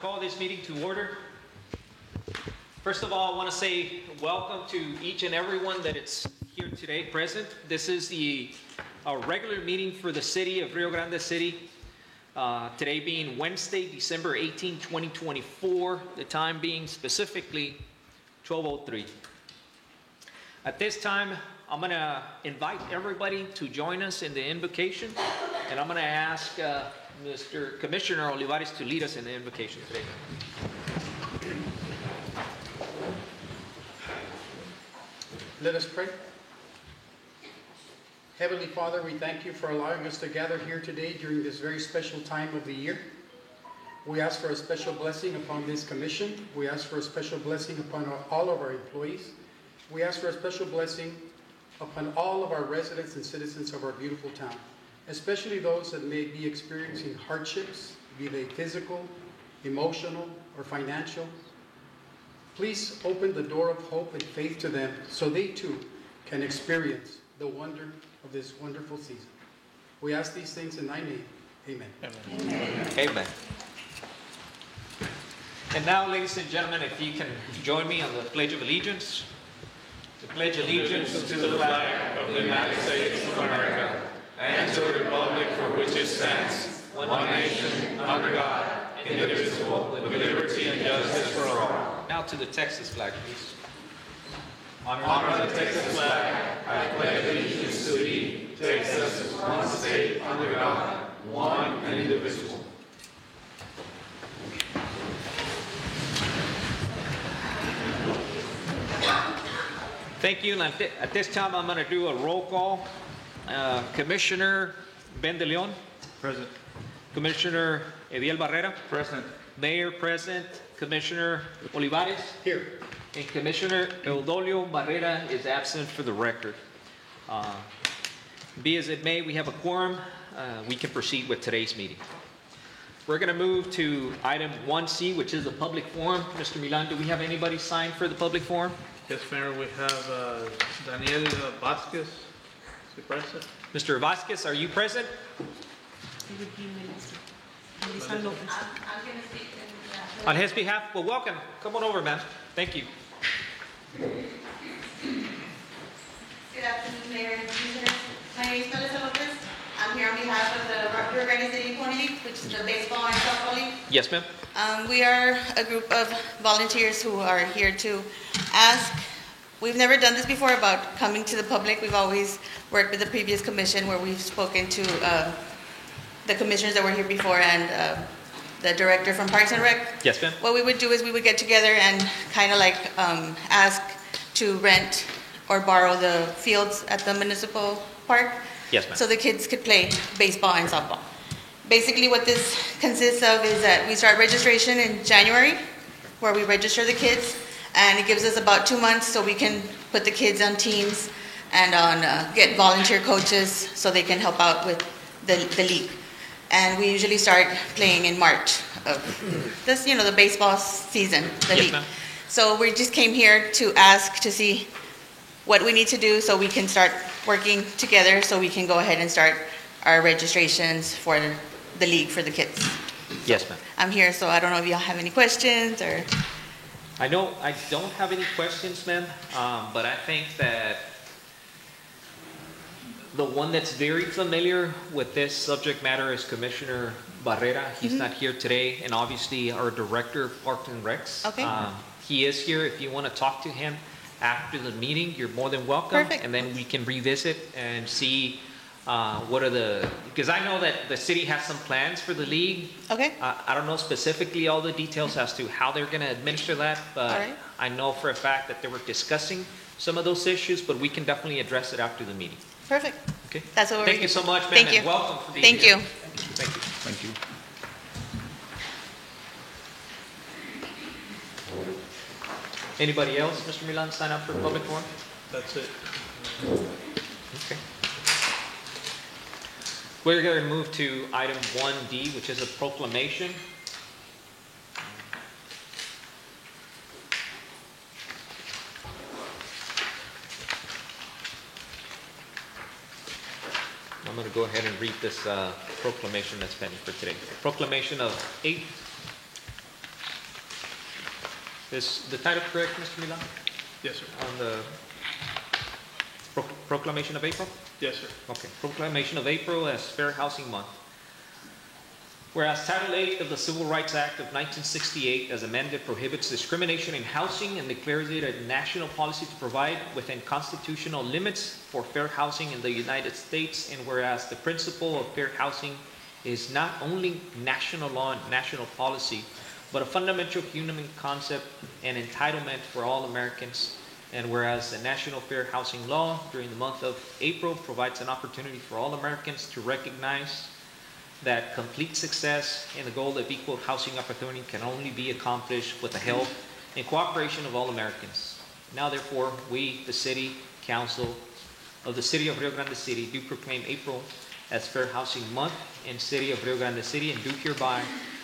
Call this meeting to order. First of all, I want to say welcome to each and everyone that is here today present. This is our regular meeting for the city of Rio Grande City. Today being Wednesday, December 18, 2024, the time being specifically 12:03. At this time, I'm going to invite everybody to join us in the invocation, and I'm going to ask Mr. Commissioner Olivares to lead us in the invocation today. Let us pray. Heavenly Father, we thank you for allowing us to gather here today during this very special time of the year. We ask for a special blessing upon this commission. We ask for a special blessing upon all of our employees. We ask for a special blessing upon all of our residents and citizens of our beautiful town, especially those that may be experiencing hardships, be they physical, emotional, or financial. Please open the door of hope and faith to them so they too can experience the wonder of this wonderful season. We ask these things in thy name. Amen. Amen. Amen. And now, ladies and gentlemen, if you can join me on the Pledge of Allegiance. To pledge allegiance to the flag of the United States of America and to the republic for which it stands, one nation, under God, indivisible, with liberty and justice for all. Now to the Texas flag, please. Honor the Texas flag. I pledge allegiance to thee, Texas, one state, under God, one and indivisible. Thank you. And at this time, I'm going to do a roll call. Commissioner Ben de Leon. Present. Commissioner Ediel Barrera. Present. Mayor present. Commissioner Olivares. Here. And Commissioner Eudolio Barrera is absent for the record. Be as it may, we have a quorum. We can proceed with today's meeting. We're going to move to item 1C, which is a public forum. Mr. Milan, do we have anybody signed for the public forum? Yes, Mayor, we have Daniel Vasquez. Is he present? Mr. Vasquez, are you present? On his behalf? Well, welcome. Come on over, man. Thank you. Good afternoon, Mayor and Commissioners. My name is Melissa Lopez. I'm here on behalf of the Rio Grande City Pony League, which is the baseball and softball league. Yes, ma'am. We are a group of volunteers who are here to ask. We've never done this before about coming to the public. We've always worked with the previous commission where we've spoken to the commissioners that were here before and the director from Parks and Rec. Yes, ma'am. What we would do is we would get together and kind of like ask to rent or borrow the fields at the municipal park. Yes, ma'am. So the kids could play baseball and softball. Basically what this consists of is that we start registration in January, where we register the kids, and it gives us about 2 months so we can put the kids on teams and on get volunteer coaches so they can help out with the league. And we usually start playing in March of this, the baseball season, the league. Ma'am. So we just came here to ask to see what we need to do so we can start working together so we can go ahead and start our registrations for the league for the kids. Yes, ma'am. I'm here, so I don't know if y'all have any questions or... I know I don't have any questions, ma'am, but I think that the one that's very familiar with this subject matter is Commissioner Barrera. He's not here today, and obviously our Director of Parks and Recs. Okay. He is here. If you want to talk to him after the meeting, you're more than welcome. Perfect. And then we can revisit and see what are because I know that the city has some plans for the league. Okay. I don't know specifically all the details as to how they're going to administer that, but All right. I know for a fact that they were discussing some of those issues, but we can definitely address it after the meeting. Perfect. Okay? That's what we're Thank you so much, ma'am, Thank and you. welcome for being Thank here. you. Thank you. Thank you. Anybody else, Mr. Milan, sign up for public forum? That's it. Okay. We're going to move to item 1D, which is a proclamation. I'm going to go ahead and read this proclamation that's pending for today. Proclamation of 8 Is the title correct, Mr. Milan, Yes, sir. on the proclamation of April? Yes, sir. Okay, proclamation of April as Fair Housing Month. Whereas Title 8 of the Civil Rights Act of 1968, as amended, prohibits discrimination in housing and declares it a national policy to provide within constitutional limits for fair housing in the United States, and whereas the principle of fair housing is not only national law and national policy, but a fundamental human concept and entitlement for all Americans, and whereas the National Fair Housing Law during the month of April provides an opportunity for all Americans to recognize that complete success in the goal of equal housing opportunity can only be accomplished with the help and cooperation of all Americans. Now therefore, we, the City Council of the City of Rio Grande City, do proclaim April as Fair Housing Month in City of Rio Grande City, and do hereby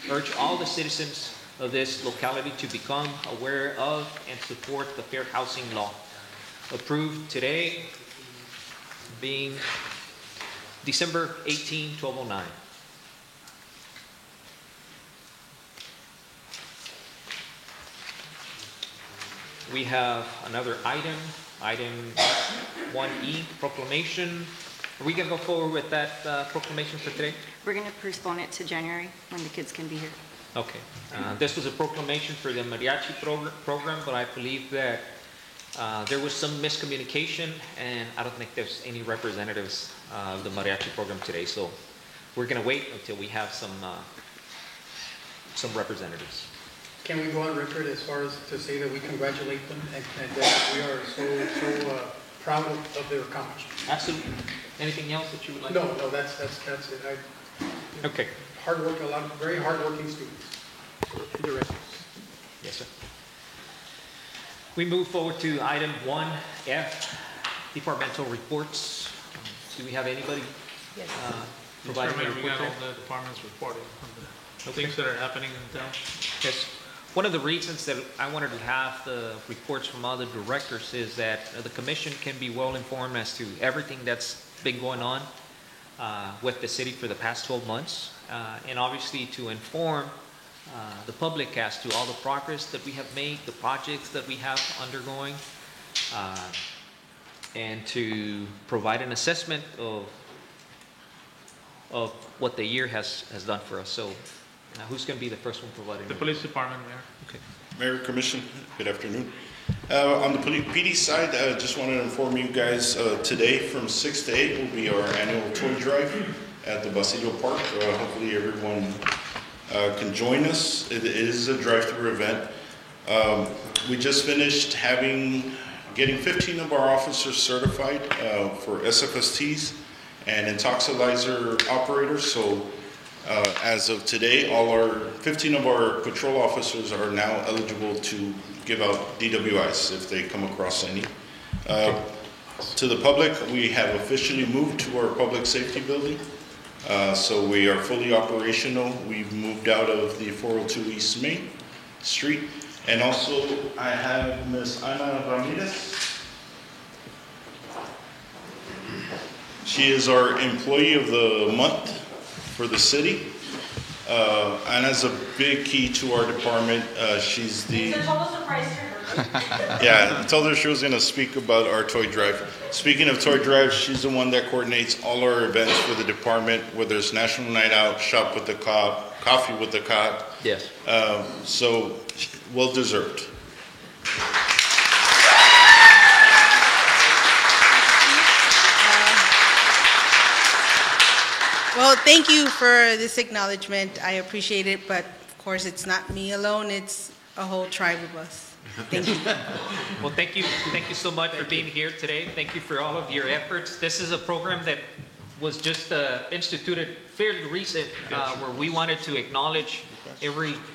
urge all the citizens of this locality to become aware of and support the Fair Housing Law, approved today being December 18, 1209. We have another item 1E, proclamation. Are we going to go forward with that proclamation for today? We're going to postpone it to January when the kids can be here. Okay. This was a proclamation for the mariachi program, but I believe that there was some miscommunication, and I don't think there's any representatives of the mariachi program today. So we're going to wait until we have some representatives. Can we go on record as far as to say that we congratulate them and that we are so proud of their accomplishment? Absolutely. Anything else that you would like? No, that's it. Okay. Very hardworking students. Directors. Yes, sir. We move forward to item 1F, departmental reports. Do we have anybody Yes. providing a Mr. Mayor, we report got there? all the departments reporting on the Okay. things that are happening in town. Yes. One of the reasons that I wanted to have the reports from other directors is that the commission can be well informed as to everything that's been going on with the city for the past 12 months, and obviously to inform the public as to all the progress that we have made, the projects that we have undergoing, and to provide an assessment of what the year has done for us. So who's going to be the first one providing? The police department, Mayor. Okay. Mayor, Commission, good afternoon. On the PD side, I just wanted to inform you guys, today from 6 to 8 will be our annual toy drive at the Basilio Park. Hopefully everyone can join us. It is a drive-through event. We just finished getting 15 of our officers certified for SFSTs and intoxilizer operators. So as of today, 15 of our patrol officers are now eligible to give out DWIs if they come across any. To the public, we have officially moved to our public safety building. So we are fully operational. We've moved out of the 402 East Main Street. And also, I have Ms. Ana Ramirez. She is our employee of the month for the city. Anna's a big key to our department. She's the... It's a total surprise to her. Yeah, I told her she was going to speak about our toy drive. Speaking of toy drive, she's the one that coordinates all our events for the department, whether it's National Night Out, Shop with the Cop, Coffee with the Cop. Yes. So, well deserved. Well, thank you for this acknowledgement. I appreciate it, but of course, it's not me alone. It's a whole tribe of us. Thank you. Well, thank you so much for being here today. Thank you for all of your efforts. This is a program that was just instituted fairly recent, where we wanted to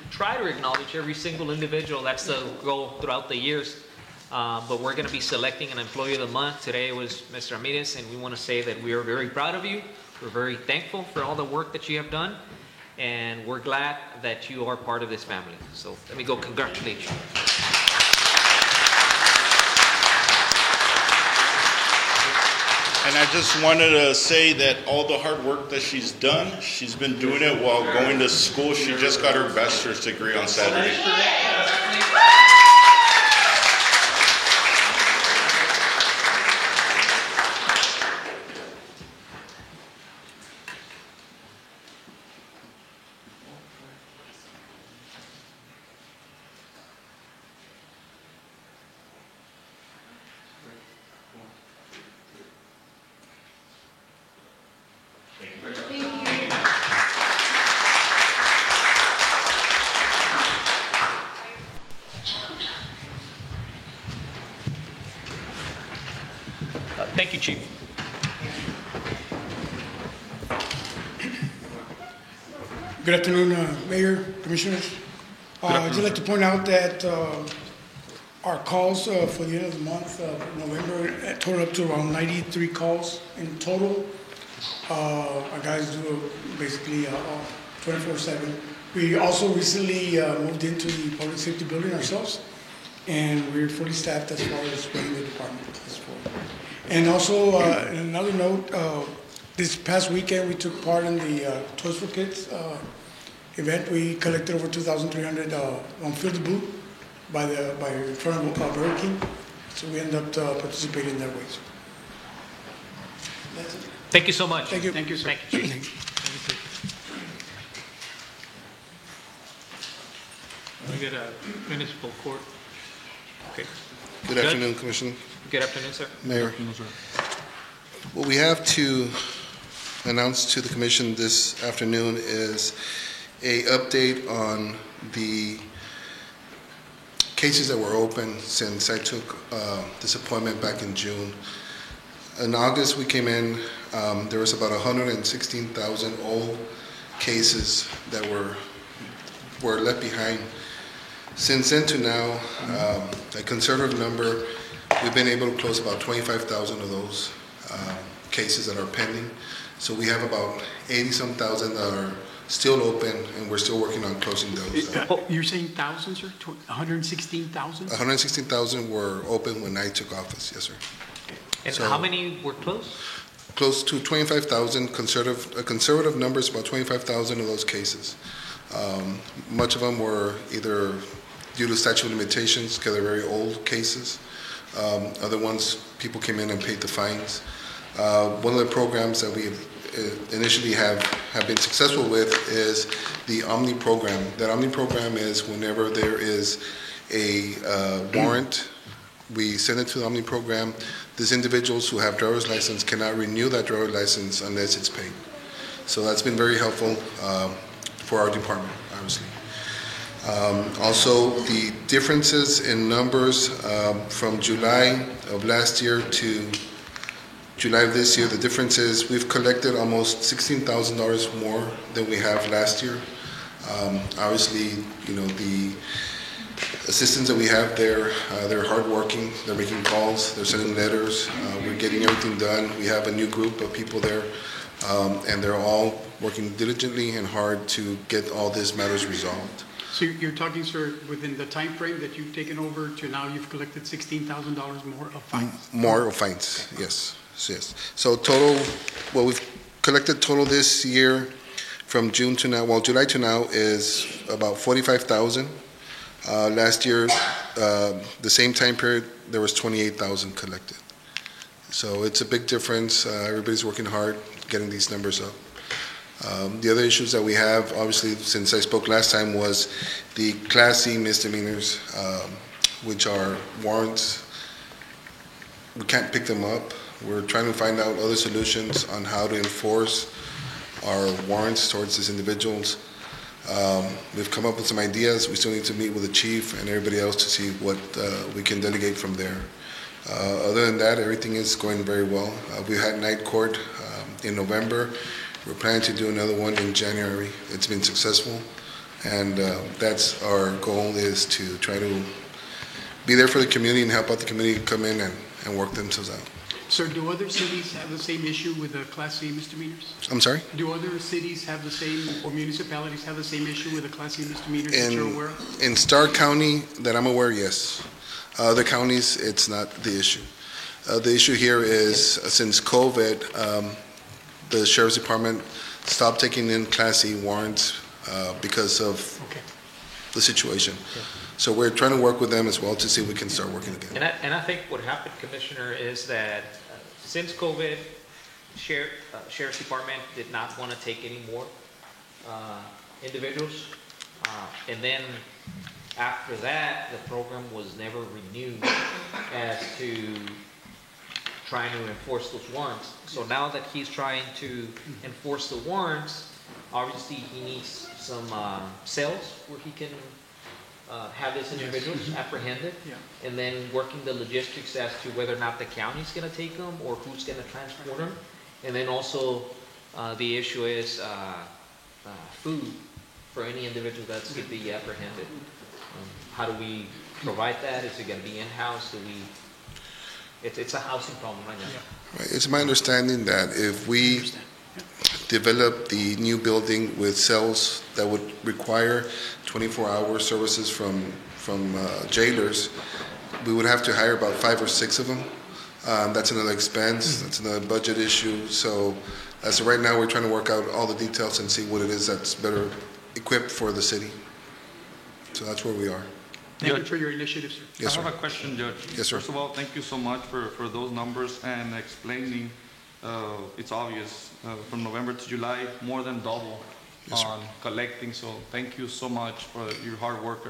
try to acknowledge every single individual. That's the goal throughout the years. But we're going to be selecting an employee of the month. Today was Mr. Ramirez, and we want to say that we are very proud of you. We're very thankful for all the work that you have done, and we're glad that you are part of this family. So let me go congratulate you. And I just wanted to say that all the hard work that she's done, she's been doing it while going to school. She just got her bachelor's degree on Saturday. Thank you, Chief. Good afternoon, Mayor, Commissioners. I'd just like to point out that our calls for the end of the month of November total up to around 93 calls in total. Our guys do basically 24/7. We also recently moved into the public safety building ourselves, and we're fully staffed as far as running the department. And also, in another note, this past weekend we took part in the Toys for Kids event. We collected over 2,300 on Field Boot by in front of Burger King. So we ended up participating in that way. So that's it. Thank you so much. Thank you. Thank you, sir. Thank you, Chief. We get a municipal court. Okay. Good Judge? afternoon, Commissioner, Good afternoon, sir. Mayor. What we have to announce to the commission this afternoon is a update on the cases that were open since I took this appointment back in June. In August, we came in, there was about 116,000 old cases that were left behind. Since then to now, a conservative number, we've been able to close about 25,000 of those cases that are pending. So we have about 80-some thousand that are still open, and we're still working on closing those. You're saying thousands, sir? 116,000? 116,000 were open when I took office, yes, sir. And So- how many were closed? Close to 25,000, a conservative number is about 25,000 of those cases. Much of them were either due to statute of limitations, because they're very old cases. Other ones, people came in and paid the fines. One of the programs that we initially have been successful with is the Omni program. That Omni program is whenever there is a warrant, we send it to the Omni program. These individuals who have driver's license cannot renew that driver's license unless it's paid. So that's been very helpful for our department, obviously. Also, the differences in numbers from July of last year to July of this year, the difference is we've collected almost $16,000 more than we have last year. Obviously, you know, the assistants that we have there, they're hardworking, they're making calls, they're sending letters, we're getting everything done. We have a new group of people there, and they're all working diligently and hard to get all these matters resolved. So you're talking, sir, within the time frame that you've taken over to now, you've collected $16,000 more of fines? More of fines, yes, yes. So total, what we've collected total this year from June to now, well, July to now is about 45,000. Last year, the same time period, there was 28,000 collected. So it's a big difference. Everybody's working hard, getting these numbers up. The other issues that we have, obviously, since I spoke last time, was the Class C misdemeanors, which are warrants. We can't pick them up. We're trying to find out other solutions on how to enforce our warrants towards these individuals. We've come up with some ideas. We still need to meet with the chief and everybody else to see what we can delegate from there. Other than that, everything is going very well. We had night court in November. We're planning to do another one in January. It's been successful, and that's our goal, is to try to be there for the community and help out the community come in and work themselves out. Sir, do other cities have the same issue with the Class C misdemeanors? I'm sorry? Do other cities have the same, or municipalities have the same issue with the Class C misdemeanors that you're aware of? In Starr County, that I'm aware, yes. Other counties, it's not the issue. The issue here is, since COVID, the Sheriff's Department stopped taking in Class C warrants because of the situation. So we're trying to work with them as well to see if we can start working again. And I think what happened, Commissioner, is that since COVID, Sheriff's Department did not want to take any more individuals. And then after that, the program was never renewed as to trying to enforce those warrants. So now that he's trying to enforce the warrants, obviously he needs some cells where he can have these individuals apprehended, and then working the logistics as to whether or not the county's going to take them or who's going to transport them. And then also the issue is food for any individual that's going to be apprehended. How do we provide that? Is it going to be in-house? It's a housing problem right now. Right. It's my understanding that if we develop the new building with cells that would require 24-hour services from jailers, we would have to hire about 5 or 6 of them. That's another expense. That's another budget issue. So as of right now, we're trying to work out all the details and see what it is that's better equipped for the city. So that's where we are. Thank you for your initiative, sir. Yes, I have sir. a question, Judge. Yes, sir. First of all, thank you so much for those numbers and explaining. It's obvious, from November to July, more than double on collecting. So thank you so much for your hard work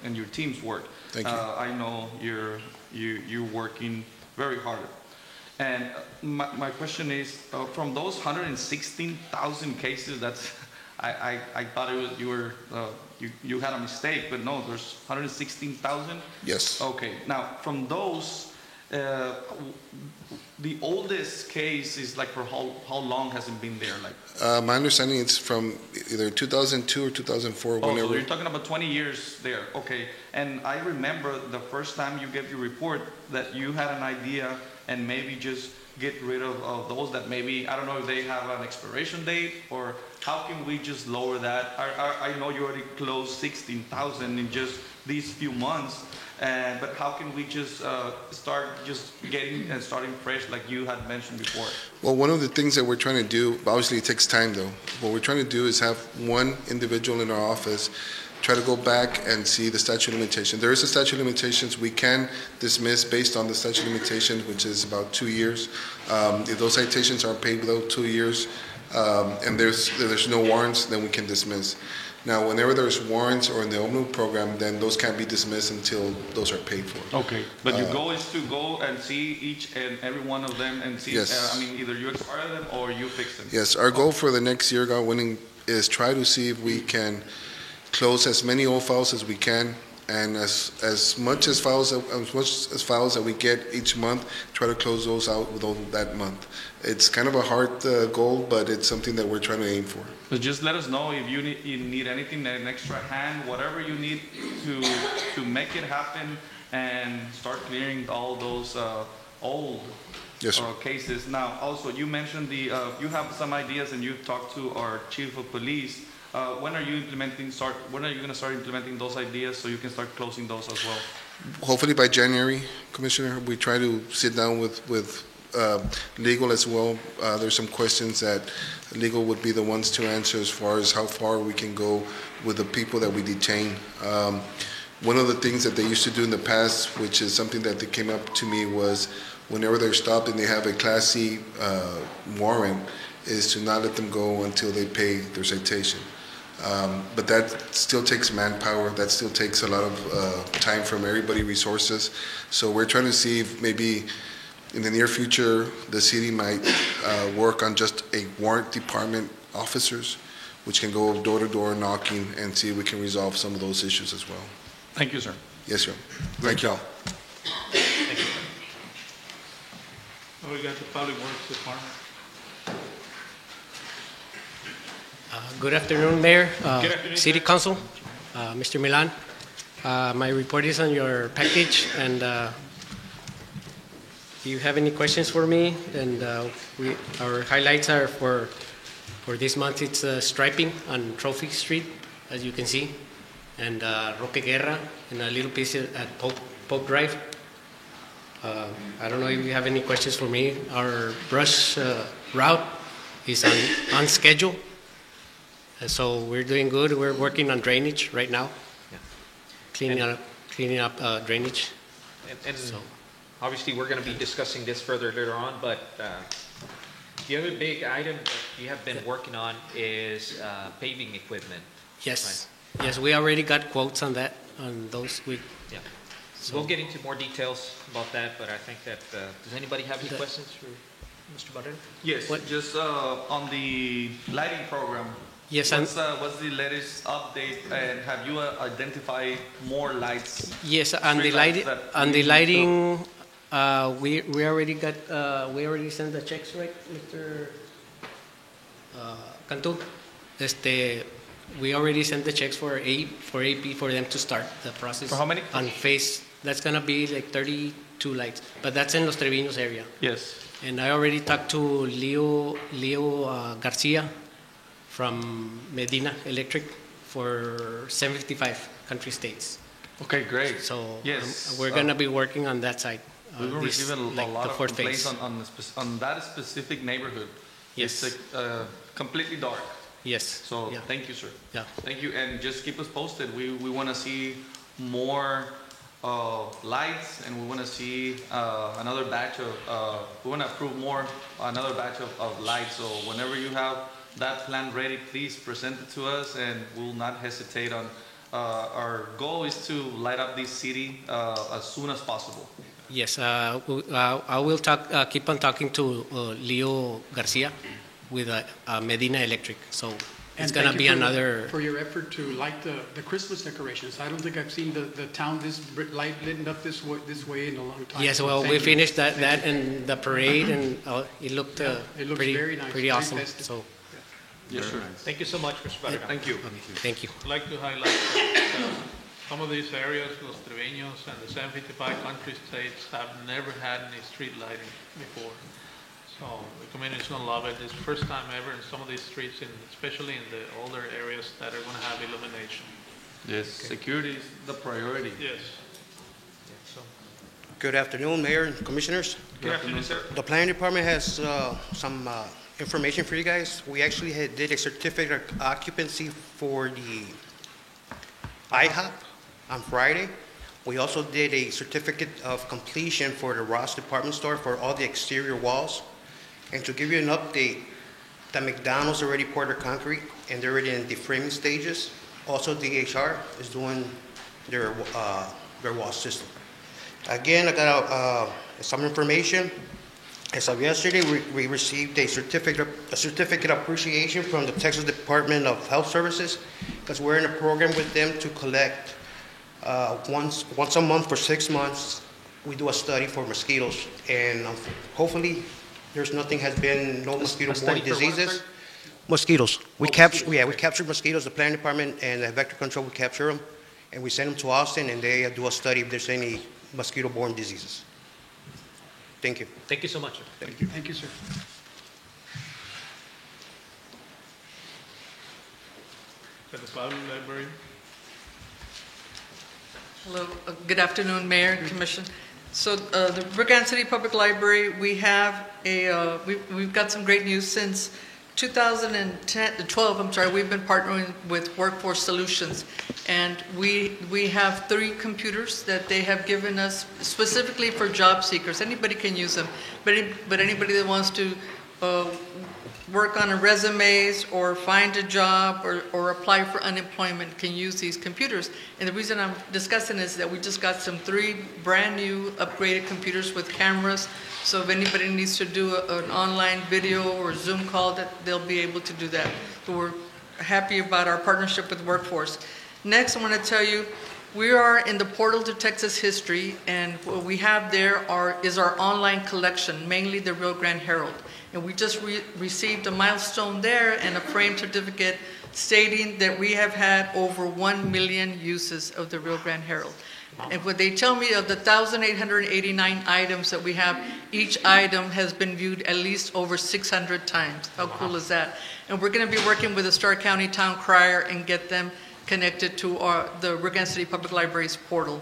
and your team's work. Thank you. I know you're working very hard. And my question is, from those 116,000 cases, that's I thought it was you had a mistake, but no, there's 116,000. Yes. Okay. Now, from those, the oldest case is like for how long has it been there? Like. My understanding is from either 2002 or 2004. Oh, whenever. so you're talking about 20 years there. Okay. And I remember the first time you gave your report that you had an idea and maybe just get rid of those that maybe, I don't know if they have an expiration date, or how can we just lower that? I know you already closed 16,000 in just these few months, but how can we just start just getting and starting fresh like you had mentioned before? Well, one of the things that we're trying to do, obviously it takes time though, what we're trying to do is have one individual in our office try to go back and see the statute of limitations. There is a statute of limitations we can dismiss based on the statute of limitations, which is about 2 years. If those citations are paid within 2 years, and there's no warrants, then we can dismiss. Now, whenever there's warrants or in the OMNU program, then those can't be dismissed until those are paid for. Okay, but your goal is to go and see each and every one of them and see, Yes. Either you expire them or you fix them. Yes, our goal for the next year, God willing, is try to see if we can close as many old files as we can, and as much files that we get each month, try to close those out within that month. It's kind of a hard goal, but it's something that we're trying to aim for. But just let us know if you need anything, an extra hand, whatever you need to make it happen and start clearing all those old Yes, sir. cases. Now, also, you mentioned you have some ideas and you've talked to our chief of police. When are you going to start implementing those ideas so you can start closing those as well? Hopefully by January, Commissioner, we try to sit down with legal as well. There's some questions that legal would be the ones to answer as far as how far we can go with the people that we detain. One of the things that they used to do in the past, which is something that they came up to me, was whenever they're stopped and they have a Class C warrant, is to not let them go until they pay their citation. But that still takes manpower. That still takes a lot of time from everybody, resources. So we're trying to see if maybe in the near future the city might work on just a warrant department officers, which can go door to door knocking and see if we can resolve some of those issues as well. Thank you, sir. Yes, sir. Thank you all. Oh, we got the Public Works Department. Good afternoon, Mayor, Good afternoon, City sir. Council, Mr. Milan. My report is on your package, and if you have any questions for me, and our highlights are for this month, it's striping on Trophy Street, as you can see, and Roque Guerra, and a little piece at Pope Drive. I don't know if you have any questions for me. Our brush route is on schedule. So we're doing good. We're working on drainage right now, cleaning up drainage. And So- obviously, we're going to be discussing this further later on, but the other big item that you have been working on is paving equipment. Yes, yes, we already got quotes on that, on those. Yeah. We'll get into more details about that, but I think that, does anybody have any questions for Mr. Barrera? Yes, just on the lighting program. Yes, what's the latest update, and have you identified more lights? Yes, on the street lighting, lights we already got, we already sent the checks, right, Mr. Cantu? We already sent the checks for AP for them to start the process. For how many? On phase, that's gonna be like 32 lights, but that's in Los Treviños area. Yes. And I already talked to Leo Garcia from Medina Electric for 755 country states. Okay, great. So yes, we're gonna be working on that side. We were receiving a lot of complaints phase. on that specific neighborhood. Yes. It's completely dark. Yes. So yeah. thank you, sir. Yeah. Thank you, and just keep us posted. We want to see more lights, and we want to see another batch of. We want to approve another batch of lights. So whenever you have that plan ready, please present it to us, and we'll not hesitate on. Our goal is to light up this city as soon as possible. Yes, I will keep on talking to Leo Garcia with Medina Electric. So it's going to be another. For your effort to light the Christmas decorations. I don't think I've seen the town this light lit up this way in a long time. Yes, well, we finished that and the parade, and it looked it looks pretty, very nice, pretty very awesome. festive. So Yes, sir. Thank you so much, Mr. Barrera. Thank you. thank you. I'd like to highlight that some of these areas, Los Treviños and the 755 country states, have never had any street lighting before. So the community is going to love it. It's the first time ever in some of these streets, especially in the older areas, that are going to have illumination. Yes, security is the priority. Yes. So, Good afternoon, Mayor and Commissioners. good afternoon, sir. The Planning Department has some information for you guys. We actually did a certificate of occupancy for the IHOP on Friday. We also did a certificate of completion for the Ross Department Store for all the exterior walls. And to give you an update, the McDonald's already poured their concrete and they're already in the framing stages. Also, DHR is doing their wall system. Again, I got some information. As of yesterday, we received a certificate of appreciation from the Texas Department of Health Services, because we're in a program with them to collect once a month for 6 months. We do a study for mosquitoes, and hopefully no mosquito-borne diseases. Mosquitoes. We captured mosquitoes. The Planning Department and the Vector Control, we capture them, and we send them to Austin, and they do a study if there's any mosquito-borne diseases. Thank you. Thank you so much, sir. Thank you. Thank you, sir. At the Public Library. Hello, good afternoon, Mayor and Commission. So the Rio Grande City Public Library, we've got some great news. Since 2012, we've been partnering with Workforce Solutions, and we have 3 computers that they have given us specifically for job seekers. Anybody can use them, but anybody that wants to work on resumes or find a job or apply for unemployment can use these computers. And the reason I'm discussing is that we just got some 3 brand new upgraded computers with cameras. So if anybody needs to do an online video or Zoom call, that they'll be able to do that. So we're happy about our partnership with Workforce. Next, I want to tell you, we are in the portal to Texas history, and what we have there is our online collection, mainly the Rio Grande Herald. And we just received a milestone there and a frame certificate stating that we have had over 1 million uses of the Rio Grande Herald. And what they tell me, of the 1,889 items that we have, each item has been viewed at least over 600 times. How cool is that? And we're going to be working with the Starr County Town Crier and get them connected to the Rio Grande City Public Library's portal.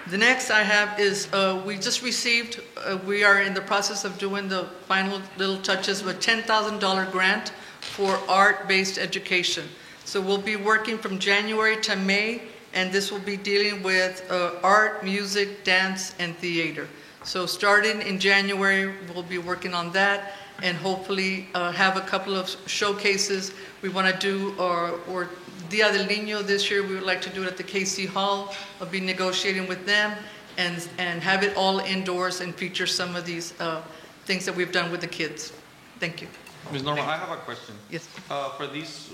The next I have is we just received, we are in the process of doing the final little touches of a $10,000 grant for art-based education. So we'll be working from January to May, and this will be dealing with art, music, dance, and theater. So starting in January, we'll be working on that. and hopefully have a couple of showcases. We want to do or Dia del Niño this year. We would like to do it at the KC Hall. I'll be negotiating with them and have it all indoors and feature some of these things that we've done with the kids. Thank you. Ms. Norma, I have a question. Yes. For this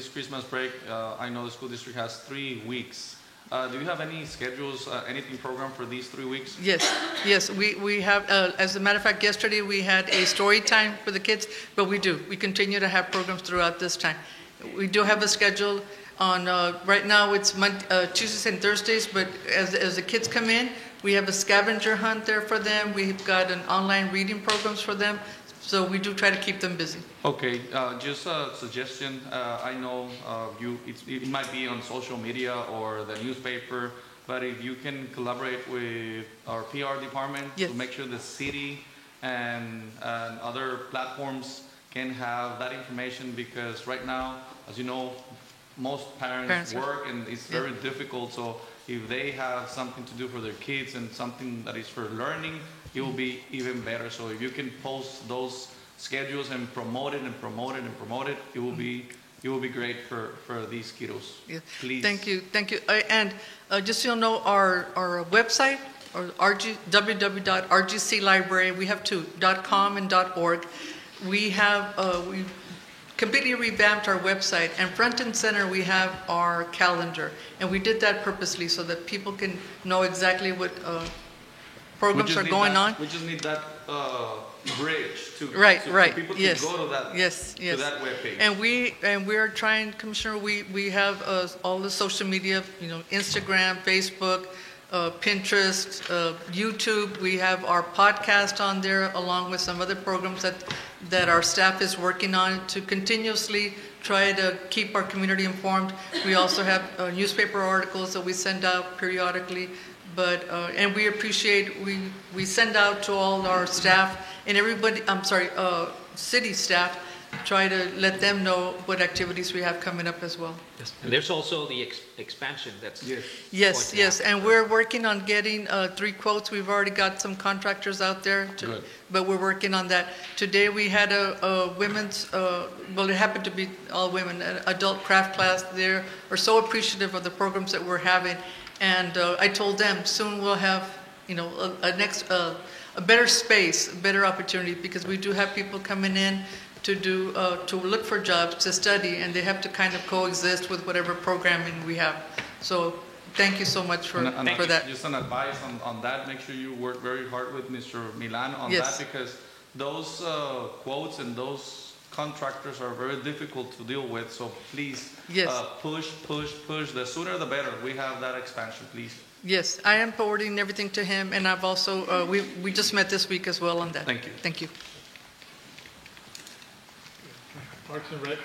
Christmas break, I know the school district has 3 weeks. Do you have any schedules, anything programmed for these 3 weeks? Yes, we have, as a matter of fact, yesterday we had a story time for the kids, but we continue to have programs throughout this time. We do have a schedule on, right now it's Tuesdays and Thursdays, but as the kids come in, we have a scavenger hunt there for them. We've got an online reading programs for them. So we do try to keep them busy. Okay, just a suggestion. I know it might be on social media or the newspaper, but if you can collaborate with our PR department to make sure the city and other platforms can have that information, because right now, as you know, most parents work and it's very difficult. So if they have something to do for their kids and something that is for learning, it will be even better. So if you can post those schedules and promote it, it will be great for these kiddos. Yeah. Please. Thank you. And just so you know, our website, or www.rgclibrary, we have two, .com and .org. We have we completely revamped our website, and front and center we have our calendar, and we did that purposely so that people can know exactly what programs are going on. We just need that bridge to people yes. to go to that to that webpage. And we are trying, Commissioner. We have all the social media, Instagram, Facebook, Pinterest, YouTube. We have our podcast on there, along with some other programs that our staff is working on to continuously try to keep our community informed. We also have newspaper articles that we send out periodically. But and we appreciate, we send out to all our staff and everybody, city staff, try to let them know what activities we have coming up as well. Yes. And there's also the expansion that's Yes, and we're working on getting 3 quotes. We've already got some contractors out there, but we're working on that. Today we had a women's, well, it happened to be all women, an adult craft class. They are so appreciative of the programs that we're having. And I told them soon we'll have, a better space, a better opportunity, because we do have people coming in to do to look for jobs, to study, and they have to kind of coexist with whatever programming we have. So thank you so much for that. Just an advice on that. Make sure you work very hard with Mr. Milan on that, because those quotes and those contractors are very difficult to deal with. So please push. The sooner the better. We have that expansion, please. Yes, I am forwarding everything to him, and I've also we just met this week as well on that. Thank you. Thank you. Parks and Recs.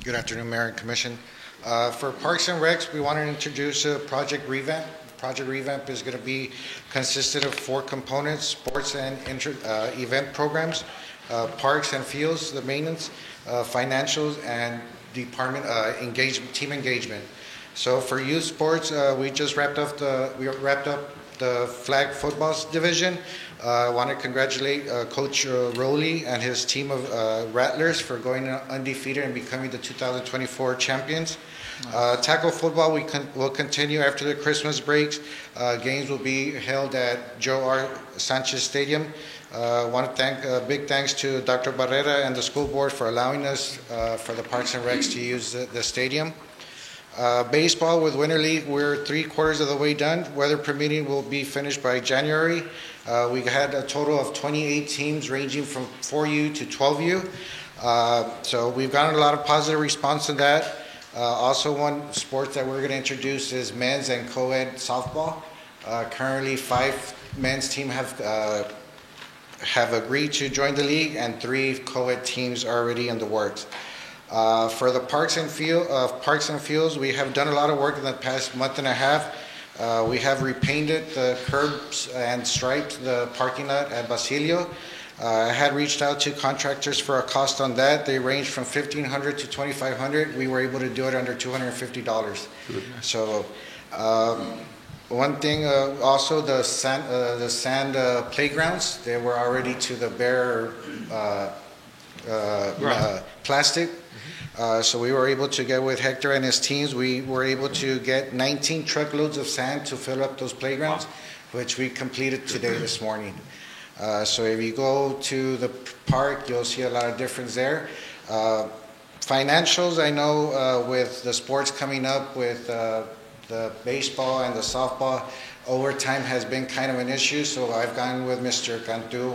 Good afternoon, Mayor and Commission. For Parks and Recs, we want to introduce a Project Revamp. Project Revamp is going to be consisted of 4 components: sports and event programs, parks and fields, the maintenance, financials, and department team engagement. So for youth sports, we just wrapped up the flag football division. I want to congratulate Coach Rowley and his team of Rattlers for going undefeated and becoming the 2024 champions. Tackle football, will continue after the Christmas breaks. Games will be held at Joe R. Sanchez Stadium. I want to thank big thanks to Dr. Barrera and the school board for allowing us for the Parks and Recs to use the stadium. Baseball with Winter League, we're 3/4 of the way done. Weather permitting, will be finished by January. We had a total of 28 teams ranging from 4U to 12U. So we've gotten a lot of positive response to that. Also, one sport that we're going to introduce is men's and co-ed softball. Currently, 5 men's teams have agreed to join the league, and 3 co-ed teams are already in the works. For the parks and fields, we have done a lot of work in the past month and a half. We have repainted the curbs and striped the parking lot at Basilio. I had reached out to contractors for a cost on that. They ranged from $1,500 to $2,500. We were able to do it under $250. So One thing, also the sand playgrounds, they were already to the bare plastic. So we were able to get with Hector and his teams, we were able to get 19 truckloads of sand to fill up those playgrounds, which we completed today, this morning. So if you go to the park, you'll see a lot of difference there. Financials, I know with the sports coming up with the baseball and the softball, overtime has been kind of an issue, so I've gone with Mr. Cantu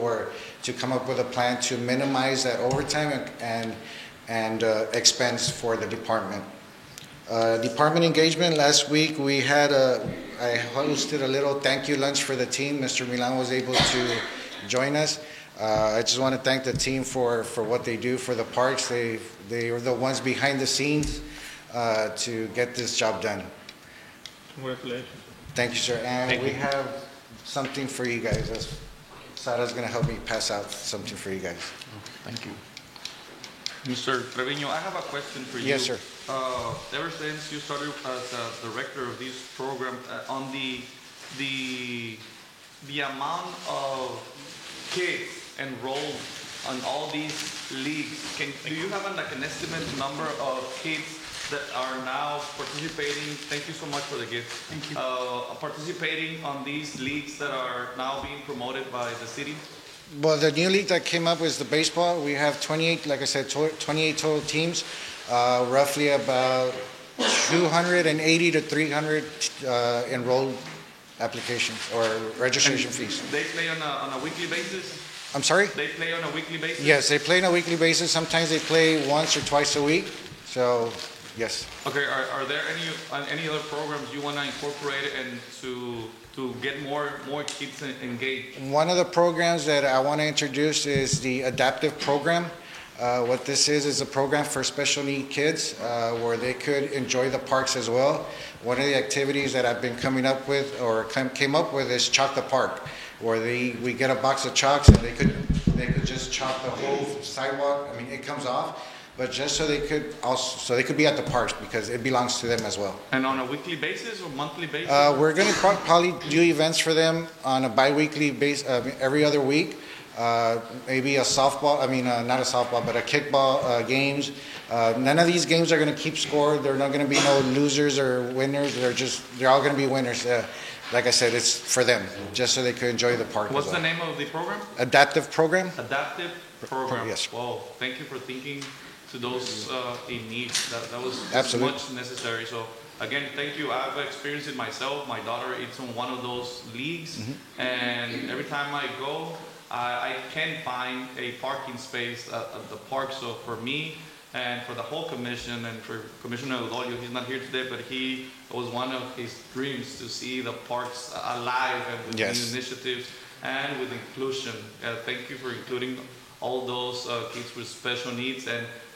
to come up with a plan to minimize that overtime and expense for the department. Department engagement, last week we had I hosted a little thank you lunch for the team. Mr. Milan was able to join us. I just want to thank the team for what they do for the parks. They are the ones behind the scenes to get this job done. Congratulations. Thank you, sir. And we have something for you guys. Sara's going to help me pass out something for you guys. Thank you. Mr. Treviño, I have a question for you. Yes, sir. Ever since you started as a director of this program, on the amount of kids enrolled on all these leagues, do you have an estimate number of kids that are now participating? Thank you so much for the gift. Thank you. Participating on these leagues that are now being promoted by the city? Well, the new league that came up was the baseball. We have 28, like I said, 28 total teams, roughly about 280 to 300 enrolled applications or registration fees. They play on a weekly basis? I'm sorry? They play on a weekly basis? Yes, they play on a weekly basis. Sometimes they play once or twice a week. So, yes. Okay, are there any other programs you want to incorporate and to get more kids engaged? One of the programs that I want to introduce is the adaptive program. What this is a program for special need kids where they could enjoy the parks as well. One of the activities that I've been coming up with or came up with is Chalk the Park, where we get a box of chalks and they could just chalk the whole sidewalk. I mean, it comes off, but just so they could be at the parks because it belongs to them as well. And on a weekly basis or monthly basis? We're going to probably do events for them on a bi-weekly basis, every other week. Maybe a softball, not a softball, but a kickball games. None of these games are going to keep score. There are not going to be no losers or winners. They're all going to be winners. Like I said, it's for them, just so they could enjoy the park. What's the name of the program? Adaptive program. Adaptive program. Yes. Wow, thank you for thinking to those in need. That was Absolutely much necessary. So again, thank you. I've experienced it myself. My daughter is on one of those leagues, and every time I go, I can't find a parking space at the park. So for me and for the whole commission and for Commissioner Odolio, he's not here today, but it was one of his dreams to see the parks alive and with new initiatives and with inclusion. Thank you for including all those kids with special needs,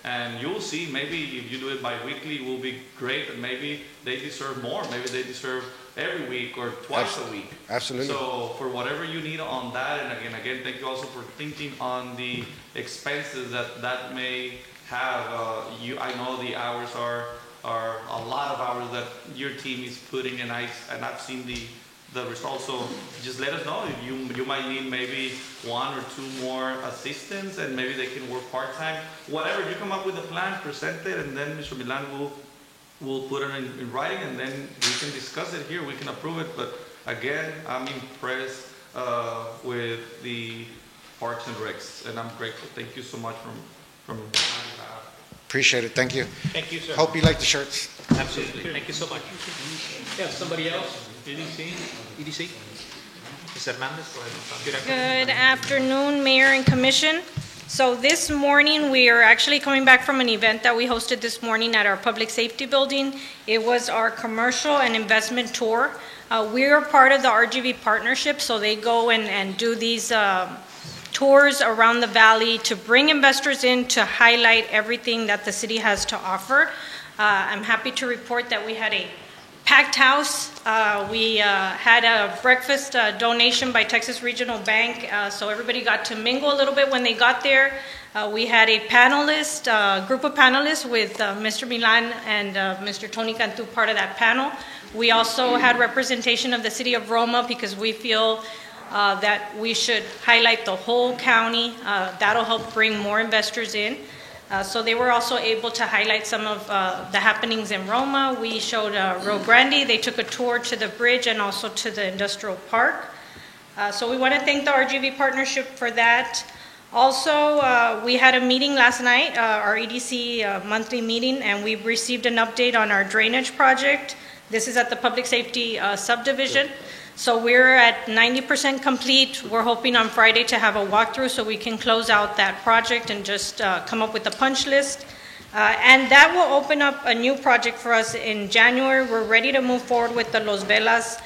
and you'll see, maybe if you do it bi-weekly, it will be great, and maybe they deserve more. Maybe they deserve every week or twice a week. Absolutely. So for whatever you need on that, and again, thank you also for thinking on the expenses that may have. I know the hours are a lot of hours that your team is putting, and I've seen the results. So just let us know if you might need maybe one or two more assistants, and maybe they can work part-time. Whatever, you come up with a plan, present it, and then Mr. Milan will put it in writing, and then we can discuss it here, we can approve it. But again, I'm impressed with the Parks and Recs, and I'm grateful. Thank you so much from Appreciate it. Thank you. Thank you, sir. Hope you like the shirts. Absolutely. Thank you so much. Yeah, somebody else? EDC? Ms. Hernandez? Good afternoon. Good afternoon, Mayor and Commission. So this morning, we are actually coming back from an event that we hosted this morning at our Public Safety Building. It was our commercial and investment tour. We are part of the RGV partnership, so they go and do these tours around the valley to bring investors in to highlight everything that the city has to offer. I'm happy to report that we had a packed house. We had a breakfast donation by Texas Regional Bank, so everybody got to mingle a little bit when they got there. We had a group of panelists with Mr. Milan and Mr. Tony Cantu, part of that panel. We also had representation of the city of Roma because we feel that we should highlight the whole county. That'll help bring more investors in. So they were also able to highlight some of the happenings in Roma. We showed Rio Grande. They took a tour to the bridge and also to the industrial park. So we want to thank the RGV partnership for that. Also, we had a meeting last night, our EDC monthly meeting, and we received an update on our drainage project. This is at the Public Safety Subdivision. So we're at 90% complete. We're hoping on Friday to have a walkthrough so we can close out that project and just come up with a punch list. And that will open up a new project for us in January. We're ready to move forward with the Los Velas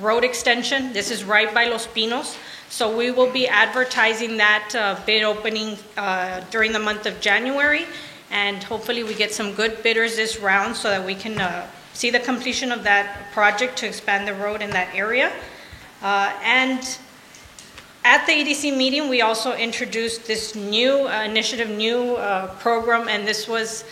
road extension. This is right by Los Pinos. So we will be advertising that bid opening during the month of January. And hopefully we get some good bidders this round so that we can see the completion of that project to expand the road in that area. And at the EDC meeting, we also introduced this new initiative, new program, and this was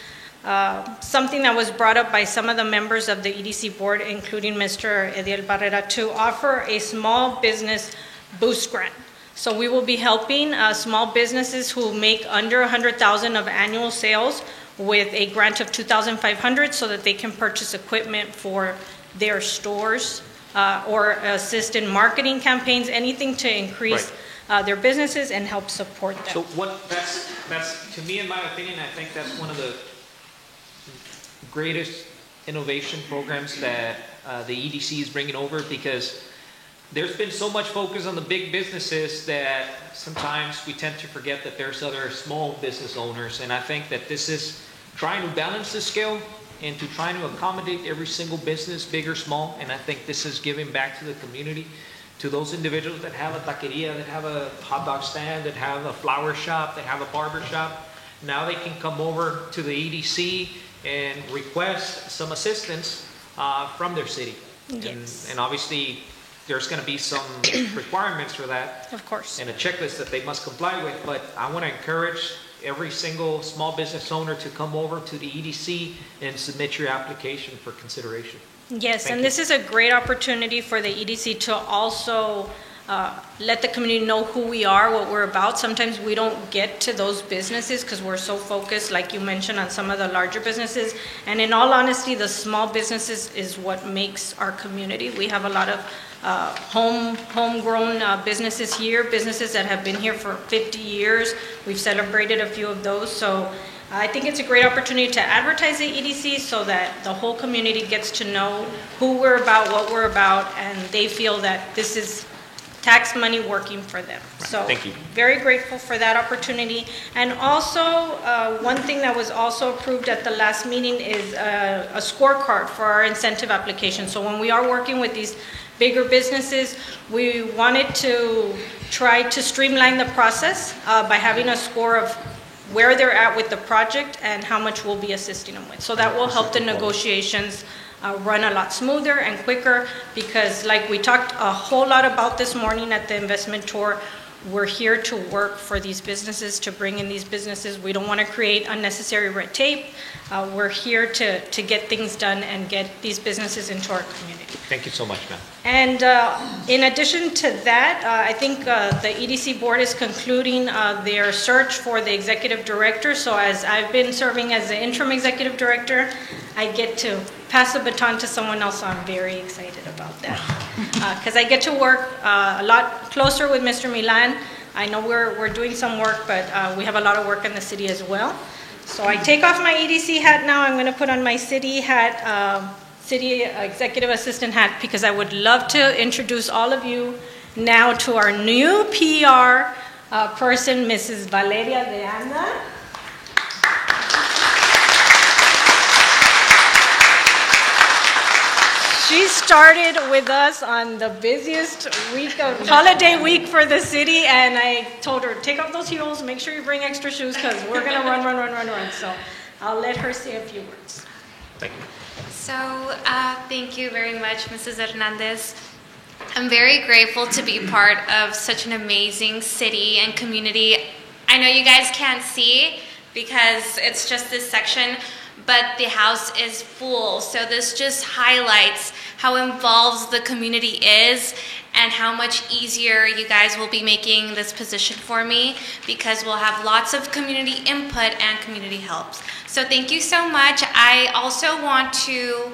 something that was brought up by some of the members of the EDC board, including Mr. Ediel Barrera, to offer a small business boost grant. So we will be helping small businesses who make under $100,000 of annual sales with a grant of $2,500 so that they can purchase equipment for their stores or assist in marketing campaigns, anything to increase their businesses and help support them. So that's to me, in my opinion, I think that's one of the greatest innovation programs that the EDC is bringing over, because there's been so much focus on the big businesses that sometimes we tend to forget that there's other small business owners, and I think that this is trying to balance the scale and to trying to accommodate every single business, big or small, and I think this is giving back to the community, to those individuals that have a taqueria, that have a hot dog stand, that have a flower shop, that have a barber shop. Now they can come over to the EDC and request some assistance from their city. Yes. And obviously there's going to be some requirements for that. Of course. And a checklist that they must comply with, but I want to encourage every single small business owner to come over to the EDC and submit your application for consideration. Yes, and this is a great opportunity for the EDC to also let the community know who we are, what we're about. Sometimes we don't get to those businesses because we're so focused, like you mentioned, on some of the larger businesses. And in all honesty, the small businesses is what makes our community. We have a lot of homegrown businesses here, businesses that have been here for 50 years. We've celebrated a few of those. So I think it's a great opportunity to advertise the EDC so that the whole community gets to know who we're about, what we're about, and they feel that this is tax money working for them. So Thank you. Very grateful for that opportunity. And also, one thing that was also approved at the last meeting is a scorecard for our incentive application. So when we are working with these bigger businesses, we wanted to try to streamline the process by having a score of where they're at with the project and how much we'll be assisting them with. So that will help the negotiations run a lot smoother and quicker, because like we talked a whole lot about this morning at the investment tour, we're here to work for these businesses, to bring in these businesses. We don't want to create unnecessary red tape. We're here to get things done and get these businesses into our community. Thank you so much, ma'am. And in addition to that, I think the EDC board is concluding their search for the executive director. So as I've been serving as the interim executive director, I get to pass the baton to someone else, so I'm very excited about that. Because I get to work a lot closer with Mr. Milan. I know we're doing some work, but we have a lot of work in the city as well. So I take off my EDC hat now. I'm going to put on my city hat, city executive assistant hat, because I would love to introduce all of you now to our new PR person, Mrs. Valeria de Anda. She started with us on the busiest week of holiday week for the city, and I told her, take off those heels, make sure you bring extra shoes, because we're going to run. So I'll let her say a few words. Thank you. So, thank you very much, Mrs. Hernandez. I'm very grateful to be part of such an amazing city and community. I know you guys can't see because it's just this section, but the house is full. So this just highlights how involved the community is and how much easier you guys will be making this position for me, because we'll have lots of community input and community helps. So thank you so much. I also want to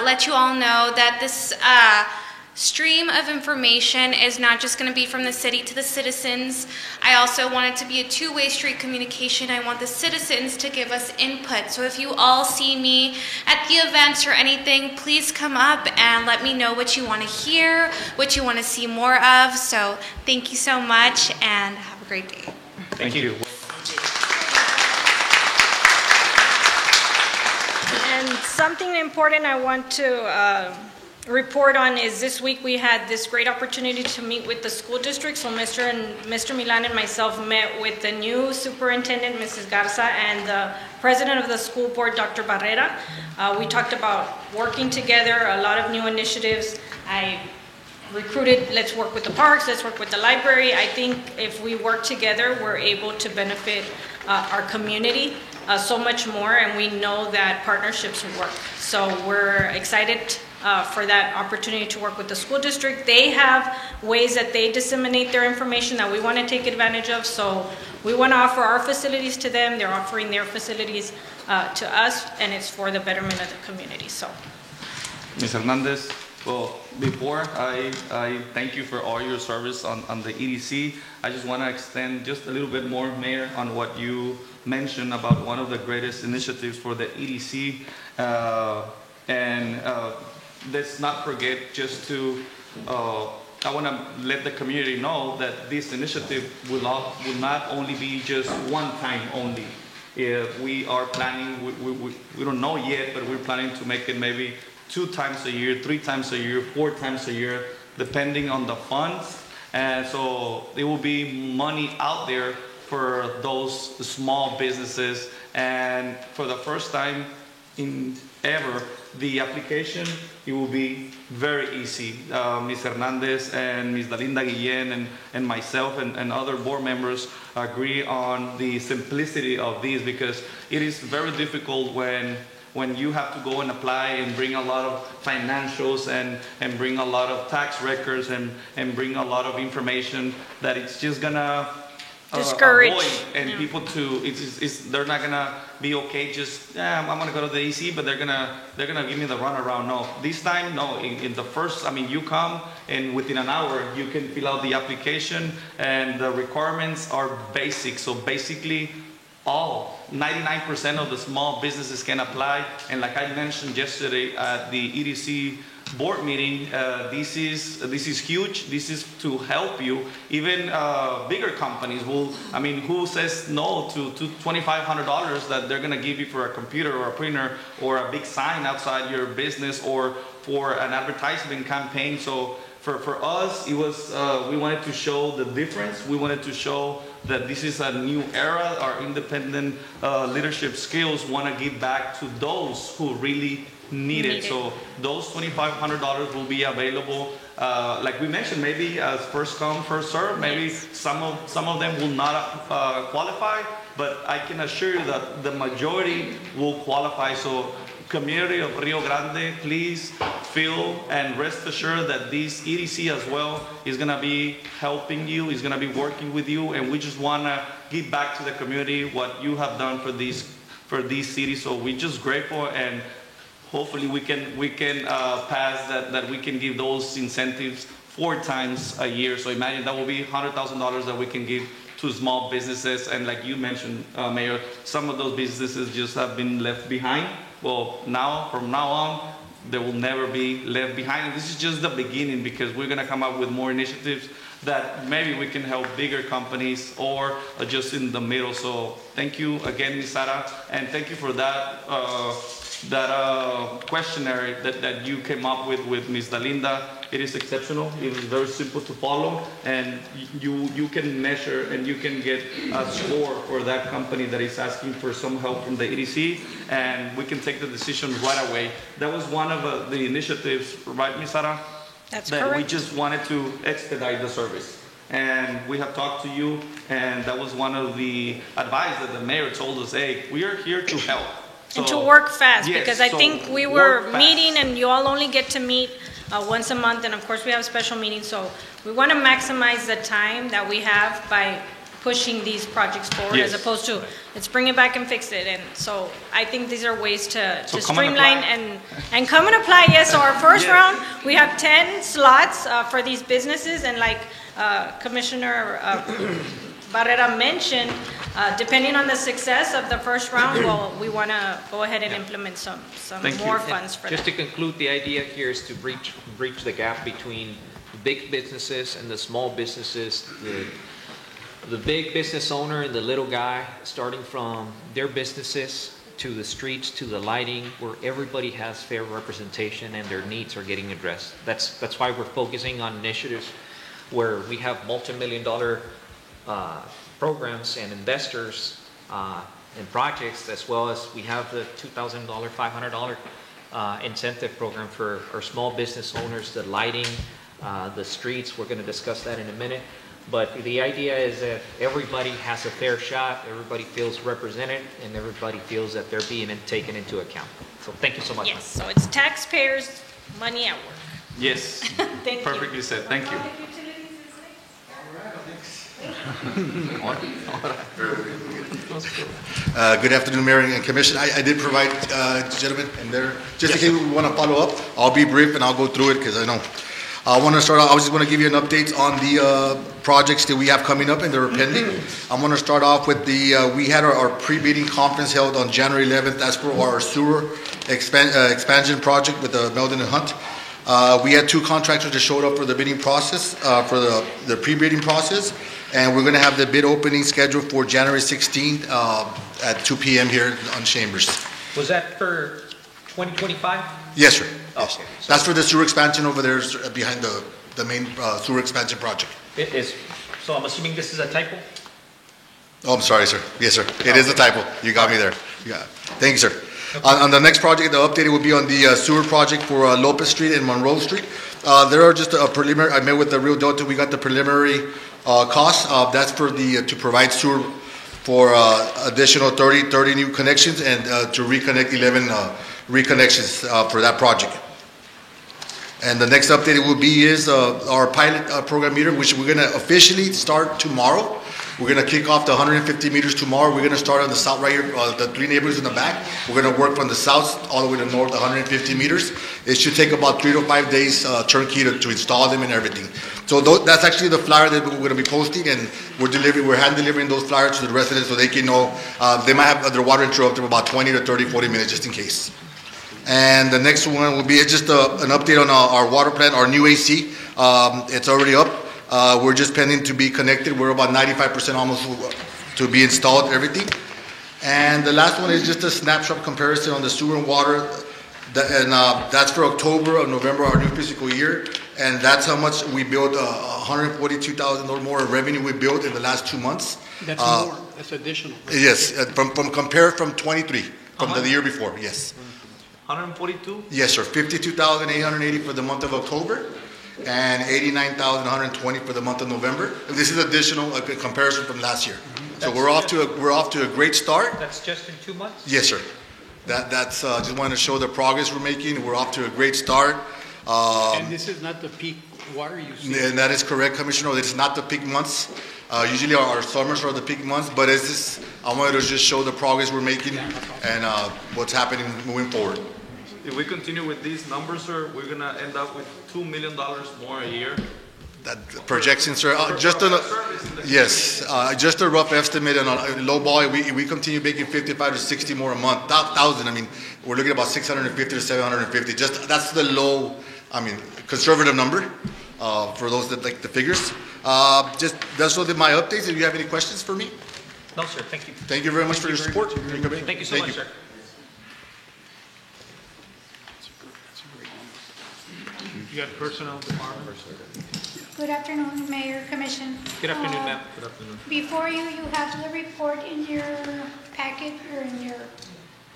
let you all know that this stream of information is not just going to be from the city to the citizens. I also want it to be a two-way street communication. I want the citizens to give us input. So if you all see me at the events or anything, please come up and let me know what you want to hear, what you want to see more of. So thank you so much and have a great day. Thank you. And something important I want to report on is this week we had this great opportunity to meet with the school district. So Mr. Milan and myself met with the new superintendent, Mrs. Garza, and the president of the school board, Dr. Barrera. We talked about working together, a lot of new initiatives. I recruited, let's work with the parks, let's work with the library. I think if we work together, we're able to benefit our community so much more, and we know that partnerships work. So we're excited for that opportunity to work with the school district. They have ways that they disseminate their information that we want to take advantage of. So we want to offer our facilities to them. They're offering their facilities to us, and it's for the betterment of the community. So, Ms. Hernandez, well, before I thank you for all your service on the EDC, I just want to extend just a little bit more, Mayor, on what you mentioned about one of the greatest initiatives for the EDC. Let's not forget just to, I want to let the community know that this initiative will not only be just one time only. We are planning, we don't know yet, but we're planning to make it maybe 2 times a year, 3 times a year, 4 times a year, depending on the funds. And so there will be money out there for those small businesses. And for the first time ever, the application, it will be very easy. Ms. Hernandez and Ms. Dalinda Guillen and myself and other board members agree on the simplicity of these, because it is very difficult when you have to go and apply and bring a lot of financials and bring a lot of tax records and bring a lot of information that it's just gonna discourage and people to they're not gonna be okay just I'm gonna go to the EC, but they're gonna give me the runaround. No, this time no. In the first, I mean, you come and within an hour you can fill out the application, and the requirements are basic. So basically, 99% of the small businesses can apply. And like I mentioned yesterday at the EDC board meeting, this is huge. This is to help you. Even bigger companies will, I mean, who says no to $2,500 that they're gonna give you for a computer or a printer or a big sign outside your business or for an advertisement campaign? So for us, it was, we wanted to show the difference. We wanted to show that this is a new era. Our independent leadership skills want to give back to those who really need it. So those $2,500 will be available. Like we mentioned, maybe as first come, first serve. Maybe some of them will not qualify, but I can assure you that the majority will qualify. So community of Rio Grande, please feel and rest assured that this EDC as well is going to be helping you, is going to be working with you, and we just want to give back to the community what you have done for these cities. So we're just grateful, and hopefully we can pass that we can give those incentives 4 times a year. So imagine that will be $100,000 that we can give to small businesses. And like you mentioned, Mayor, some of those businesses just have been left behind. Well, from now on, they will never be left behind. And this is just the beginning, because we're going to come up with more initiatives that maybe we can help bigger companies or just in the middle. So thank you again, Ms. Sara, and thank you for that questionnaire that you came up with Ms. Dalinda. it is exceptional. It is very simple to follow, and you can measure and you can get a score for that company that is asking for some help from the EDC, and we can take the decision right away. That was one of the initiatives, right, Ms. Sara? That's that we correct. just wanted to expedite the service. And we have talked to you, and that was one of the advice that the mayor told us, hey, we are here to help. And to So- work fast, Yes, because I so think we work were fast. meeting and you all only get to meet once a month, and of course we have special meetings, so we want to maximize the time that we have by pushing these projects forward as Yes. opposed to, let's bring it back and fix it. And so I think these are ways to So come and streamline apply. and come and apply. Yes, so our first Yes. round, we have 10 slots for these businesses, and like Commissioner Barrera mentioned, depending on the success of the first round, well, we want to go ahead and implement some Thank you. more funds for Just that. to conclude, the idea here is to bridge the gap between the big businesses and the small businesses, the big business owner and the little guy, starting from their businesses to the streets, to the lighting, where everybody has fair representation and their needs are getting addressed. That's why we're focusing on initiatives where we have multi-million-dollar programs and investors and projects, as well as we have the $2,000, $500 incentive program for our small business owners, the lighting, the streets. We're going to discuss that in a minute. But the idea is that everybody has a fair shot, everybody feels represented, and everybody feels that they're being taken into account. So thank you so much. Yes, so it's taxpayers' money at work. Yes, Thank you. perfectly said. Thank you. Good afternoon, Mayor and Commission. I did provide, gentlemen, and there, just in case we want to follow up, I'll be brief and I'll go through it because I know. I want to start off, I just want to give you an update on the projects that we have coming up and that are pending. I'm going to start off with we had our pre-bidding conference held on January 11th. That's for our sewer expansion project with Meldon and Hunt. We had 2 contractors that showed up for the bidding process, for the pre-bidding process, and we're going to have the bid opening scheduled for January 16th at 2 p.m. here on Chambers. Was that for 2025? Yes, sir. Okay. That's for the sewer expansion over there behind the main sewer expansion project. It is, so I'm assuming this is a typo? Oh, I'm sorry, sir. Yes, sir. It is a typo. You got me there. Yeah. Thank you, sir. On the next project, the updated will be on the sewer project for Lopez Street and Monroe Street. There are just a preliminary, I met with the Rio Delta, we got the preliminary costs. That's for to provide sewer for additional 30 new connections and to reconnect 11 reconnections for that project. And the next update will be our pilot program meter, which we're going to officially start tomorrow. We're going to kick off the 150 meters tomorrow. We're going to start on the south right here, the 3 neighborhoods in the back. We're going to work from the south all the way to north, 150 meters. It should take about 3 to 5 days turnkey to install them and everything. So that's actually the flyer that we're going to be posting, and we're hand delivering those flyers to the residents so they can know they might have their water interrupted for about 20 to 30, 40 minutes just in case. And the next one will be just an update on our water plant, our new AC. It's already up. We're just pending to be connected. We're about 95% almost to be installed, everything. And the last one is just a snapshot comparison on the sewer and water. That's for October or November, our new fiscal year. And that's how much we built, 142,000 or more revenue we built in the last 2 months. That's more, that's additional. Yes, from 23, from the year before, yes. 142? Yes, sir. 52,880 for the month of October and 89,120 for the month of November. This is additional comparison from last year. So we're off to a great start. That's just in 2 months? Yes, sir. That's just wanted to show the progress we're making. We're off to a great start. And this is not the peak water you see. And that is correct, Commissioner. It's not the peak months. Usually our summers are the peak months, but I wanted to just show the progress we're making and what's happening moving forward. If we continue with these numbers, sir, we're going to end up with $2 million more a year. That projection, sir. Just a rough estimate and a low ball. We continue making 55 to 60 more a month. 1,000. I mean, we're looking at about 650 to 750. That's the low. I mean, conservative number for those that like the figures. That's all my updates. If you have any questions for me. No, sir. Thank you. Thank you very much for your support. Thank you so much, sir. You got personnel department. Good afternoon, Mayor, Commission. Good afternoon, ma'am. Good afternoon. Before you, you have the report in your packet or in your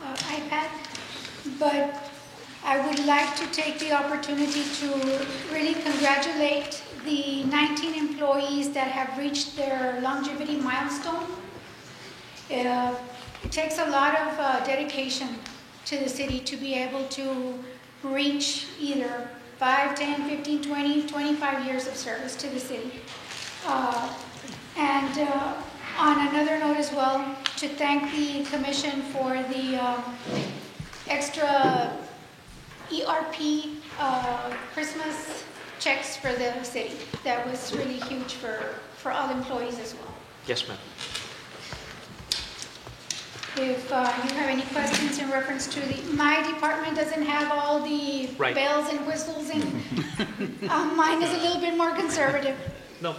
iPad, but I would like to take the opportunity to really congratulate the 19 employees that have reached their longevity milestone. It takes a lot of dedication to the city to be able to reach either 5, 10, 15, 20, 25 years of service to the city. And on another note as well, to thank the commission for the extra ERP Christmas checks for the city. That was really huge for all employees as well. Yes, ma'am. If you have any questions in reference to my department doesn't have all the Right. bells and whistles, and mine is a little bit more conservative. No.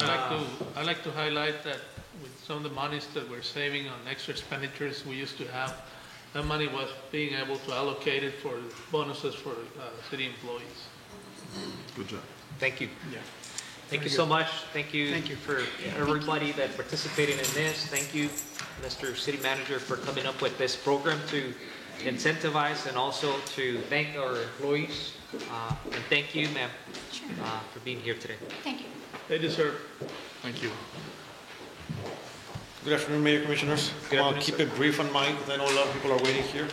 I like to highlight that with some of the monies that we're saving on extra expenditures we used to have, that money was being able to allocate it for bonuses for city employees. Good job. Thank you. Yeah. Thank you so much. Thank you for everybody that participated in this. Thank you, Mr. City Manager, for coming up with this program to incentivize and also to thank our employees. And thank you, ma'am, for being here today. Thank you. They deserve. Thank you. Good afternoon, Mayor, Commissioners. I'll keep it brief on mine because I know a lot of people are waiting here.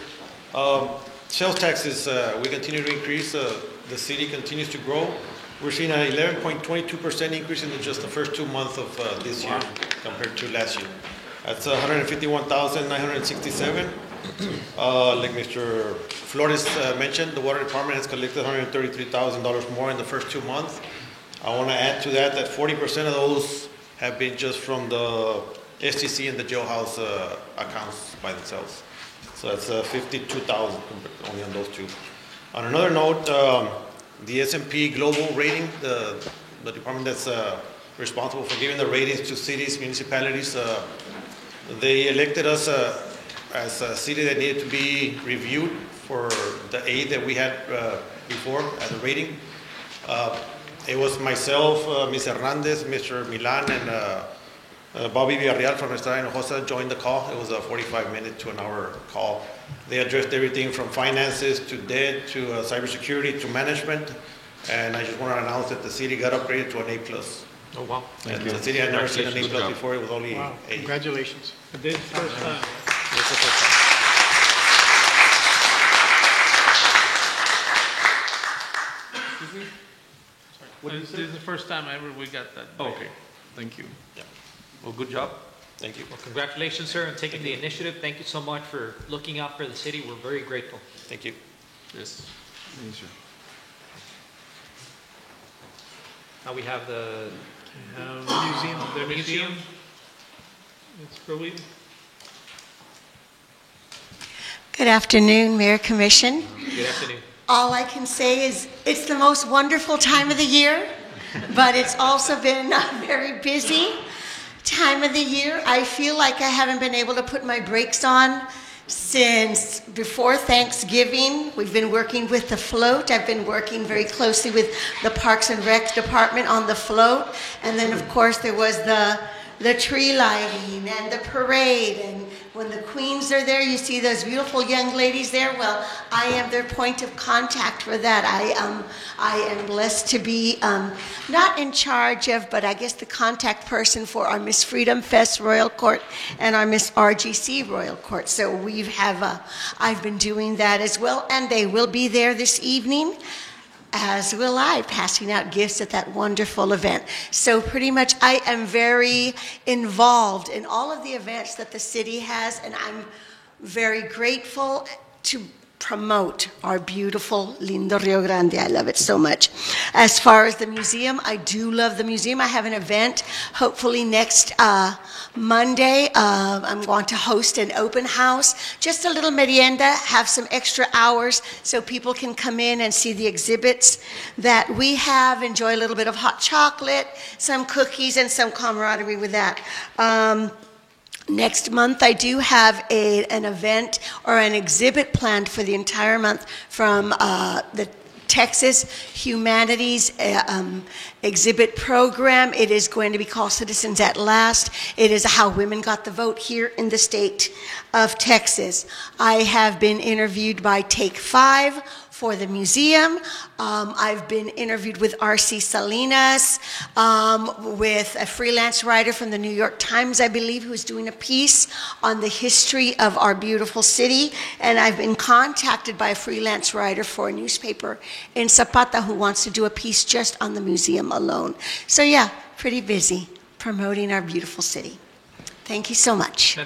Sales taxes, we continue to increase. The city continues to grow. We're seeing an 11.22% increase in just the first 2 months of this year compared to last year. That's 151,967. Like Mr. Flores mentioned, the water department has collected $133,000 more in the first 2 months. I want to add to that 40% of those have been just from the STC and the jailhouse accounts by themselves. So that's 52,000 only on those two. On another note, the S&P Global Rating, the department that's responsible for giving the ratings to cities, municipalities, they elected us as a city that needed to be reviewed for the aid that we had before as a rating. It was myself, Ms. Hernandez, Mr. Milan, and Bobby Villarreal from Estrada Hinojosa joined the call. It was a 45-minute to an hour call. They addressed everything from finances to debt to cybersecurity to management. And I just want to announce that the city got upgraded to an A+. Oh, wow. And the city had never seen an A+ before. It was only A. Congratulations. This is the first time. It's the first time. This is the first time ever we got that. Oh, okay. Thank you. Yeah. Well, good job. Thank you. Well, congratulations, sir, on taking the initiative. Thank you so much for looking out for the city. We're very grateful. Thank you. Yes. Now we have the museum. The museum. It's Ruby. Good afternoon, Mayor, Commission. Good afternoon. All I can say is it's the most wonderful time of the year, but it's also been a very busy time of the year. I feel like I haven't been able to put my brakes on since before Thanksgiving. We've been working with the float. I've been working very closely with the Parks and Rec department on the float. And then, of course, there was the tree lighting and the parade. And when the queens are there, you see those beautiful young ladies there. Well, I am their point of contact for that. I am blessed to be not in charge of, but I guess the contact person for our Miss Freedom Fest Royal Court and our Miss RGC Royal Court. So I've been doing that as well, and they will be there this evening, as will I, passing out gifts at that wonderful event. So pretty much I am very involved in all of the events that the city has, and I'm very grateful to promote our beautiful, lindo Rio Grande. I love it so much. As far as the museum, I do love the museum. I have an event, hopefully next Monday. I'm going to host an open house, just a little merienda, have some extra hours so people can come in and see the exhibits that we have, enjoy a little bit of hot chocolate, some cookies, and some camaraderie with that. Next month, I do have an event or an exhibit planned for the entire month from the Texas Humanities exhibit program. It is going to be called Citizens at Last. It is how women got the vote here in the state of Texas. I have been interviewed by Take 5 for the museum. I've been interviewed with R.C. Salinas, with a freelance writer from the New York Times, I believe, who's doing a piece on the history of our beautiful city. And I've been contacted by a freelance writer for a newspaper in Zapata who wants to do a piece just on the museum alone. So yeah, pretty busy promoting our beautiful city. Thank you so much.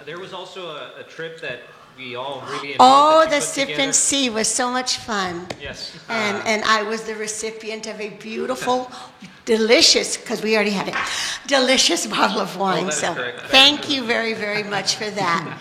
There was also a trip that we all really enjoyed. Oh, the Sip and See was so much fun. Yes. And I was the recipient of a beautiful, delicious, because we already had it, delicious bottle of wine. So thank you very, very much for that.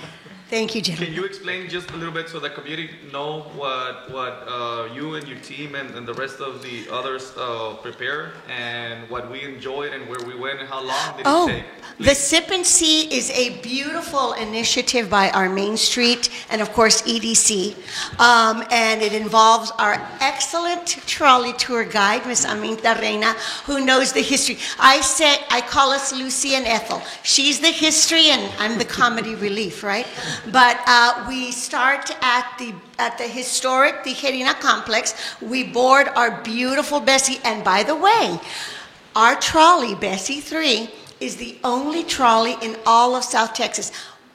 Thank you, gentlemen. Can you explain just a little bit so the community know what you and your team and the rest of the others prepare, and what we enjoyed and where we went and how long did it take? The Sip and See is a beautiful initiative by our Main Street and, of course, EDC. And it involves our excellent trolley tour guide, Miss Aminta Reina, who knows the history. I call us Lucy and Ethel. She's the history and I'm the comedy relief, right? But we start at the historic Tijerina complex. We board our beautiful Bessie. And by the way, our trolley, Bessie 3, is the only trolley in all of South Texas.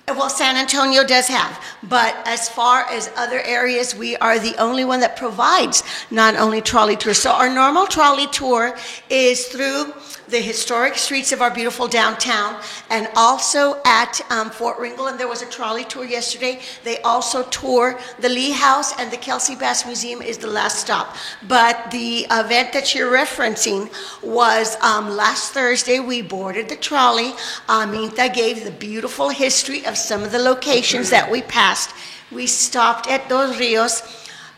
Well, San Antonio does have, but as far as other areas, we are the only one that provides not only trolley tours. So our normal trolley tour is through the historic streets of our beautiful downtown, and also at Fort Ringgold, and there was a trolley tour yesterday. They also tour the Lee House, and the Kelsey Bass Museum is the last stop. But the event that you're referencing was last Thursday. We boarded the trolley. Aminta gave the beautiful history of some of the locations that we passed. We stopped at Dos Rios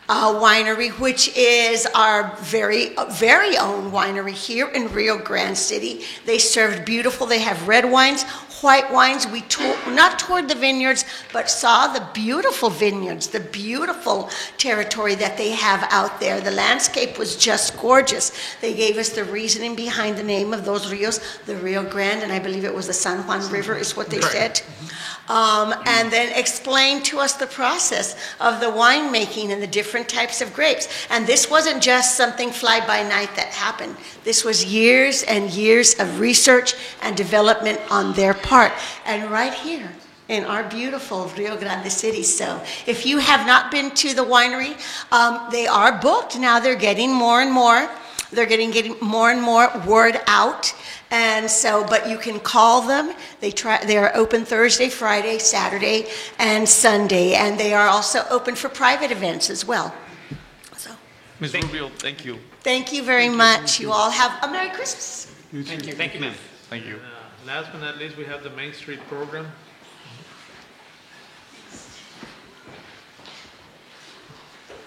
Winery, which is our very own winery here in Rio Grande City. They served beautiful. They have red wines, white wines. We not toured the vineyards, but saw the beautiful vineyards, the beautiful territory that they have out there. The landscape was just gorgeous. They gave us the reasoning behind the name of those rios, the Rio Grande, and I believe it was the San Juan River is what they said. And then explained to us the process of the winemaking and the different types of grapes. And this wasn't just something fly-by-night that happened. This was years and years of research and development on their part. And right here in our beautiful Rio Grande City. So if you have not been to the winery, they are booked. Now they're getting more and more. They're getting more and more word out. And so, but you can call them. They are open Thursday, Friday, Saturday, and Sunday. And they are also open for private events as well. So, Ms. Rubio, thank you. Thank you very much. You all have a Merry Christmas. Thank you. Thank you, ma'am. Thank you. Last but not least, we have the Main Street program.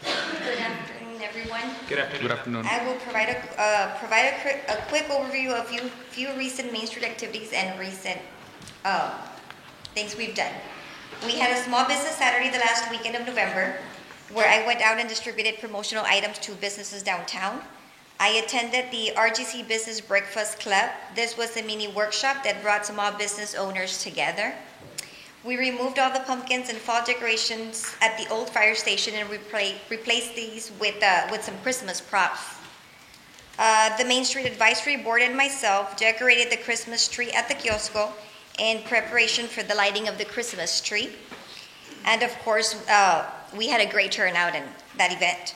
Good afternoon, everyone. Good afternoon. Good afternoon. I will provide a quick overview of few recent Main Street activities and recent things we've done. We had a small business Saturday the last weekend of November, where I went out and distributed promotional items to businesses downtown. I attended the RGC Business Breakfast Club. This was a mini workshop that brought small business owners together. We removed all the pumpkins and fall decorations at the old fire station and replaced these with some Christmas props. The Main Street Advisory Board and myself decorated the Christmas tree at the kiosco in preparation for the lighting of the Christmas tree. And of course, we had a great turnout in that event.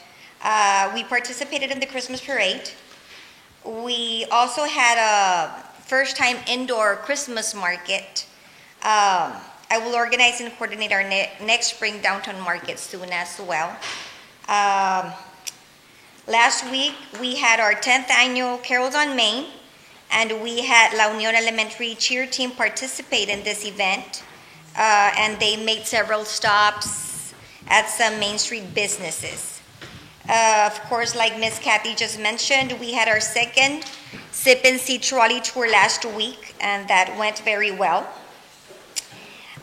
We participated in the Christmas parade. We also had a first-time indoor Christmas market. I will organize and coordinate our next spring downtown market soon as well. Last week, we had our 10th annual Carols on Main, and we had La Union Elementary cheer team participate in this event, and they made several stops at some Main Street businesses. Of course, like Miss Kathy just mentioned, we had our second Sip and See trolley tour last week, and that went very well.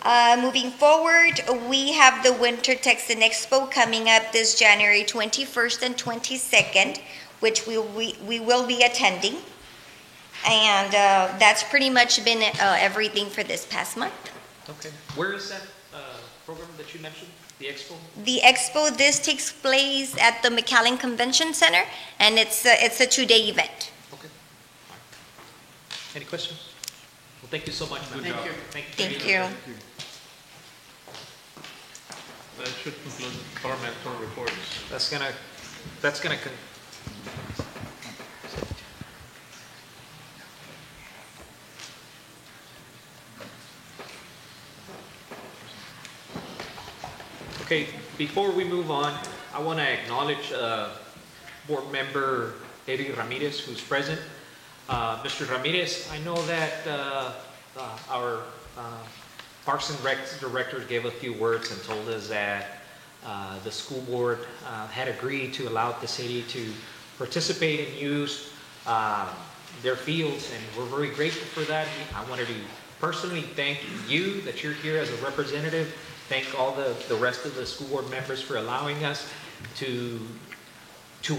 Moving forward, we have the Winter Texan Expo coming up this January 21st and 22nd, which we will be attending. And that's pretty much been everything for this past month. Okay. Where is that program that you mentioned, the expo? The expo, this takes place at the McAllen Convention Center, and it's a 2-day event. Okay. Any questions? Well, thank you so much. Thank you. Thank you. That should conclude departmental reports. That's gonna Okay, before we move on, I want to acknowledge board member Eddie Ramirez, who's present. Mr. Ramirez, I know that our Parks and Rec director gave a few words and told us that the school board had agreed to allow the city to participate and use their fields, and we're very grateful for that. I wanted to personally thank you that you're here as a representative. Thank all the rest of the school board members for allowing us to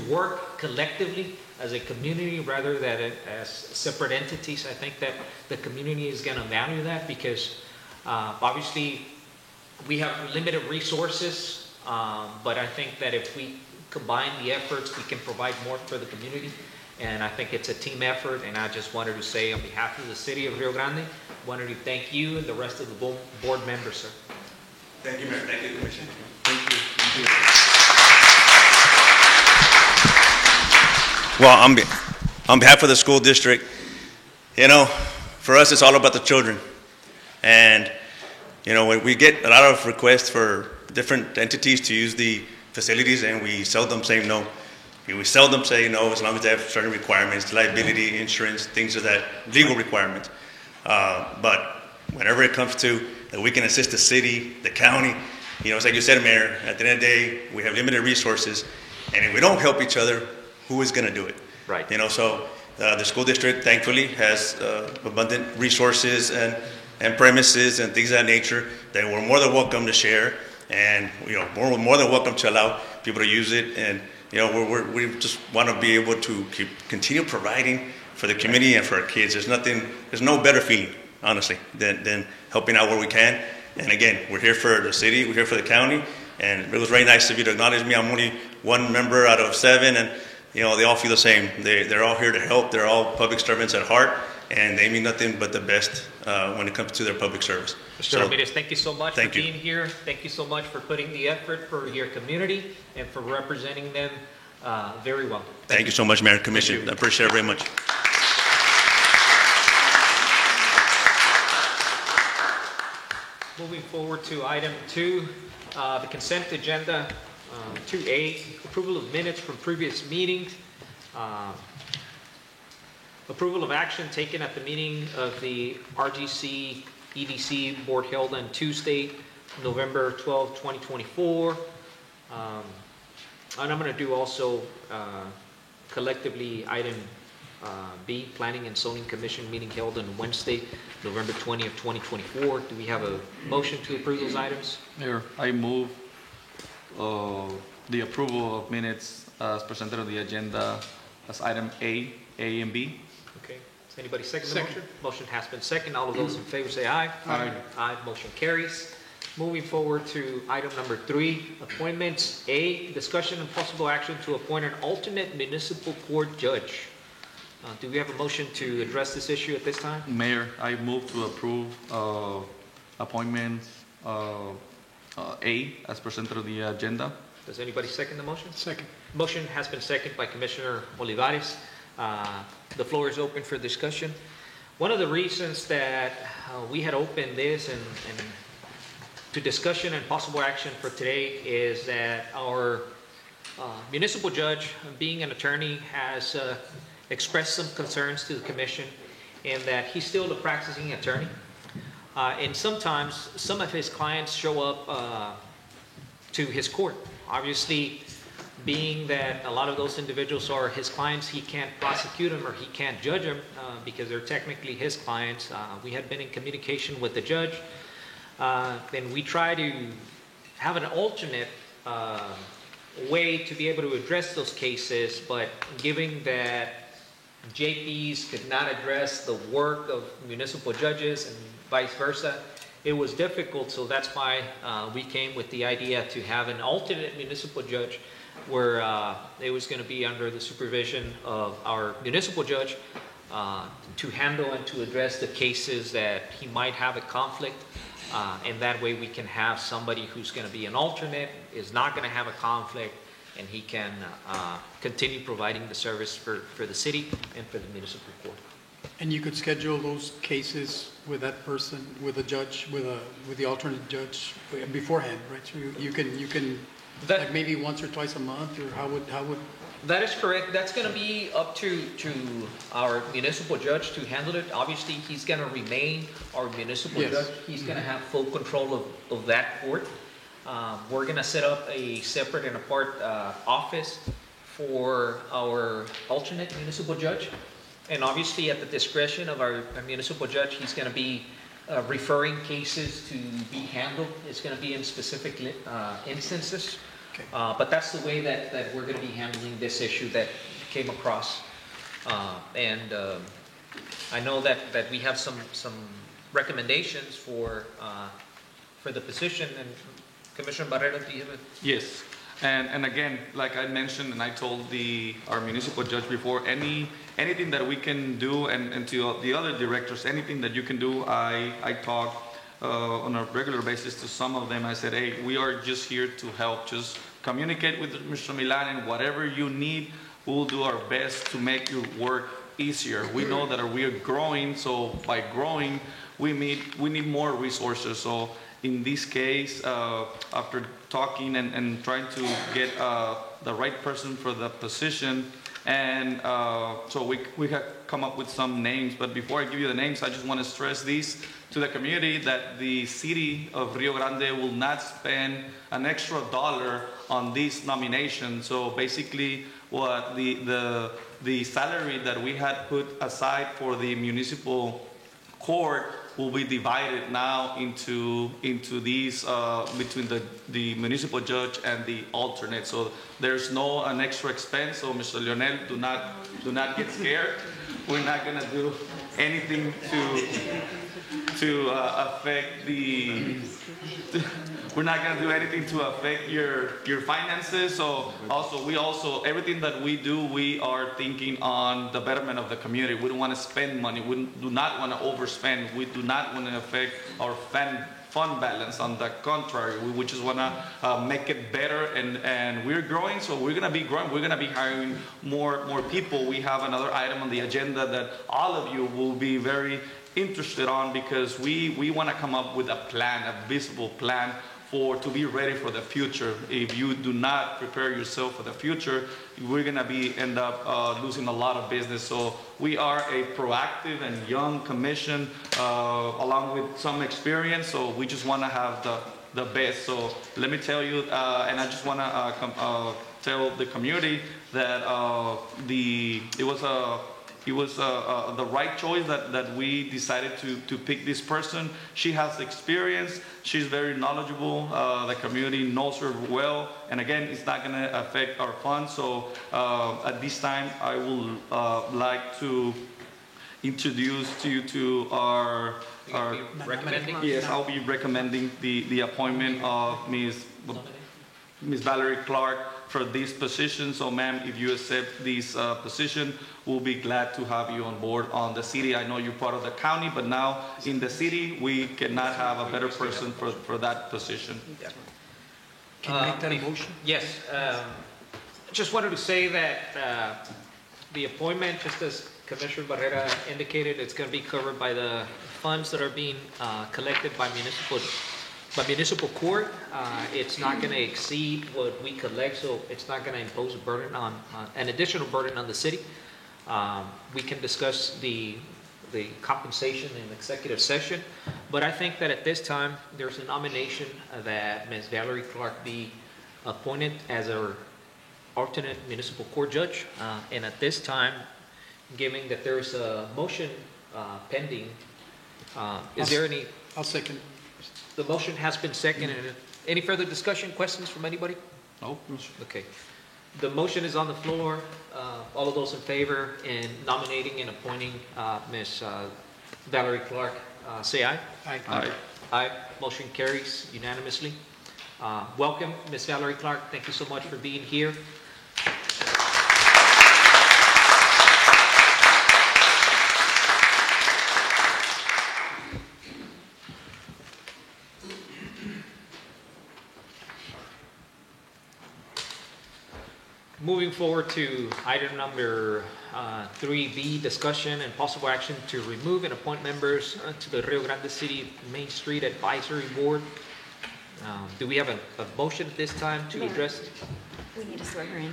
work collectively as a community rather than as separate entities. I think that the community is going to value that because obviously we have limited resources, but I think that if we combine the efforts, we can provide more for the community. And I think it's a team effort, and I just wanted to say on behalf of the city of Rio Grande, wanted to thank you and the rest of the board members, sir. Thank you, Mayor. Thank you, Commissioner. Thank you. Well, on behalf of the school district, you know, for us, it's all about the children. And, you know, we get a lot of requests for different entities to use the facilities, and we seldom say no. We seldom say no as long as they have certain requirements, liability, insurance, things of that, legal requirements. But whenever it comes to that we can assist the city, the county, you know, it's like you said, Mayor, at the end of the day, we have limited resources, and if we don't help each other, who is going to do it? Right. You know, so the school district, thankfully, has abundant resources and premises and things of that nature that we're more than welcome to share, and, you know, we're more than welcome to allow people to use it, and, you know, we just want to be able to continue providing for the community and for our kids. There's no better feeling, honestly, than helping out where we can. And again, we're here for the city, we're here for the county, and it was very nice of you to acknowledge me. I'm only one member out of 7, and, you know, they all feel the same. They're all here to help. They're all public servants at heart, and they mean nothing but the best when it comes to their public service. Mr. Ramirez, thank you so much for being here. Thank you so much for putting the effort for your community and for representing them very well. Thank you so much, Mayor and Commissioner. I appreciate it very much. Moving forward to item 2, the consent agenda, 2A, approval of minutes from previous meetings, approval of action taken at the meeting of the RGC EDC board held on Tuesday, November 12, 2024. And I'm going to do also collectively item B, Planning and Zoning Commission meeting held on Wednesday, November 20th, 2024. Do we have a motion to approve those items? Mayor, I move the approval of minutes as presented on the agenda as item A and B. Okay. Does anybody second the motion? Motion has been seconded. All of those in favor say aye. Aye. Aye. Motion carries. Moving forward to item number 3, appointments. A, discussion and possible action to appoint an alternate municipal court judge. Do we have a motion to address this issue at this time? Mayor, I move to approve appointment A as presented on the agenda. Does anybody second the motion? Second. Motion has been seconded by Commissioner Olivares. The floor is open for discussion. One of the reasons that we had opened this and to discussion and possible action for today is that our municipal judge, being an attorney, has expressed some concerns to the commission in that he's still a practicing attorney. And sometimes some of his clients show up to his court. Obviously, being that a lot of those individuals are his clients, he can't prosecute them or he can't judge them because they're technically his clients. We had been in communication with the judge. then we try to have an alternate way to be able to address those cases, but given that JPs could not address the work of municipal judges and vice versa, it was difficult, so that's why we came with the idea to have an alternate municipal judge where it was going to be under the supervision of our municipal judge to handle and to address the cases that he might have a conflict. And that way we can have somebody who's going to be an alternate, is not going to have a conflict, and he can continue providing the service for the city and for the municipal court. And you could schedule those cases with that person, with a judge, with the alternate judge beforehand, right? So you can like maybe once or twice a month, or how would? That is correct. That's going to be up to our municipal judge to handle it. Obviously, he's going to remain our municipal judge. He's going to have full control of that court. We're going to set up a separate and apart office for our alternate municipal judge. And obviously, at the discretion of our municipal judge, he's going to be referring cases to be handled. It's going to be in specific instances. But that's the way that we're going to be handling this issue that came across. And I know that we have some recommendations for the position. And Commissioner Barrera, do you have a... Yes. And again, like I mentioned, and I told our municipal judge before, anything that we can do, and to the other directors, anything that you can do, I talk on a regular basis to some of them. I said, hey, we are just here to help. Just communicate with Mr. Milan, and whatever you need, we'll do our best to make your work easier. We know that we are growing, so by growing, we need more resources. So in this case, after talking and trying to get the right person for the position, and so we have come up with some names. But before I give you the names, I just want to stress these to the community, that the city of Rio Grande will not spend an extra dollar on this nomination. So basically, what the salary that we had put aside for the municipal court will be divided now into these between the municipal judge and the alternate. So there's no an extra expense. So Mr. Leonel, do not get scared. We're not going to do anything to affect the. We're not going to do anything to affect your finances. So also everything that we do, we are thinking on the betterment of the community. We don't want to spend money. We do not want to overspend. We do not want to affect our fund balance. On the contrary, we just want to make it better. And we're growing, so we're going to be growing. We're going to be hiring more people. We have another item on the agenda that all of you will be very interested on, because we want to come up with a plan, a visible plan to be ready for the future. If you do not prepare yourself for the future, we're going to end up losing a lot of business. So we are a proactive and young commission, along with some experience. So we just want to have the best. So let me tell you, and I just want to tell the community that it was the right choice that we decided to pick this person. She has experience. She's very knowledgeable. The community knows her well. And again, it's not going to affect our funds. So at this time, I would like to introduce to you to our recommending? Yes, I'll be recommending the appointment of Ms. Valerie Clark for this position. So ma'am, if you accept this position, we'll be glad to have you on board on the city. I know you're part of the county, but now in the city, we cannot have a better person for that position. Can you make that a motion? Yes. Just wanted to say that the appointment, just as Commissioner Barrera indicated, it's going to be covered by the funds that are being collected by municipal court. It's not going to exceed what we collect, so it's not going to impose a burden on an additional burden on the city. We can discuss the compensation in executive session, but I think that at this time there's a nomination that Ms. Valerie Clark be appointed as our alternate municipal court judge, and at this time, given that there's a motion pending, is there any? I'll second. The motion has been seconded. Any further discussion, questions from anybody? No. Okay. The motion is on the floor. All of those in favor in nominating and appointing Ms. Valerie Clark, say aye. Aye. Aye. Aye. Motion carries unanimously. Welcome, Ms. Valerie Clark. Thank you so much for being here. Moving forward to item number 3B, discussion and possible action to remove and appoint members to the Rio Grande City Main Street Advisory Board. Do we have a motion at this time to Mayor. address We need to swear her in.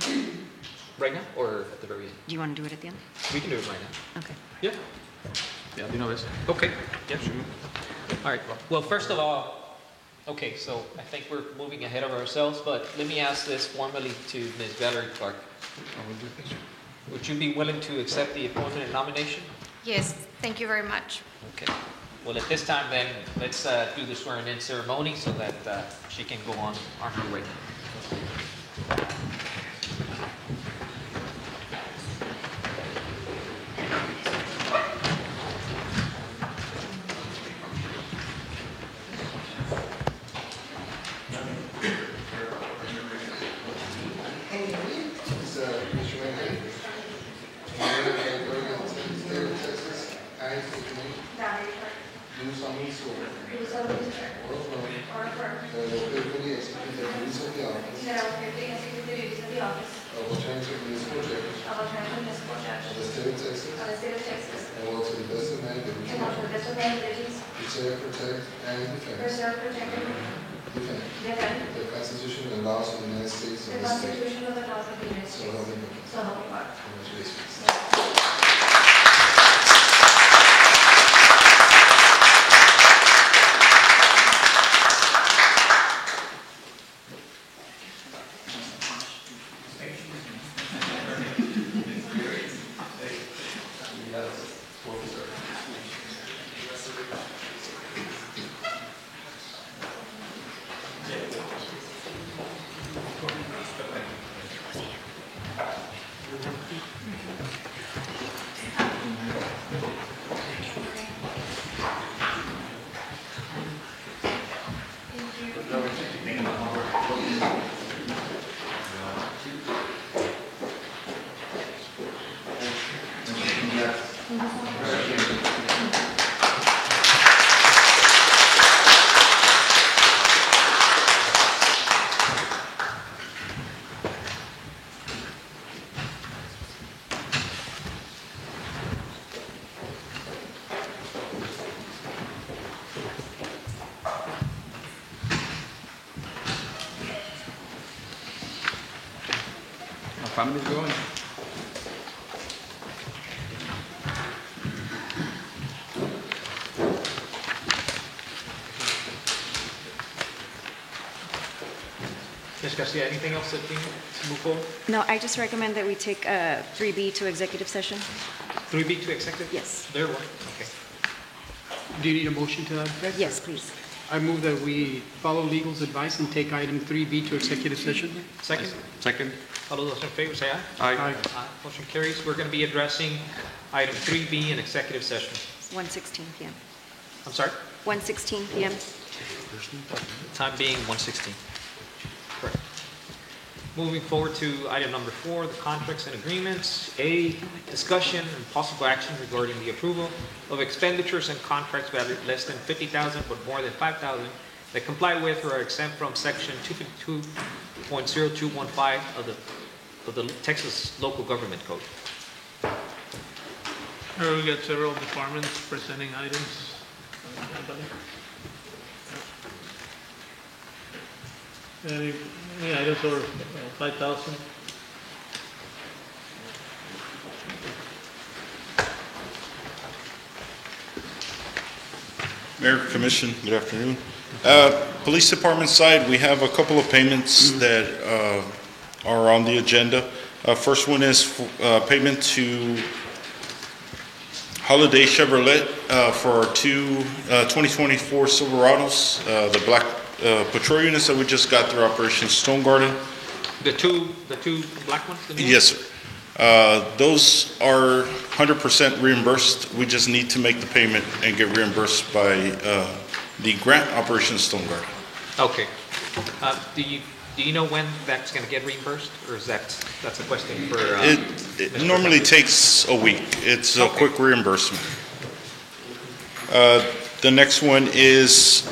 right now or at the very end? Do you want to do it at the end? We can do it right now. Okay. Yeah. Yeah, you know this. Okay. Yeah, sure. All right. Well, first of all, okay, so I think we're moving ahead of ourselves, but let me ask this formally to Ms. Valerie Clark. Would you be willing to accept the appointment and nomination? Yes, thank you very much. Okay. Well, at this time then, let's do the swearing-in ceremony so that she can go on her way. Preserve, protect, and defend the Constitution and laws of the United States. The Constitution of the laws of the United States. So help me God. Congratulations. Family's going. Ms. Garcia, anything else that we need to move forward? No, I just recommend that we take 3B to executive session. 3B to executive? Yes. There one. Okay. Do you need a motion to that effect? Yes, please. I move that we follow legal's advice and take item 3B to executive session. Second? Second. All of those in favor say aye. Aye. Aye. Motion carries. We're going to be addressing item 3B in executive session. 1:16 p.m. I'm sorry? 1:16 p.m. Time being 1:16. Correct. Moving forward to item number 4, the contracts and agreements. A, discussion and possible action regarding the approval of expenditures and contracts valued less than $50,000 but more than $5,000 that comply with or are exempt from section 252.0215 of the Texas Local Government Code. Here we got several departments presenting items. Any items over 5,000? Mayor, Commission, good afternoon. Police Department side, we have a couple of payments that are on the agenda. First one is payment to Holiday Chevrolet for our two 2024 Silverados, the black patrol units that we just got through Operation Stone Garden. The two black ones? The new Yes, sir. Those are 100% reimbursed. We just need to make the payment and get reimbursed by the grant Operation Stone Garden. Okay. Do you know when that's going to get reimbursed, or is that's a question for? It normally takes a week. It's a quick reimbursement. The next one is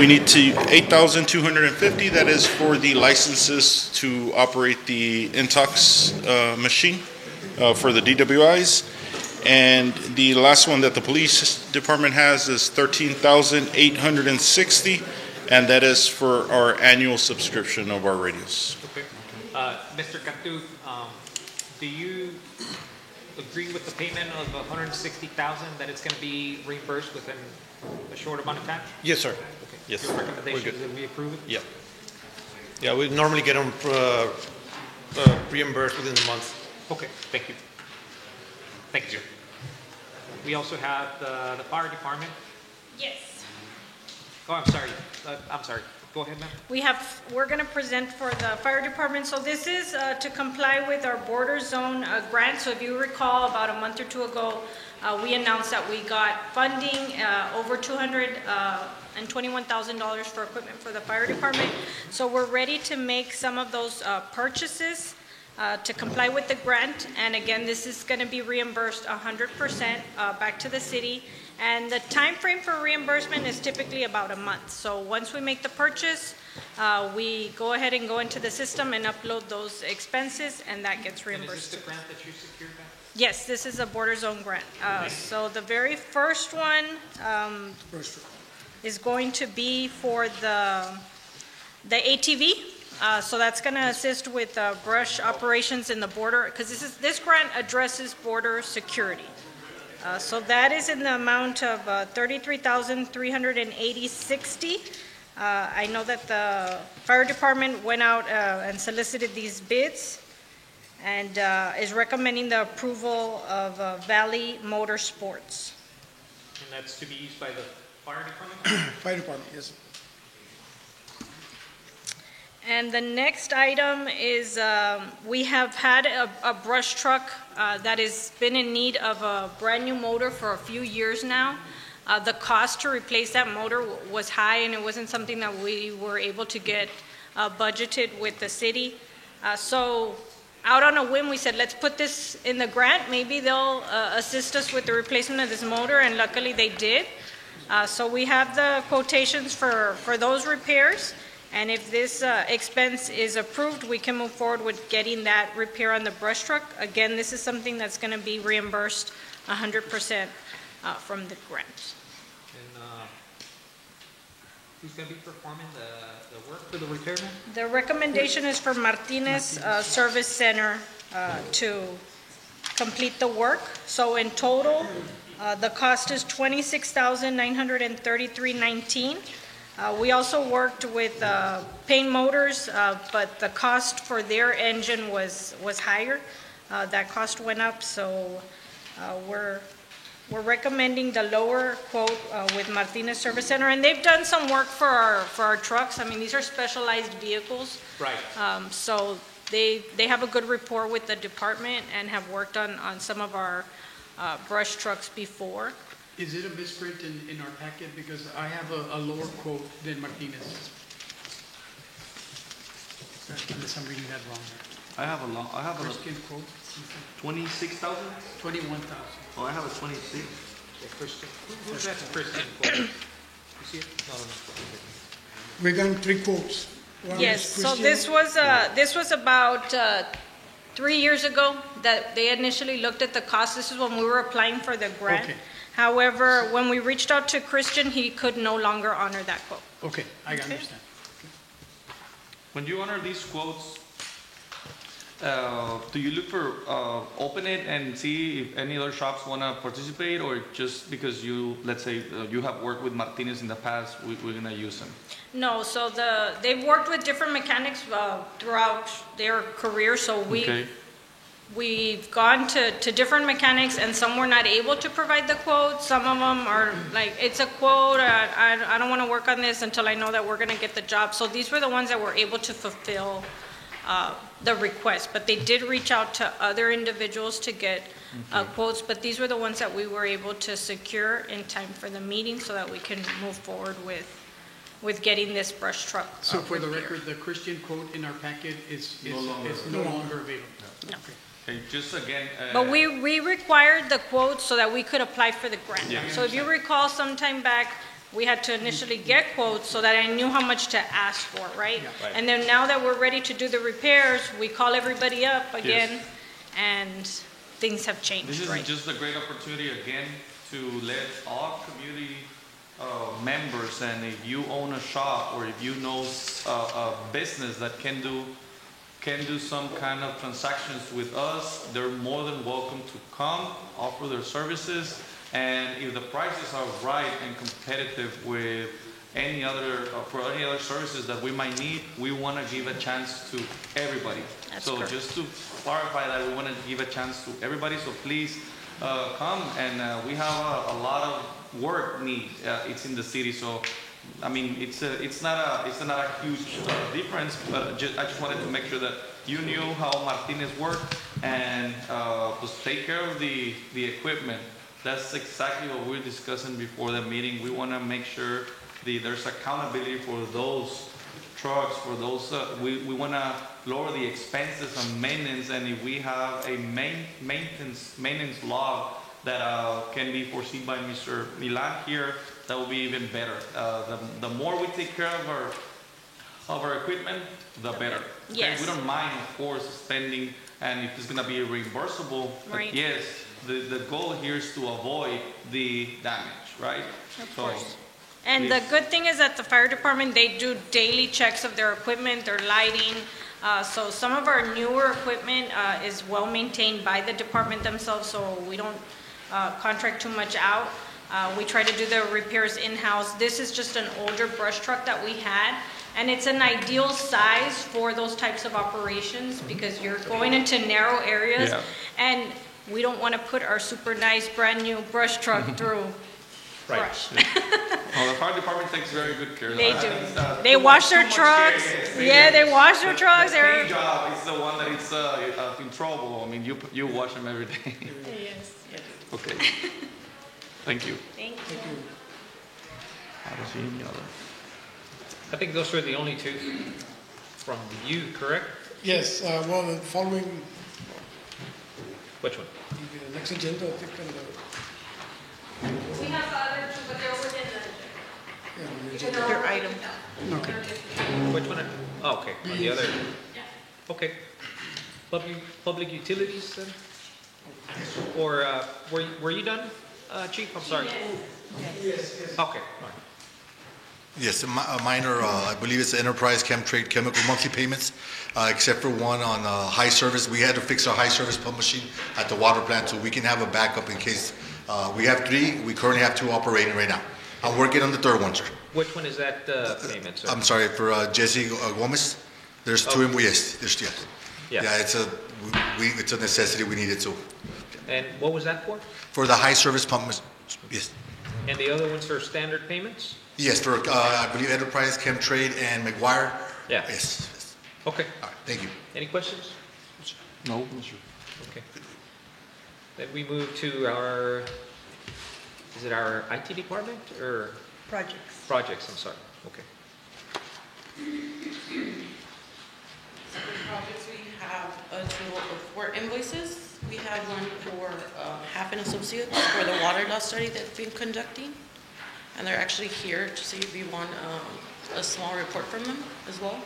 we need to $8,250. That is for the licenses to operate the Intox machine for the DWIs. And the last one that the police department has is $13,860, and that is for our annual subscription of our radios. Okay. Mr. Cantu, do you agree with the payment of $160,000 that it's going to be reimbursed within a short amount of time? Yes, sir. Okay. Yes. Your recommendation is that we approve it? Yeah. Yeah, we normally get them reimbursed within the month. Okay, thank you. Thank you. We also have the fire department. Yes. Oh, I'm sorry. Go ahead, ma'am. We're going to present for the fire department. So this is to comply with our border zone grant. So if you recall, about a month or two ago, we announced that we got funding over $221,000 for equipment for the fire department. So we're ready to make some of those purchases to comply with the grant. And again, this is going to be reimbursed 100% back to the city. And the time frame for reimbursement is typically about a month. So once we make the purchase, we go ahead and go into the system and upload those expenses, and that gets reimbursed. And is this the grant that you secured, ma'am? Yes, this is a border zone grant. So the very first one is going to be for the ATV. So that's going to assist with brush operations in the border, because this grant addresses border security. So that is in the amount of $33,380.60. I know that the fire department went out and solicited these bids and is recommending the approval of Valley Motorsports. And that's to be used by the fire department? Fire department, yes. And the next item is we have had a brush truck that has been in need of a brand new motor for a few years now. The cost to replace that motor was high, and it wasn't something that we were able to get budgeted with the city. So out on a whim, we said, let's put this in the grant. Maybe they'll assist us with the replacement of this motor, and luckily they did. So we have the quotations for those repairs. And if this expense is approved, we can move forward with getting that repair on the brush truck. Again, this is something that's going to be reimbursed 100% from the grant. And who's going to be performing the work for the repairman? The recommendation is for Martinez Service Center to complete the work. So in total, the cost is $26,933.19. We also worked with Payne Motors, but the cost for their engine was higher. That cost went up, so we're recommending the lower quote with Martinez Service Center, and they've done some work for our trucks. I mean, these are specialized vehicles, right? So they have a good rapport with the department and have worked on some of our brush trucks before. Is it a misprint in our packet? Because I have a lower quote than Martinez. Unless I'm reading that wrong. I have a Christian quote. 26,000? 21,000. Oh, I have a 26. Christian. Who's that Christian quote? You see it? No. We got 3 quotes. Yes, so this was about 3 years ago that they initially looked at the cost. This is when we were applying for the grant. Okay. However, when we reached out to Christian, he could no longer honor that quote. Okay, I understand. When you honor these quotes, do you look for open it and see if any other shops want to participate, or just because let's say you have worked with Martinez in the past, we're going to use them? No, so they've worked with different mechanics throughout their career, so we've gone to different mechanics, and some were not able to provide the quote. Some of them are like, it's a quote, I don't want to work on this until I know that we're going to get the job. So these were the ones that were able to fulfill the request, but they did reach out to other individuals to get quotes, but these were the ones that we were able to secure in time for the meeting so that we can move forward with getting this brush truck. So for the record, the Christian quote in our packet is no longer available. No. Okay, just again. But we required the quote so that we could apply for the grant. Yeah. So if you recall, sometime back, we had to initially get quotes so that I knew how much to ask for, right? Yeah. Right. And then now that we're ready to do the repairs, we call everybody up again, Yes. and things have changed, This is right? just a great opportunity again to let all community members, and if you own a shop or if you know a business that can do some kind of transactions with us, they're more than welcome to come, offer their services, and if the prices are right and competitive with any other for any other services that we might need, we want to give a chance to everybody. That's so correct. just to clarify that, we want to give a chance to everybody. So please come, and we have a lot of work need. It's in the city, so I mean it's not a huge difference. But I just wanted to make sure that you knew how Martinez worked and just take care of the equipment. That's exactly what we're discussing before the meeting. We want to make sure there's accountability for those trucks, for those, we want to lower the expenses on maintenance, and if we have a maintenance log that can be foreseen by Mr. Milan here, that will be even better. The more we take care of our equipment, the better. Okay? Yes. We don't mind, of course, spending, and if it's going to be reimbursable, but Right. yes, the goal here is to avoid the damage, right? Of So, course. And the please. good thing is that the fire department, they do daily checks of their equipment, their lighting. So some of our newer equipment is well maintained by the department themselves, so we don't contract too much out. We try to do the repairs in-house. This is just an older brush truck that we had, and it's an ideal size for those types of operations because you're going into narrow areas, Yeah. and we don't want to put our super nice brand new brush truck through brush. Oh, the fire department takes very good care. They I do. think, They too wash their much trucks. care, yes. Yeah, they wash their trucks. The They're- paint job is the one that is in trouble. I mean, you wash them every day. Yes, yes. Okay. Thank you. Thank you. I don't see any other. I think those were the only two from you, correct? Yes, well, the following, Which one? the next agenda, I think, on the, We have other two, but they're within yeah, on the the, agenda. their item. Okay. Which one? Oh, okay, on the other. Okay. Public utilities then? Or, were you done, Chief? I'm sorry. Yes. Okay, all right. Yes, a minor, I believe it's Enterprise Chemtrade Chemical monthly payments, except for one on high service. We had to fix our high service pump machine at the water plant so we can have a backup in case. We have 3, we currently have 2 operating right now. I'm working on the 3rd one, sir. Which one is that payment, sir? I'm sorry, for Jesse Gomez. There's 2 in, yes, there's, yes. Yeah. Yeah, it's a necessity, we need it too. And what was that for? For the high service pump, yes. And the other ones are standard payments? Yes, for, I believe Enterprise, Chemtrade, and McGuire. Yeah. Yes. Okay. All right, thank you. Any questions? No, sir. Okay. Then we move to our, is it our IT department or? Projects. Projects, I'm sorry. Okay. So the projects, we have a total of 4 invoices. We have one for Half and Associates for the water loss study that we've been conducting. And they're actually here to see if you want a small report from them as well.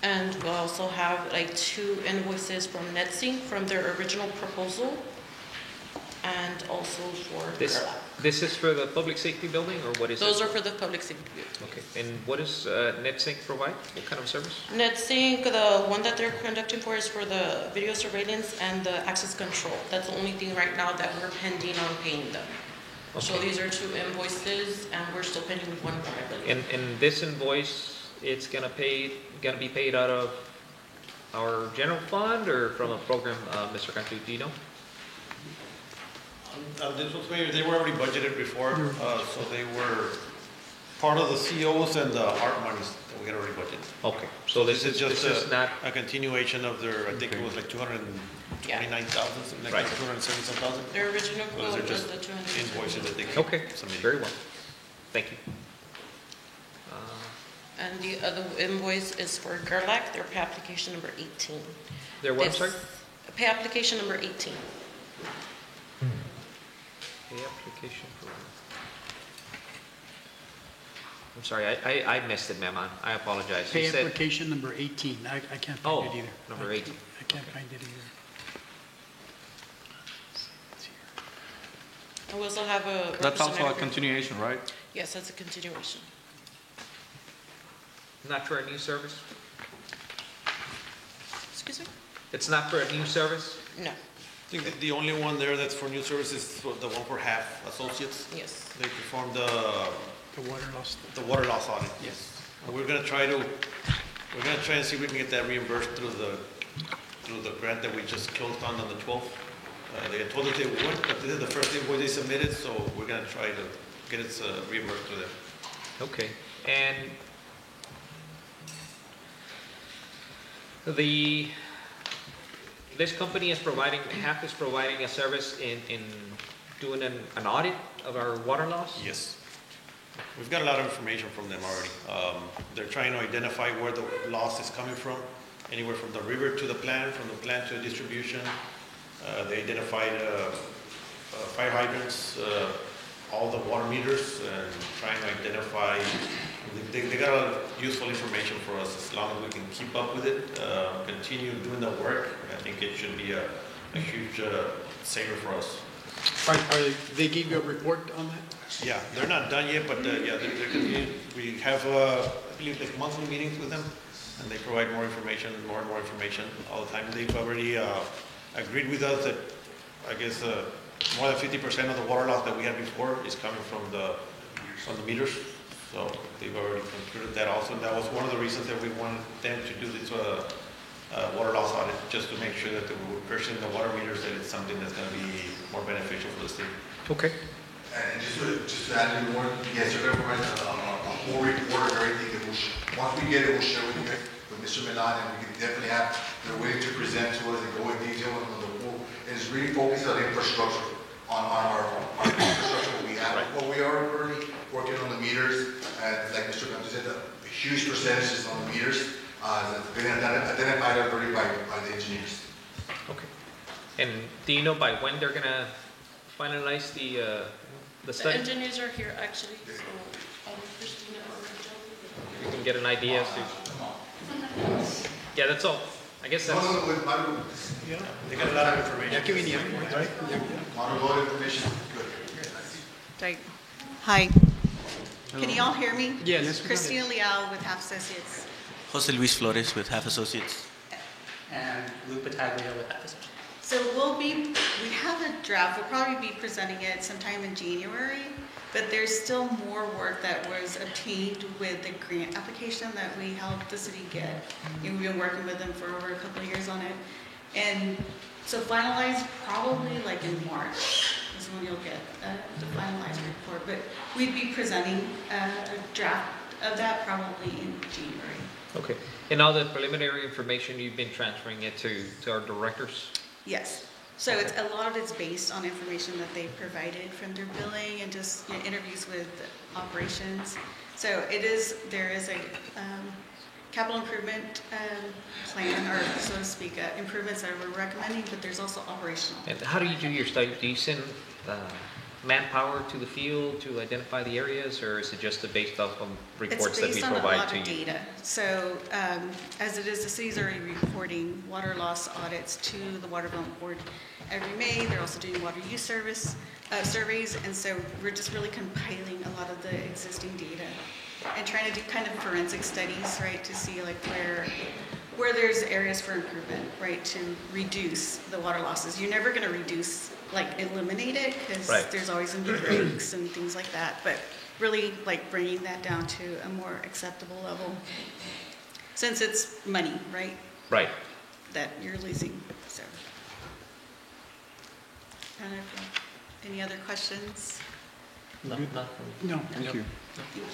And we'll also have like 2 invoices from NetSync from their original proposal. And also for This, Gerlach. this is for the public safety building or what is it? Those are for the public safety. Okay, and what does NetSync provide? What kind of service? NetSync, the one that they're conducting for is for the video surveillance and the access control. That's the only thing right now that we're pending on paying them. So Okay. these are 2 invoices, and we're still pending one more, I believe. And this invoice, it's gonna be paid out of our general fund or from a program, Mr. Cantu, do you know? This was, Mayor, they were already budgeted before, so they were part of the COs and the ARP monies that we had already budgeted. Okay, so this is just not a continuation of their, I think it was like 229,000, something like Right. 270,000. Their original Those are quote was just the 200. invoices that they keep Okay, submitting. very well. Thank you. And the other invoice is for Gerlach, their pay application number 18. Their what, This- sorry? Pay application number 18. Pay application for... I'm sorry, I missed it, ma'am. I apologize. Pay You said- application number 18. I can't Oh, find it either. number 18. I can't find it either. And we also have a That's also a representative- continuation, right? Yes, that's a continuation. Not for a new service? Excuse me? It's not for a new service? No. I think the only one there that's for new service is the one for HAF Associates. Yes. They performed the water loss. The water loss audit, yes. And we're gonna try and see if we can get that reimbursed through the grant that we just closed on the 12th. They had told us they would, but this is the first invoice they submitted, so we're gonna try to get it reimbursed through them. Okay, and this company is providing, HAP is providing a service in doing an audit of our water loss? Yes. We've got a lot of information from them already. They're trying to identify where the loss is coming from, anywhere from the river to the plant, from the plant to the distribution. They identified fire hydrants, all the water meters, and trying to identify, they got a lot of useful information for us. As long as we can keep up with it, continue doing the work, I think it should be a huge saver for us. They gave you a report on that? Yeah, they're not done yet, but yeah, they're continuing. We have, I believe, like monthly meetings with them, and they provide more information, more and more information all the time. They've already agreed with us that, I guess, more than 50% of the water loss that we had before is coming from the meters. So they've already concluded that also, and that was one of the reasons that we wanted them to do this water loss audit, just to make sure that we were purchasing the water meters, that it's something that's going to be more beneficial for the city. Okay. And just to add a little more, yes, you're going to provide a whole report of everything that once we get it, we'll share with you guys, with Mr. Milan, and we can definitely have, they're willing to present to us and go in detail on the whole, and it's really focused on infrastructure, on our infrastructure that we have. Well, we are already working on the meters, and like Mr. Cantu said, a huge percentage is on the meters, that's been identified already by the engineers. Okay. And do you know by when they're gonna finalize the The study? engineers are here actually, so Christina or Rachel. We can get an idea as to... Yeah, that's all. I guess that's... Yeah, they got a lot of information. Model information, good. Right. Hi. Can you all hear me? Yes. Christina Leal with Half Associates. Jose Luis Flores with Half Associates. And Luke Battaglia with Half Associates. So we have a draft, we'll probably be presenting it sometime in January, but there's still more work that was obtained with the grant application that we helped the city get. And we've been working with them for over a couple of years on it. And so finalized probably like in March is when you'll get the finalized report. But we'd be presenting a draft of that probably in January. Okay. And all the preliminary information, you've been transferring it to our directors? Yes. So it's a lot of it's based on information that they provided from their billing and just interviews with operations. So there is a capital improvement plan, or so to speak, improvements that we're recommending, but there's also operational. And how do you do your study? Do you send manpower to the field to identify the areas, or is it just based off of reports that we provide to you? It's based on a lot of data. So as it is, the city's already reporting water loss audits to the Water Development Board every May. They're also doing water use surveys, and so we're just really compiling a lot of the existing data and trying to do kind of forensic studies, right, to see like where there's areas for improvement, right, to reduce the water losses. You're never going to reduce, like eliminate it, because there's always going to be breaks and things like that, but really like bringing that down to a more acceptable level, since it's money, right? Right. that you're losing, so. I don't know if you have any other questions? No. No, thank you.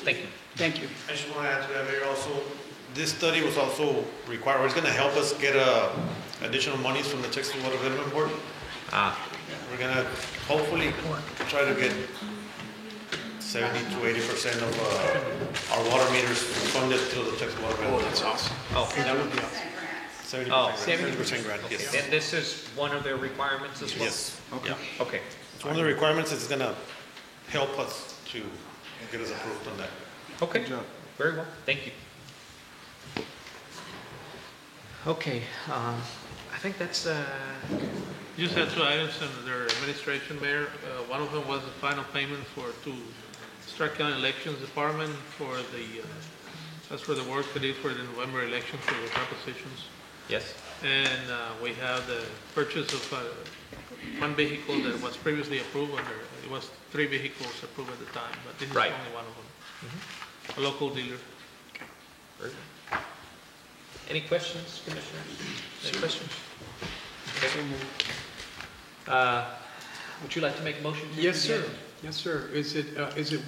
Thank you. Thank you. I just want to add to that, Mayor, also, this study was also required, or it's going to help us get additional monies from the Texas Water Development Board. We're going to hopefully try to get 70 to 80% of our water meters funded through the Texas Water Development Board. Oh, that's awesome. Oh, that would be awesome. 70% grant, yes. And this is one of their requirements as well? Yes. Okay. Yeah. Okay. It's one of the requirements that's going to help us to get us approved on that. Okay, very well, thank you. Okay, I think that's, You just had two items in their administration, Mayor. One of them was the final payment to Stark County Elections Department for that's for the work they did for the November election for the propositions. yes, And we have the purchase of one vehicle that was previously approved under, it was 3 vehicles approved at the time, but this is Right. only one of them. A local dealer. very good. Any questions, Commissioners? Any questions? Okay. Would you like to make a motion? Yes, sir. Yes, sir. Is it,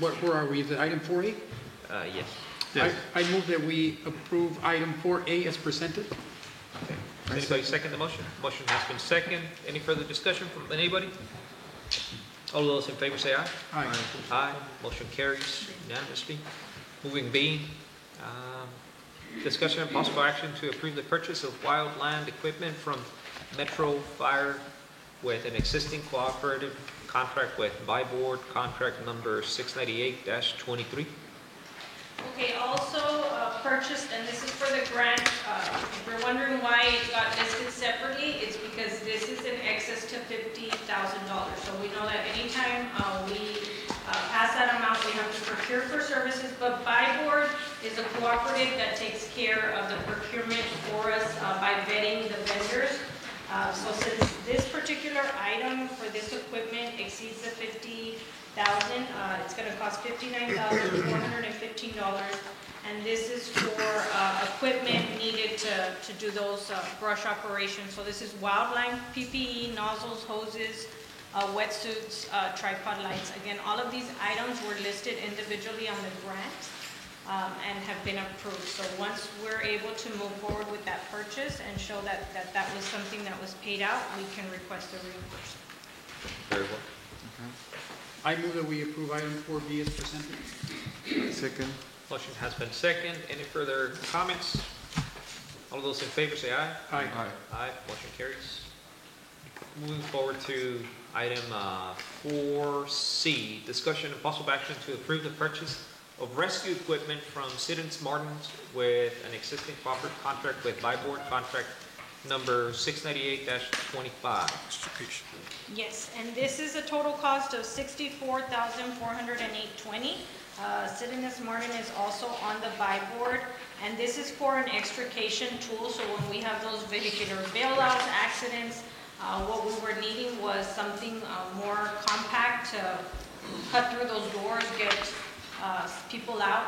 where are we? Is it item 4A? Yes. I move that we approve item 4A as presented. Okay. Anybody second the motion? Motion has been second. Any further discussion from anybody? All those in favor say aye. Aye. Aye. Motion carries unanimously. Moving B, discussion and possible action to approve the purchase of wildland equipment from Metro Fire with an existing cooperative contract with Byboard, contract number 698-23. Okay, also purchased, and this is for the grant, if you're wondering why it got listed separately, it's because this is in excess to $50,000. So we know that anytime we pass that amount, we have to procure for services, but Byboard is a cooperative that takes care of the procurement for us by vetting the vendors. So since this particular item for this equipment exceeds the $50,000, it's going to cost $59,415, and this is for equipment needed to do those brush operations. So this is wildland PPE, nozzles, hoses, wetsuits, tripod lights. Again, all of these items were listed individually on the grant and have been approved. So once we're able to move forward with that purchase and show that that was something that was paid out, we can request a reimbursement. Very well. I move that we approve item 4B as presented. Second. Motion has been second. Any further comments? All those in favor say aye. Aye. Aye. Motion carries. Moving forward to item 4C, discussion and possible action to approve the purchase of rescue equipment from Siddons Martins with an existing cooperative contract with Byboard, contract number 698-25. Yes, and this is a total cost of $64,408.20. Siddons Martin is also on the Byboard, and this is for an extrication tool. So when we have those vehicular bailouts, accidents, what we were needing was something more compact to cut through those doors, get people out,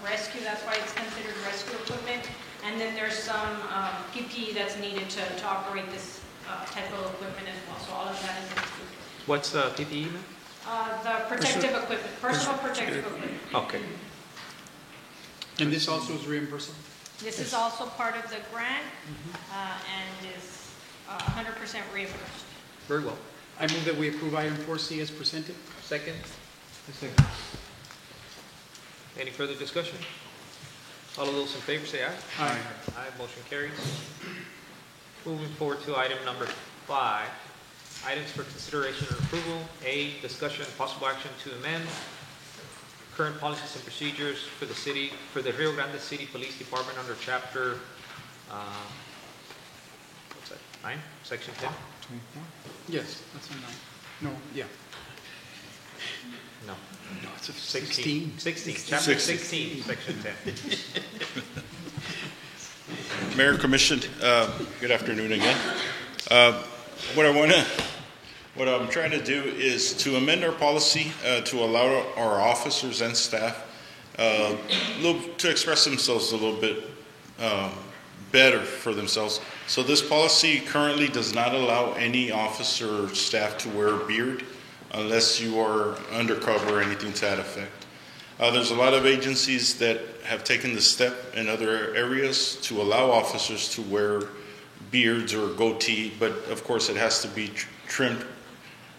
rescue. That's why it's considered rescue equipment. And then there's some PPE that's needed to operate this type of equipment as well. So all of that is included. What's PPE, ma'am? The protective equipment, personal protective equipment. Okay. And this also is reimbursable? This is also part of the grant and is 100% reimbursed. Very well. I move that we approve item 4C as presented. Second. Any further discussion? All of those in favor say aye. Aye. Aye. Motion carries. Moving forward to item number 5. Items for consideration and approval. A, discussion and possible action to amend current policies and procedures for the city, for the Rio Grande City Police Department under chapter, what's that, 9, section 10? 24? Yes, that's a 9. No, yeah. No. No, it's a 16. 16, chapter 16, section 10. Mayor, Commission, good afternoon again. What I'm trying to do is to amend our policy to allow our officers and staff to express themselves a little bit better for themselves. So this policy currently does not allow any officer or staff to wear a beard unless you are undercover or anything to that effect. There's a lot of agencies that have taken the step in other areas to allow officers to wear beards or goatee, but of course it has to be trimmed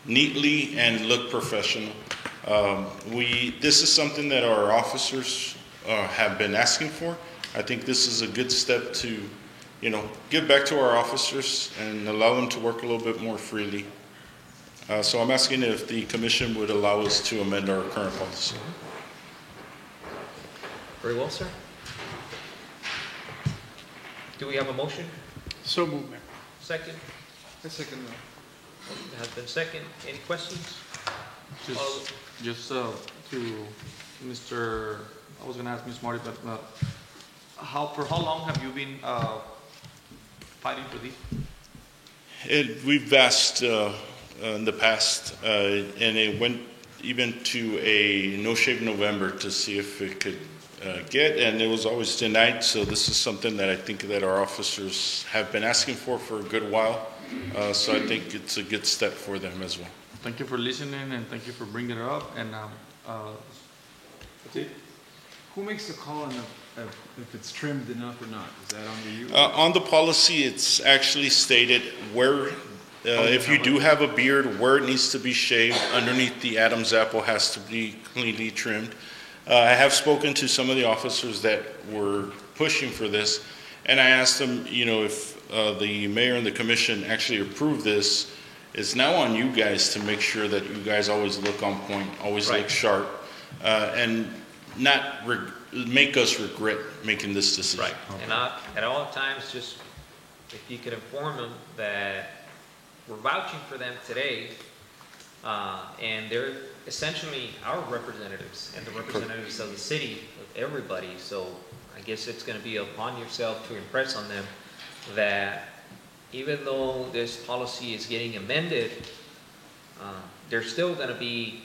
neatly and look professional. This is something that our officers have been asking for. I think this is a good step to, give back to our officers and allow them to work a little bit more freely. So I'm asking if the commission would allow us to amend our current policy. Very well, sir. Do we have a motion? So moved, Mayor. Second? I second that. Motion has been second. Any questions? Just to Mr., I was going to ask Ms. Marty, but for how long have you been fighting for these? We've asked in the past, and it went even to a No Shave November to see if it could get, and it was always denied. So this is something that I think that our officers have been asking for a good while. So I think it's a good step for them as well. Thank you for listening, and thank you for bringing it up. And that's it. Who makes the call on if it's trimmed enough or not? Is that under you? On the policy, it's actually stated where, if you do have a beard, where it needs to be shaved underneath the Adam's apple has to be cleanly trimmed. I have spoken to some of the officers that were pushing for this, and I asked them, if the mayor and the commission actually approve this, it's now on you guys to make sure that you guys always look on point, always look sharp, and not make us regret making this decision. Right. And at all times, just if you could inform them that we're vouching for them today, and they're essentially our representatives and the representatives of the city, of everybody. So I guess it's going to be upon yourself to impress on them that even though this policy is getting amended, they're still going to be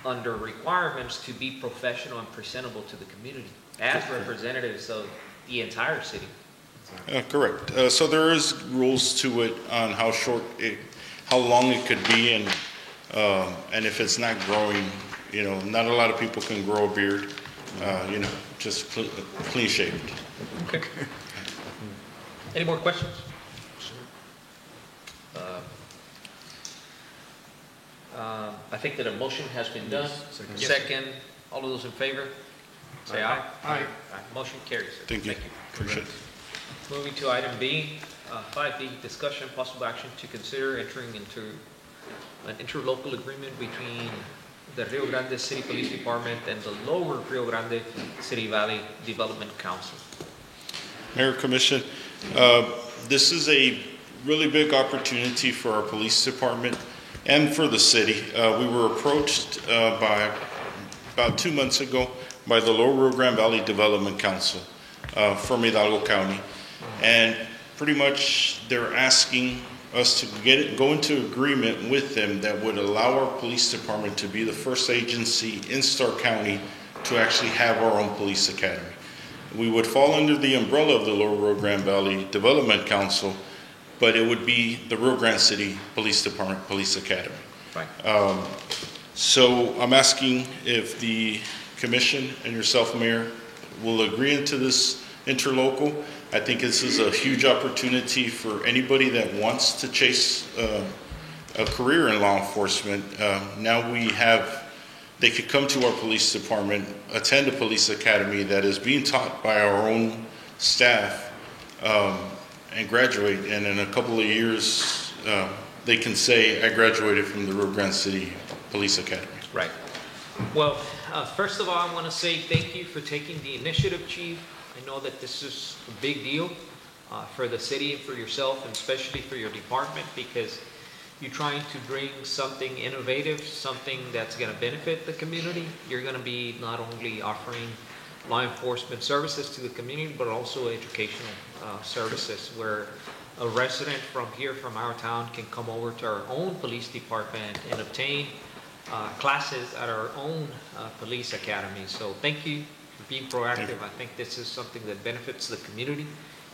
under requirements to be professional and presentable to the community as representatives of the entire city. Correct. So there is rules to it on how long it could be, and if it's not growing, not a lot of people can grow a beard, just clean shaved. Okay. Any more questions? I think that a motion has been done. Second. All of those in favor, say aye. Aye. Motion carries. Thank you. Appreciate it. Moving to item B, 5B, discussion possible action to consider entering into an interlocal agreement between the Rio Grande City Police Department and the Lower Rio Grande City Valley Development Council. Mayor, Commission, this is a really big opportunity for our police department and for the city. We were approached about 2 months ago by the Lower Rio Grande Valley Development Council from Hidalgo County. And pretty much they're asking us to go into agreement with them that would allow our police department to be the first agency in Stark County to actually have our own police academy. We would fall under the umbrella of the Lower Rio Grande Valley Development Council, but it would be the Rio Grande City Police Department Police Academy. Right. So I'm asking if the commission and yourself, Mayor, will agree into this interlocal. I think this is a huge opportunity for anybody that wants to chase a career in law enforcement. Now they could come to our police department, attend a police academy that is being taught by our own staff, and graduate. And in a couple of years, they can say, I graduated from the Rio Grande City Police Academy. Right. Well, first of all, I want to say thank you for taking the initiative, Chief. I know that this is a big deal for the city and for yourself, and especially for your department, because you're trying to bring something innovative, something that's going to benefit the community. You're going to be not only offering law enforcement services to the community, but also educational services, where a resident from here, from our town, can come over to our own police department and obtain classes at our own police academy. So thank you for being proactive. I think this is something that benefits the community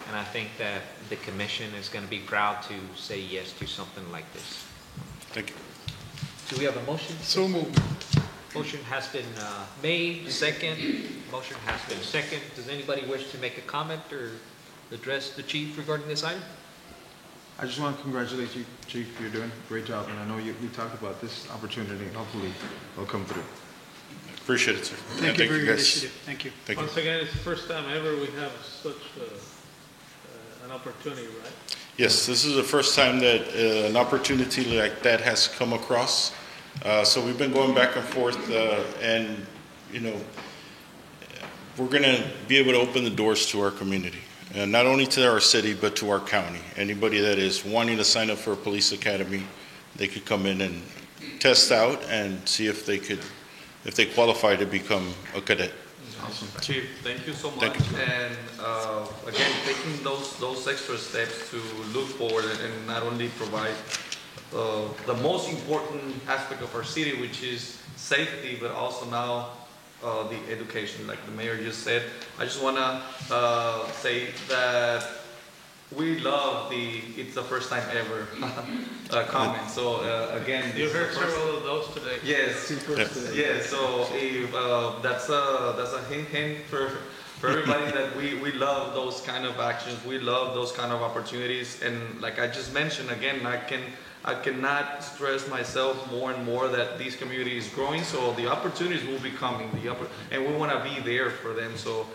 And I think that the commission is going to be proud to say yes to something like this. Thank you. Do we have a motion? So moved. Motion has been made, second. Motion has been second. Does anybody wish to make a comment or address the chief regarding this item? I just want to congratulate you, Chief. You're doing a great job, and I know we talked about this opportunity. Hopefully, it'll come through. Appreciate it, sir. Thank you for your guys. initiative. Thank you. Thank you. Once again, it's the first time ever we have such an opportunity, right? Yes, this is the first time that an opportunity like that has come across. So we've been going back and forth, and we're going to be able to open the doors to our community, and not only to our city but to our county. Anybody that is wanting to sign up for a police academy, they could come in and test out and see if they qualify to become a cadet. Awesome. Chief, thank you so much. Thank you. And again, taking those extra steps to look forward and not only provide the most important aspect of our city, which is safety, but also now the education, like the mayor just said. I just want to say that we love it's the first time ever comment. So again, You heard several of those today. yes, yes. So if, that's a hint for everybody that we love those kind of actions. We love those kind of opportunities. And like I just mentioned again, I cannot stress myself more and more that this community is growing. So the opportunities will be coming. And we want to be there for them. So.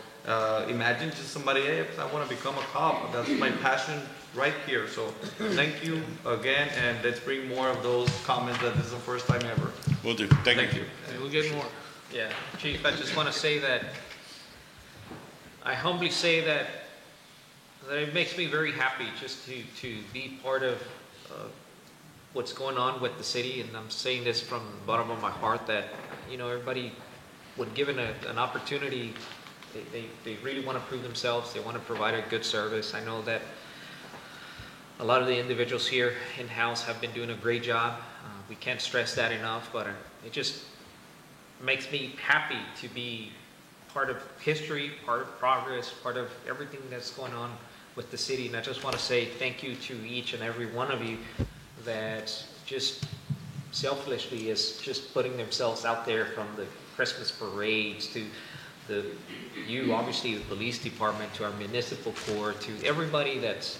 Imagine just somebody, hey, I want to become a cop. That's my passion right here. So thank you again, and let's bring more of those comments that this is the first time ever. Will do. Thank you. And we'll get more. Yeah, Chief, I just want to say that, I humbly say that it makes me very happy just to be part of what's going on with the city, and I'm saying this from the bottom of my heart that, everybody, when given an opportunity, they really want to prove themselves. They want to provide a good service. I know that a lot of the individuals here in-house have been doing a great job. We can't stress that enough, but it just makes me happy to be part of history, part of progress, part of everything that's going on with the city. And I just want to say thank you to each and every one of you that just selfishly is just putting themselves out there, from the Christmas parades to obviously the police department, to our municipal court, to everybody that's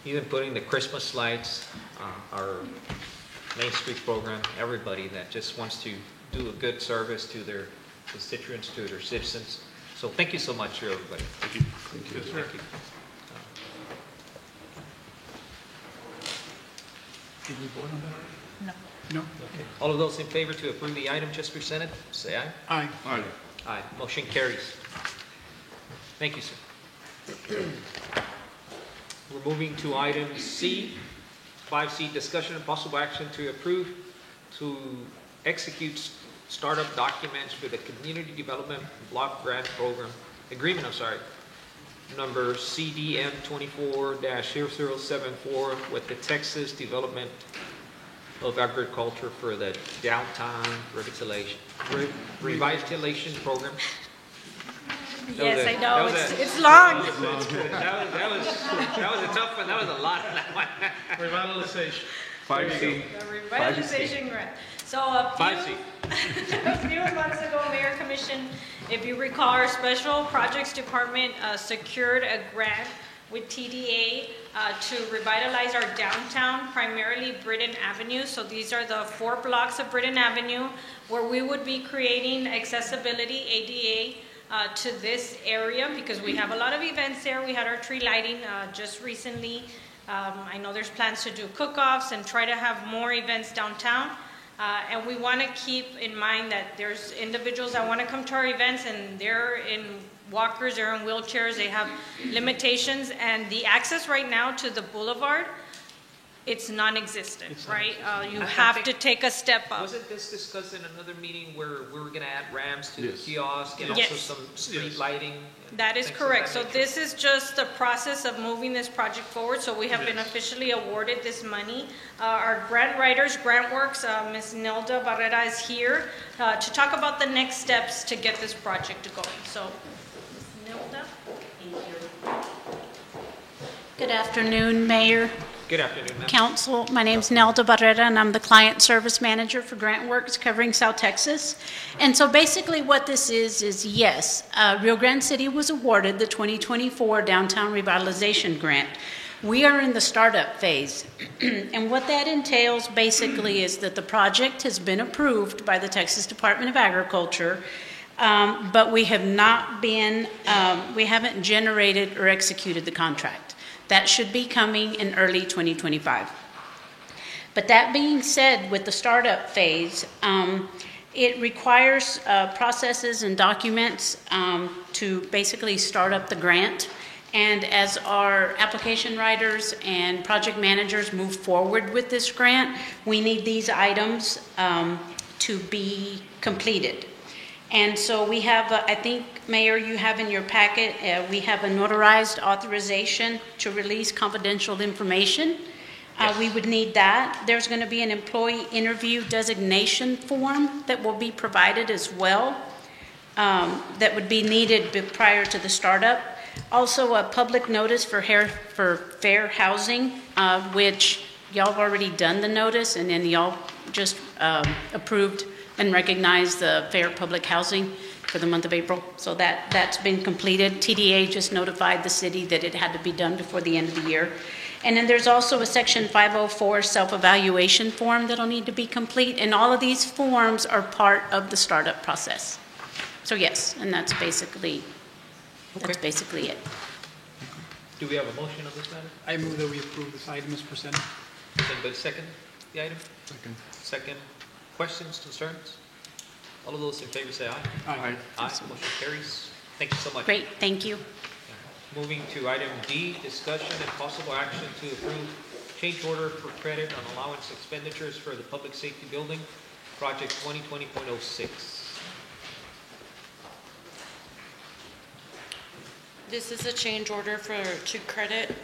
even putting the Christmas lights, our Main Street program, everybody that just wants to do a good service to their constituents, to their citizens. So thank you so much, everybody. Thank you. Thank you. Thank you. Did we vote on that? No. Okay. All of those in favor to approve the item just presented, say aye. Aye. Aye. Aye. Motion carries. Thank you, sir. We're moving to item C, 5C, discussion and possible action to approve to execute startup documents for the Community Development Block Grant Program Agreement, number CDM 24-0074 with the Texas Development of Agriculture for the Downtown Revitalization Program. Yes, I know, it's long. That was a tough one, that was a lot on that one. Revitalization. 5C. The revitalization grant. So a few months ago, Mayor Commission, if you recall, our Special Projects Department secured a grant with TDA to revitalize our downtown, primarily Britton Avenue. So these are the 4 blocks of Britton Avenue where we would be creating accessibility, ADA, to this area, because we have a lot of events there. We had our tree lighting just recently. I know there's plans to do cook-offs and try to have more events downtown. And we want to keep in mind that there's individuals that want to come to our events and they're in walkers, they're in wheelchairs, they have limitations, and the access right now to the boulevard, it's non-existent, right? You have to take a step up. Wasn't this discussed in another meeting where we were going to add ramps to the kiosk and also some street lighting? That is correct. So this is just the process of moving this project forward. So we have been officially awarded this money. Our grant writers, GrantWorks, Ms. Nilda Barrera is here to talk about the next steps to get this project going. So, Ms. Nilda. Thank you. Good afternoon, Mayor, Good afternoon, ma'am. Council. My name's Nelda Barrera, and I'm the Client Service Manager for Grant Works covering South Texas. And so basically what this is yes, Rio Grande City was awarded the 2024 Downtown Revitalization Grant. We are in the startup phase, and what that entails basically is that the project has been approved by the Texas Department of Agriculture, but we have not been, we haven't generated or executed the contract. That should be coming in early 2025. But that being said, with the startup phase, it requires processes and documents to basically start up the grant. And as our application writers and project managers move forward with this grant, we need these items to be completed. And so we have, I think, Mayor, you have in your packet, we have a notarized authorization to release confidential information. We would need that. There's going to be an employee interview designation form that will be provided as well, that would be needed prior to the startup. Also, a public notice for fair housing, which y'all have already done the notice, and then y'all just approved and recognized the fair public housing for the month of April. So that's been completed. TDA just notified the city that it had to be done before the end of the year. And then there's also a Section 504 self-evaluation form that'll need to be complete, and all of these forms are part of the startup process. So yes, and that's basically it. Do we have a motion on this matter? I move that we approve this item as presented. Anybody second the item? Second. Questions, concerns? All of those in favor say aye. Aye. Aye. Motion carries. Thank you so much. Great, thank you. Moving to item D, discussion and possible action to approve change order for credit on allowance expenditures for the Public Safety Building, Project 2020.06. This is a change order to credit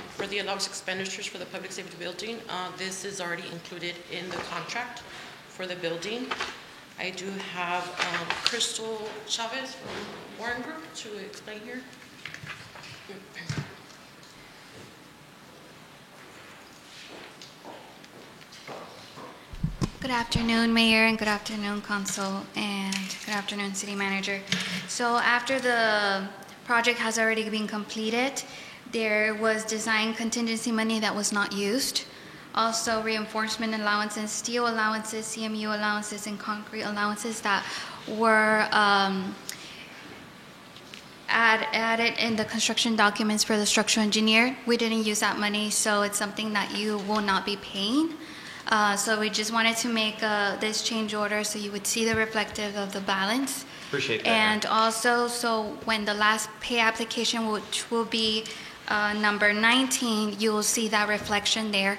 for the allowance expenditures for the Public Safety Building. This is already included in the contract for the building. I do have Crystal Chavez from Warren Group to explain here. Good afternoon, Mayor, and good afternoon, Council, and good afternoon, City Manager. So after the project has already been completed, there was design contingency money that was not used. Also reinforcement allowances, steel allowances, CMU allowances, and concrete allowances that were added in the construction documents for the structural engineer. We didn't use that money, so it's something that you will not be paying. So we just wanted to make this change order so you would see the reflective of the balance. Appreciate that. And also, so when the last pay application, which will be number 19, you will see that reflection there.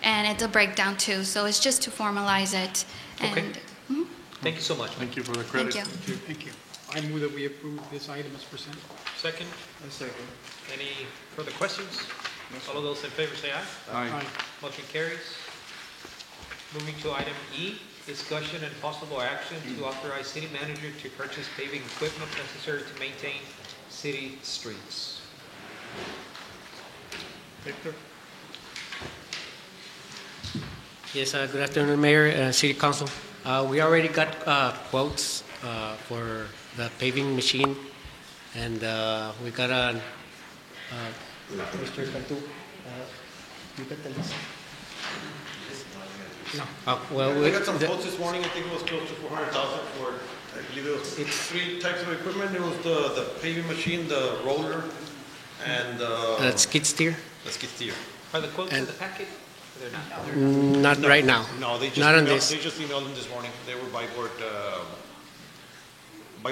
And it's a breakdown too, so it's just to formalize it. Okay. Thank you so much. Thank you for the credit. Thank you. Thank you. I move that we approve this item as presented. Second? A second. Any further questions? All of those in favor say aye. Aye. Motion carries. Moving to item E, discussion and possible action to authorize city manager to purchase paving equipment necessary to maintain city streets. Victor? Yes, good afternoon, Mayor, City Council. We already got quotes for the paving machine, and we got a, Mr. Cantu, you got the list? No. Well, we got some quotes this morning. I think it was close to 400,000 for, I believe it was three types of equipment. It was the paving machine, the roller, and the skid steer. The skid steer. Are the quotes in the packet? They're not. Not right now. No, they just not on emailed, this. they just emailed them this morning. They were by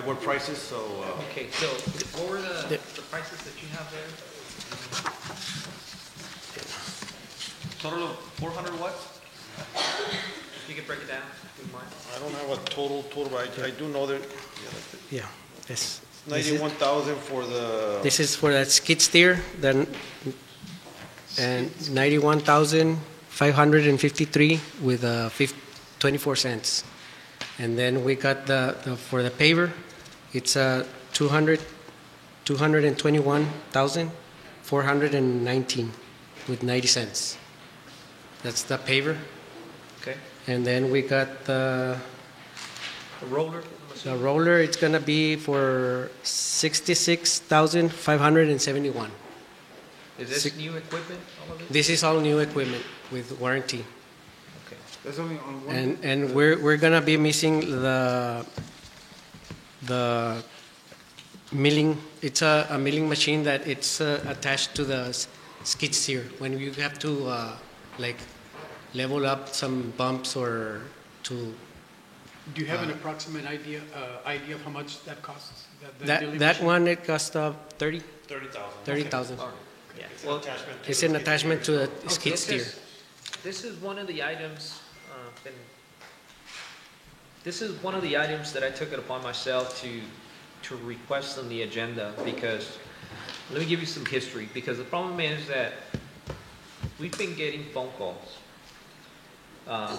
board prices. So. Okay. So what were the prices that you have there? Total of 400 what? If you could break it down, if you mind. I don't have a total, but I do know that. Yeah. This. 91,000 for the. This is for that skid steer. Then. And 91,553 with 24 cents. And then we got the for the paver, it's 221,000 $419 with 90 cents. That's the paver. Okay. And then we got the roller. The roller, it's going to be for $66,571. Is this new equipment? All of it? This is all new equipment with warranty. Okay. That's only on one. And we're going to be missing the milling. It's a milling machine that it's attached to the skid steer when you have to like level up some bumps or to. Do you have an approximate idea of how much that costs? That one, it cost $30,000. $30,000. Yeah. Well, it's an attachment to a skid steer. This is one of the items, this is one of the items that I took it upon myself to request on the agenda, because let me give you some history, because the problem is that we've been getting phone calls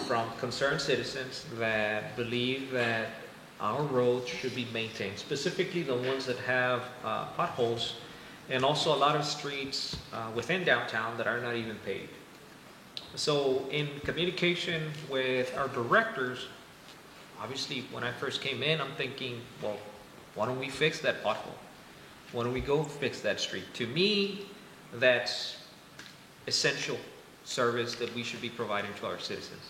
from concerned citizens that believe that our roads should be maintained, specifically the ones that have potholes, and also a lot of streets within downtown that are not even paved. So in communication with our directors, obviously when I first came in, I'm thinking, well, why don't we fix that pothole? Why don't we go fix that street? To me, that's essential service that we should be providing to our citizens.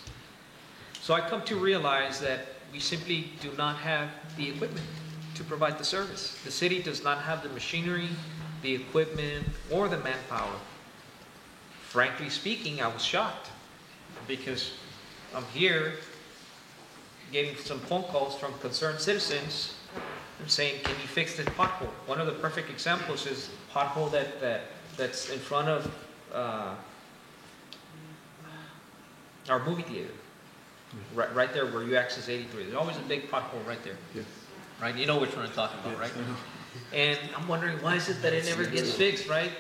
So I come to realize that we simply do not have the equipment to provide the service. The city does not have the machinery, the equipment, or the manpower. Frankly speaking, I was shocked, because I'm here getting some phone calls from concerned citizens and saying, can you fix this pothole? One of the perfect examples is a pothole that's in front of our movie theater, right there where you access 83. There's always a big pothole right there. Yes. Right? You know which one I'm talking about, right? And I'm wondering, why is it that it never gets fixed, right?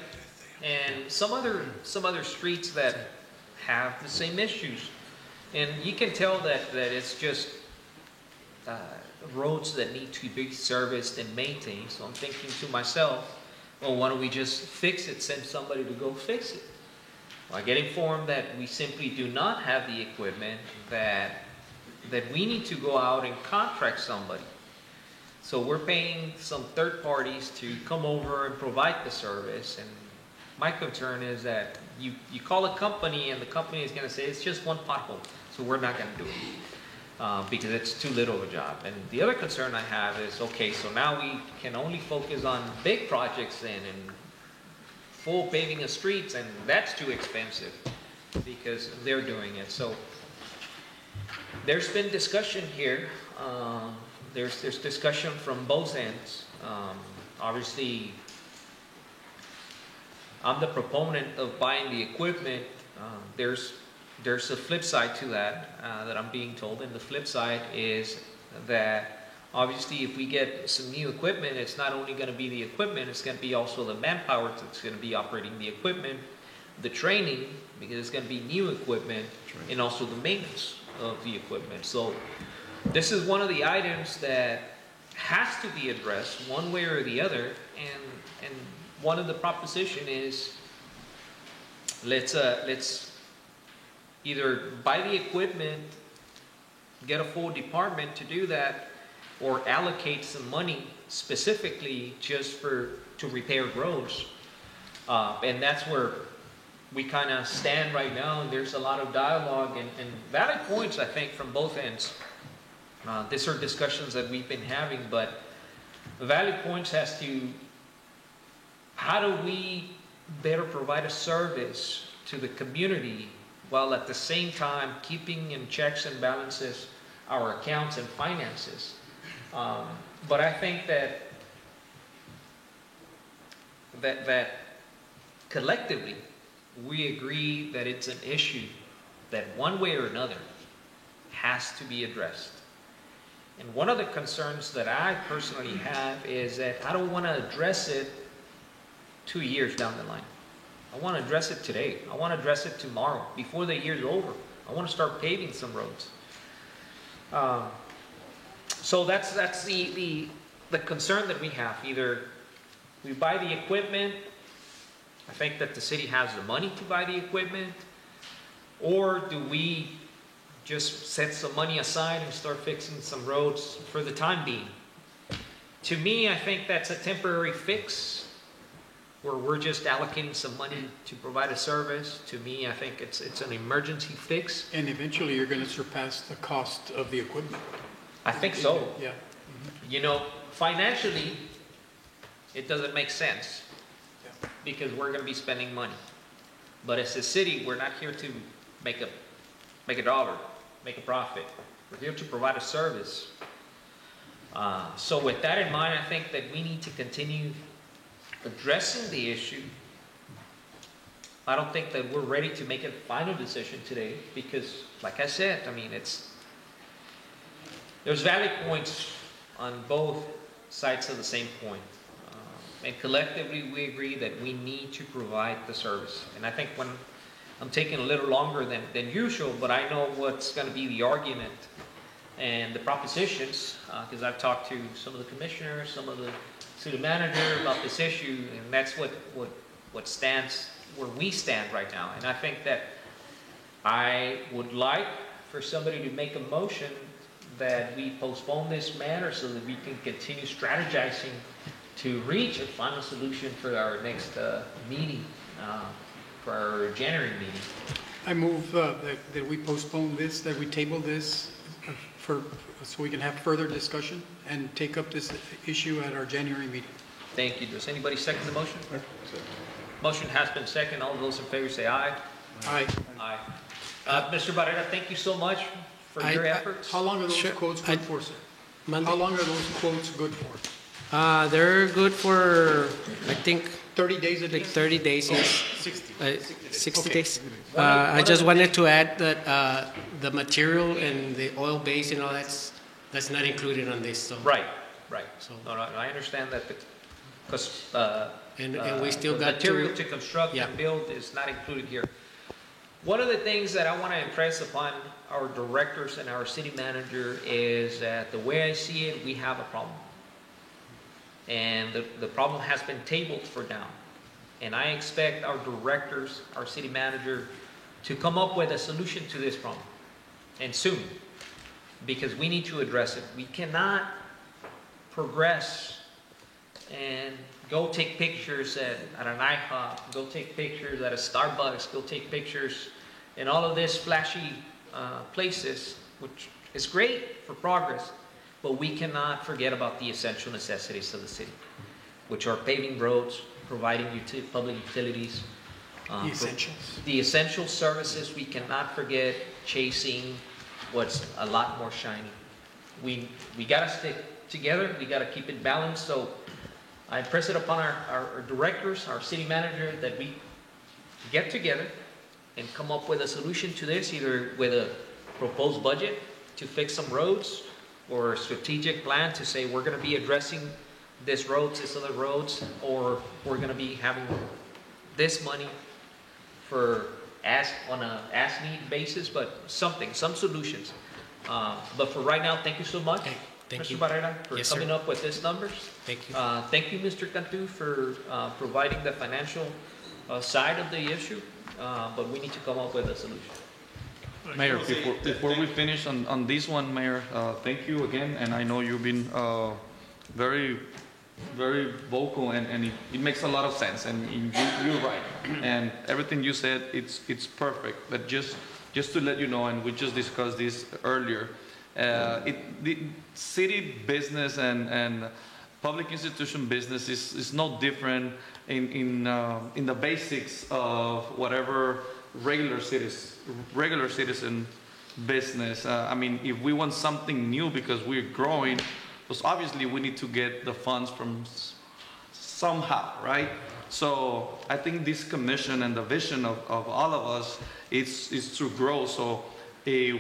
And some other streets that have the same issues. And you can tell that it's just roads that need to be serviced and maintained. So I'm thinking to myself, well, why don't we just fix it, send somebody to go fix it? Well, I get informed that we simply do not have the equipment, that we need to go out and contract somebody. So we're paying some third parties to come over and provide the service. And my concern is that you call a company and the company is going to say it's just one pothole, so we're not going to do it because it's too little of a job. And the other concern I have is, okay, so now we can only focus on big projects then and full paving of streets, and that's too expensive because they're doing it. So there's been discussion here. There's discussion from both ends. Obviously, I'm the proponent of buying the equipment. There's a flip side to that that I'm being told, and the flip side is that obviously if we get some new equipment, it's not only going to be the equipment, it's going to be also the manpower that's going to be operating the equipment, the training, because it's going to be new equipment, and also the maintenance of the equipment. So this is one of the items that has to be addressed one way or the other, and one of the proposition is let's either buy the equipment, get a full department to do that, or allocate some money specifically just to repair roads. And that's where we kind of stand right now. There's a lot of dialogue and valid points, I think, from both ends. These are discussions that we've been having, but the valid points as to how do we better provide a service to the community while at the same time keeping in checks and balances our accounts and finances. But I think that collectively we agree that it's an issue that one way or another has to be addressed. And one of the concerns that I personally have is that I don't want to address it 2 years down the line. I want to address it today. I want to address it tomorrow, before the year's over. I want to start paving some roads. So that's the concern that we have. Either we buy the equipment I think that the city has the money to buy the equipment, or do we just set some money aside and start fixing some roads for the time being? To me, I think that's a temporary fix where we're just allocating some money to provide a service. To me, I think it's an emergency fix. And eventually you're going to surpass the cost of the equipment. I think so. Yeah. You know, financially, it doesn't make sense because we're going to be spending money. But as a city, we're not here to make a dollar, make a profit. We're here to provide a service. So with that in mind, I think that we need to continue addressing the issue. I don't think that we're ready to make a final decision today because, like I said, I mean, there's valid points on both sides of the same coin. And collectively, we agree that we need to provide the service. And I think when I'm taking a little longer than usual, but I know what's going to be the argument and the propositions, because I've talked to some of the commissioners, some of the city manager about this issue, and that's what stands where we stand right now. And I think that I would like for somebody to make a motion that we postpone this matter so that we can continue strategizing to reach a final solution for our next meeting, for our January meeting. I move that we postpone this, that we table this so we can have further discussion and take up this issue at our January meeting. Thank you. Does anybody second the motion? Motion has been seconded. All those in favor say aye. Aye. Aye. Mr. Barrera, thank you so much for your efforts. How long are those quotes good for, sir? How long are those quotes good for? They're good for, I think, 30 days at like least? 30 days, yes. 60 Okay. days. I just wanted to add that the material and the oil base and all that's not included on this. So. Right. So no, I understand that because and we still the got material to construct and build is not included here. One of the things that I want to impress upon our directors and our city manager is that the way I see it, we have a problem. And the problem has been tabled for now. And I expect our directors, our city manager, to come up with a solution to this problem. And soon. Because we need to address it. We cannot progress and go take pictures at an IHOP, go take pictures at a Starbucks, go take pictures in all of these flashy places, which is great for progress. But we cannot forget about the essential necessities of the city, which are paving roads, providing public utilities. The essentials. The essential services, we cannot forget chasing what's a lot more shiny. We got to stick together. We got to keep it balanced. So I impress it upon our directors, our city manager, that we get together and come up with a solution to this, either with a proposed budget to fix some roads, or a strategic plan to say we're going to be addressing this roads, this other roads, or we're going to be having this money for on a as-need basis, but some solutions. But for right now, thank you so much, Mr. Barrera, for coming up with these numbers. Thank you. Thank you, Mr. Cantu, for providing the financial side of the issue, but we need to come up with a solution. Mayor, before we finish on this one, Mayor, thank you again, and I know you've been very, very vocal, and it makes a lot of sense, and you're right, and everything you said, it's perfect. But just to let you know, and we just discussed this earlier, the city business and public institution business is no different in the basics of whatever regular citizen business. I mean, if we want something new because we're growing, because obviously we need to get the funds from somehow, right? So I think this commission and the vision of all of us is to grow. So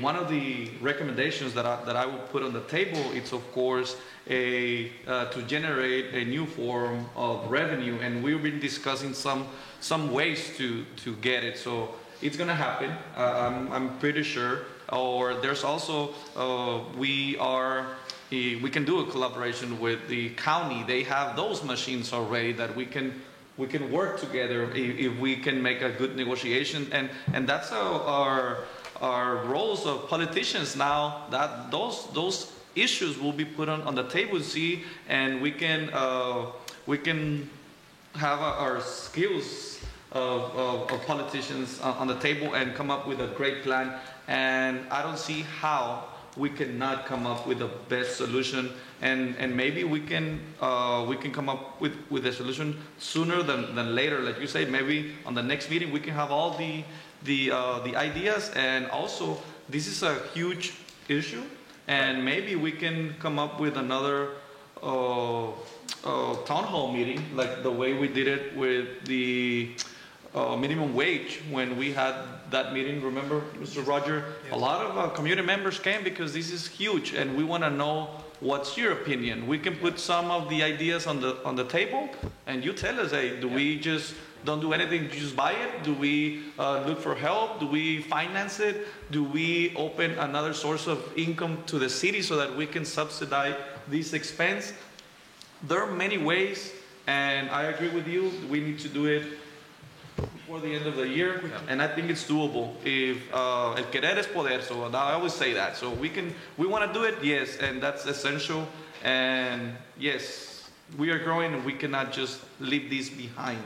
one of the recommendations that I would put on the table is, of course, to generate a new form of revenue, and we've been discussing some ways to get it. So it's going to happen. I'm pretty sure. Or there's also we can do a collaboration with the county. They have those machines already that we can work together if we can make a good negotiation, and that's our roles of politicians now. That those issues will be put on the table, see, and we can have our skills of politicians on the table and come up with a great plan. And I don't see how we cannot come up with the best solution, and maybe we can come up with a solution sooner than later. Like you say, maybe on the next meeting we can have all the ideas, and also this is a huge issue, and maybe we can come up with another town hall meeting, like the way we did it with the minimum wage when we had that meeting. Remember, Mr. Roger? Yes. A lot of community members came because this is huge, and we want to know what's your opinion. We can put some of the ideas on the table, and you tell us, hey, do we just don't do anything, just buy it? Do we look for help? Do we finance it? Do we open another source of income to the city so that we can subsidize this expense? There are many ways, and I agree with you. We need to do it before the end of the year, and I think it's doable. If el querer es poder, so I always say that. So we want to do it, yes, and that's essential. And yes, we are growing, and we cannot just leave this behind.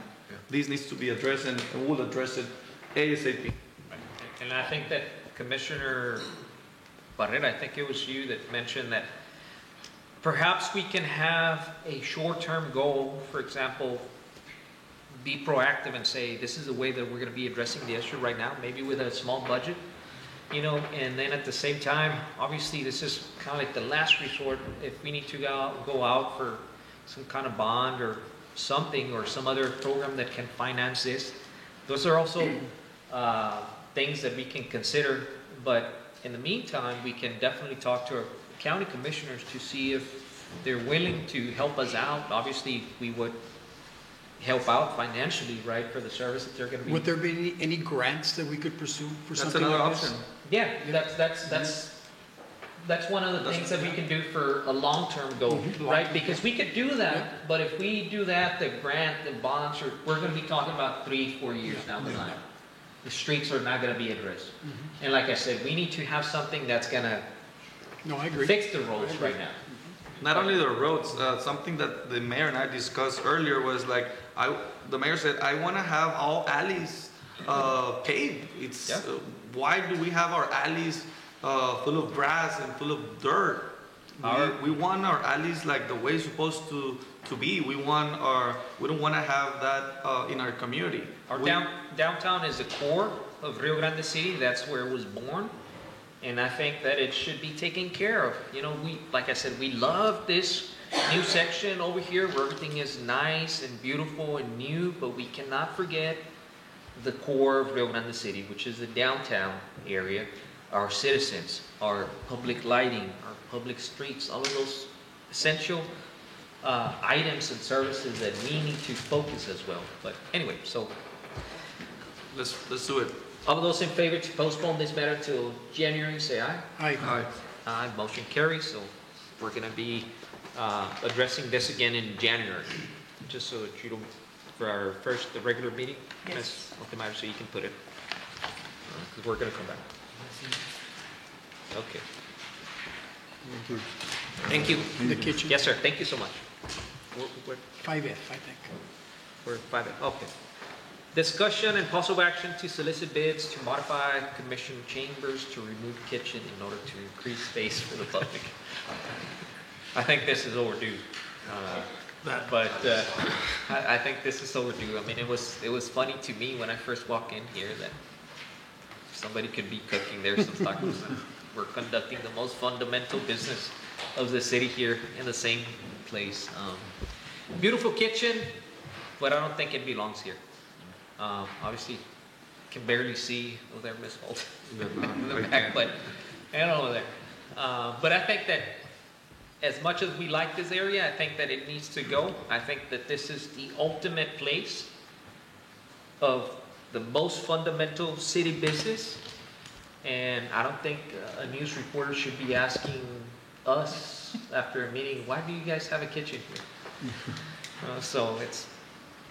This needs to be addressed, and we'll address it ASAP. And I think that Commissioner Barrera, I think it was you that mentioned that perhaps we can have a short-term goal, for example, be proactive and say, this is the way that we're going to be addressing the issue right now, maybe with a small budget, you know, and then at the same time, obviously this is kind of like the last resort. If we need to go out for some kind of bond or something, or some other program that can finance this, those are also things that we can consider. But in the meantime, we can definitely talk to our county commissioners to see if they're willing to help us out. Obviously, we would help out financially, right, for the service that they're going to be. Would there be any grants that we could pursue for something another like option. Yeah, that's one of the things that we can do for a long-term goal, right? Because we could do that, but if we do that, the grant, the bonds, we're going to be talking about 3-4 years down the line. The streets are not going to be addressed. And like I said, we need to have something that's going to fix the roads right now. Not only the roads, something that the mayor and I discussed earlier was like, the mayor said, I want to have all alleys paved. It's why do we have our alleys full of grass and full of dirt? We want our alleys like the way it's supposed to be. We don't want to have that in our community. Our downtown is the core of Rio Grande City. That's where it was born. And I think that it should be taken care of. You know, like I said, we love this new section over here where everything is nice and beautiful and new, but we cannot forget the core of Rio Grande City, which is the downtown area, our citizens, our public lighting, our public streets, all of those essential items and services that we need to focus as well. But anyway, so let's do it. All those in favor to postpone this matter till January, say aye. Aye. Aye. Aye. Motion carries. So we're going to be addressing this again in January, just so that you don't, for our the regular meeting. Yes. Ms. So you can put it, because we're going to come back. Okay. Thank you. Thank you. In the kitchen. Yes, sir. Thank you so much. We're 5F, I think. We're 5F. Okay. Discussion and possible action to solicit bids to modify commission chambers to remove kitchen in order to increase space for the public. I think this is overdue. But I think this is overdue. I mean, it was funny to me when I first walked in here that somebody could be cooking there some tacos. We're conducting the most fundamental business of the city here in the same place. Beautiful kitchen, but I don't think it belongs here. Obviously, can barely see over there, Miss Holt, in the back, but I don't know there. But I think that as much as we like this area, I think that it needs to go. I think that this is the ultimate place of the most fundamental city business, and I don't think a news reporter should be asking us after a meeting, why do you guys have a kitchen here? So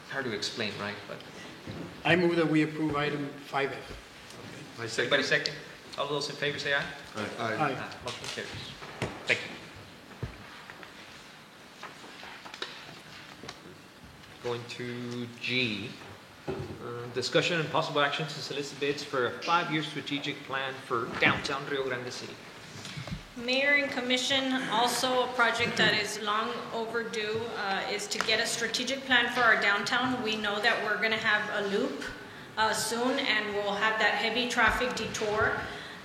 hard to explain, right? But I move that we approve item 5F. everybody second? All those in favor say aye. Aye. Motion carries. Thank you. Going to G, discussion and possible action to solicit bids for a 5-year strategic plan for downtown Rio Grande City. Mayor and Commission, also a project that is long overdue is to get a strategic plan for our downtown. We know that we're going to have a loop soon, and we'll have that heavy traffic detour.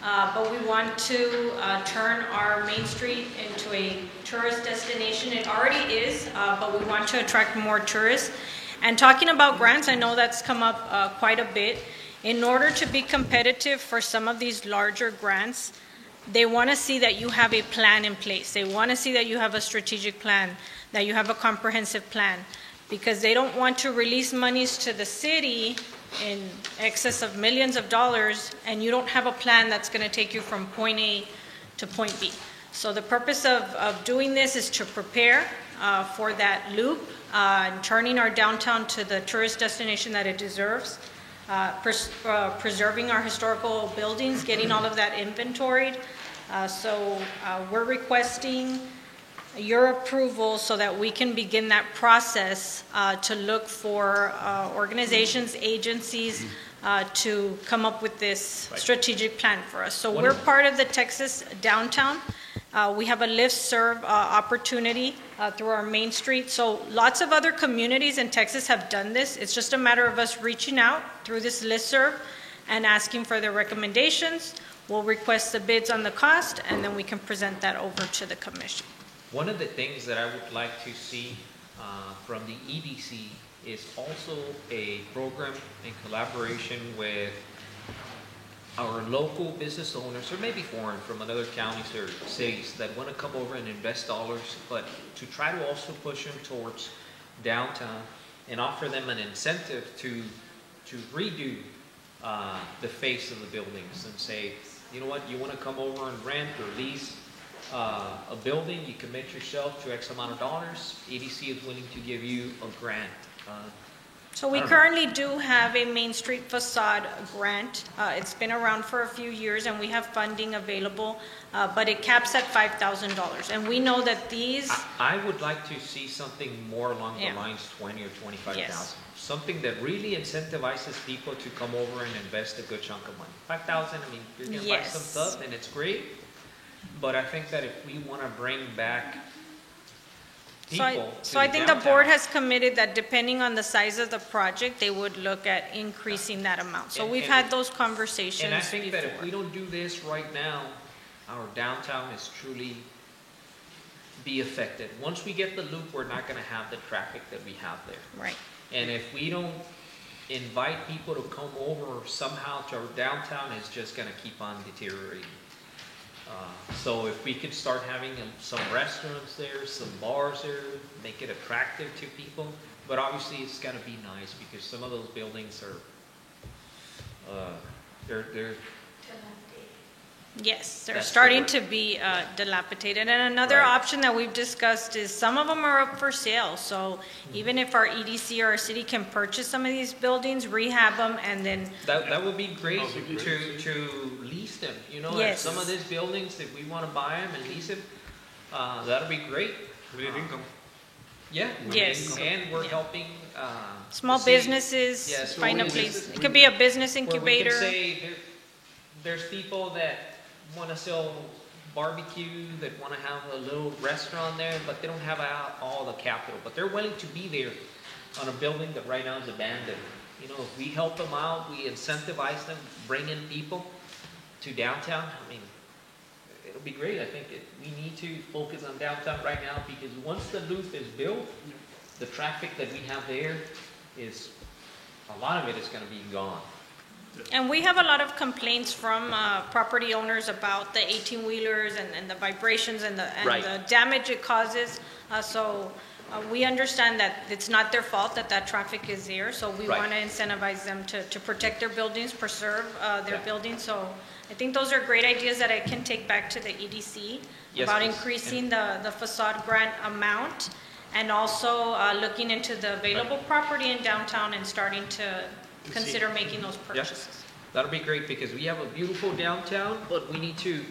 But we want to turn our Main Street into a tourist destination. It already is, but we want to attract more tourists. And talking about grants, I know that's come up quite a bit. In order to be competitive for some of these larger grants, they want to see that you have a plan in place. They want to see that you have a strategic plan, that you have a comprehensive plan, because they don't want to release monies to the city in excess of millions of dollars, and you don't have a plan that's going to take you from point A to point B. So the purpose of doing this is to prepare for that loop, and turning our downtown to the tourist destination that it deserves, preserving our historical buildings, getting all of that inventoried. So we're requesting your approval so that we can begin that process to look for organizations, agencies to come up with this strategic plan for us. So we're part of the Texas Downtown. We have a listserv opportunity through our Main Street. So lots of other communities in Texas have done this. It's just a matter of us reaching out through this listserv and asking for their recommendations. We'll request the bids on the cost, and then we can present that over to the commission. One of the things that I would like to see from the EDC is also a program in collaboration with our local business owners, or maybe foreign from other counties or cities that want to come over and invest dollars, but to try to also push them towards downtown and offer them an incentive to redo the face of the buildings and say, you know what, you want to come over and rent or lease a building, you commit yourself to X amount of dollars, EDC is willing to give you a grant. So we currently do have a Main Street facade grant. It's been around for a few years, and we have funding available, but it caps at $5,000. And we know that these... I would like to see something more along the lines 20 or 25,000. Yes. Something that really incentivizes people to come over and invest a good chunk of money. 5,000, I mean, you're going to buy some stuff, and it's great. But I think that if we want to bring back people So I think the board has committed that depending on the size of the project, they would look at increasing that amount. So we've had those conversations And I think before. that if we don't do this right now, our downtown is truly be affected. Once we get the loop, we're not going to have the traffic that we have there. Right. And if we don't invite people to come over somehow to our downtown, it's just going to keep on deteriorating. So if we could start having some restaurants there, some bars there, make it attractive to people. But obviously it's got to be nice because some of those buildings are, they're Yes, they're That's starting the to be dilapidated. And another option that we've discussed is some of them are up for sale. So even if our EDC or our city can purchase some of these buildings, rehab them, and then... That would be great to lease them. You know, Yes. some of these buildings, if we want to buy them and lease them, that'll be great. income. Yeah. Yes. And we're helping Small the city. businesses Yeah, so find a we- place. It could be a business where we can incubator. say there's people that want to sell barbecue, that want to have a little restaurant there, but they don't have all the capital. But they're willing to be there on a building that right now is abandoned. You know, if we help them out, we incentivize them, bring in people to downtown, I mean, it'll be great. I think we need to focus on downtown right now because once the loop is built, the traffic that we have there is, a lot of it is going to be gone. And we have a lot of complaints from property owners about the 18-wheelers and the vibrations and Right. the damage it causes. So we understand that it's not their fault that traffic is there. So we Right. want to incentivize them to protect their buildings, preserve their Yeah. buildings. So I think those are great ideas that I can take back to the EDC Yes, about please. increasing the facade grant amount. and also looking into the available property in downtown and starting to consider making those purchases. That'll be great because we have a beautiful downtown, but we need to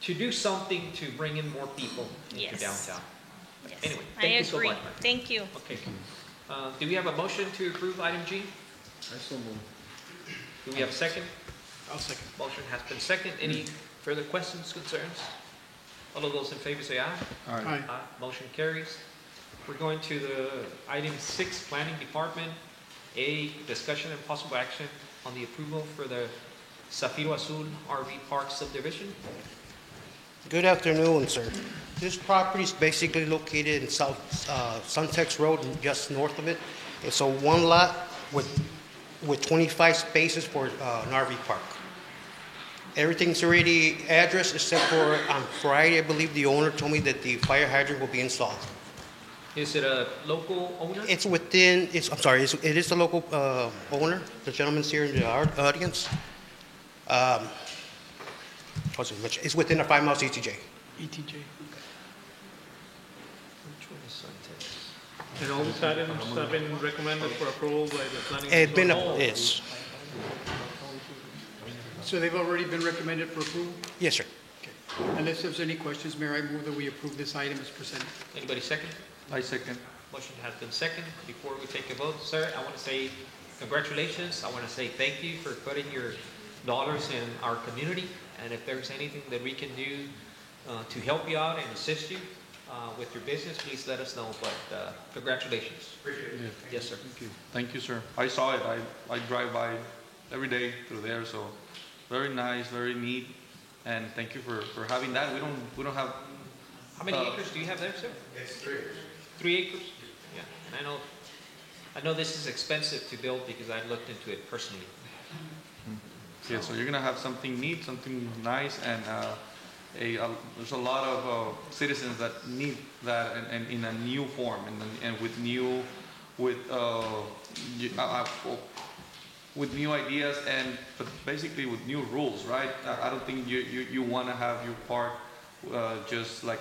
do something to bring in more people into Yes. downtown. Yes. Anyway, I thank you so agree. much. ma'am. Thank you. Okay. Do we have a motion to approve item G? I so move. Do we have a second? I'll second. Motion has been second. Any further questions, concerns? All of those in favor say aye. Aye. Motion carries. We're going to the item 6, Planning Department. A, discussion and possible action on the approval for the Zafiro Azul RV Park subdivision. Good afternoon, sir. This property is basically located in South Suntex Road, and just north of it. It's a one lot with 25 spaces for an RV park. Everything's already addressed except for on Friday, I believe the owner told me that the fire hydrant will be installed. Is it a local owner? It is the local owner. The gentleman's here in the audience. It's within a 5 miles ETJ. ETJ. And all these items have been recommended for approval by the planning. Yes. So they've already been recommended for approval? Yes, sir. Unless there's any questions, Mayor, I move that we approve this item as presented. Anybody second? I second. Motion has been second. Before we take a vote, sir, I want to say congratulations. I want to say thank you for putting your dollars in our community. And if there's anything that we can do to help you out and assist you with your business, please let us know. But congratulations. Appreciate it. Yes, sir. Thank you. Thank you, sir. I saw it. I drive by every day through there, so very nice, very neat. And thank you for having that. We don't have. How many acres do you have there, sir? It's 3 acres. 3 acres? Yeah. And I know this is expensive to build because I looked into it personally. Yeah, so you're gonna have something neat, something nice, and there's a lot of citizens that need that in a new form and with new ideas but basically with new rules, right? I don't think you want to have your park just like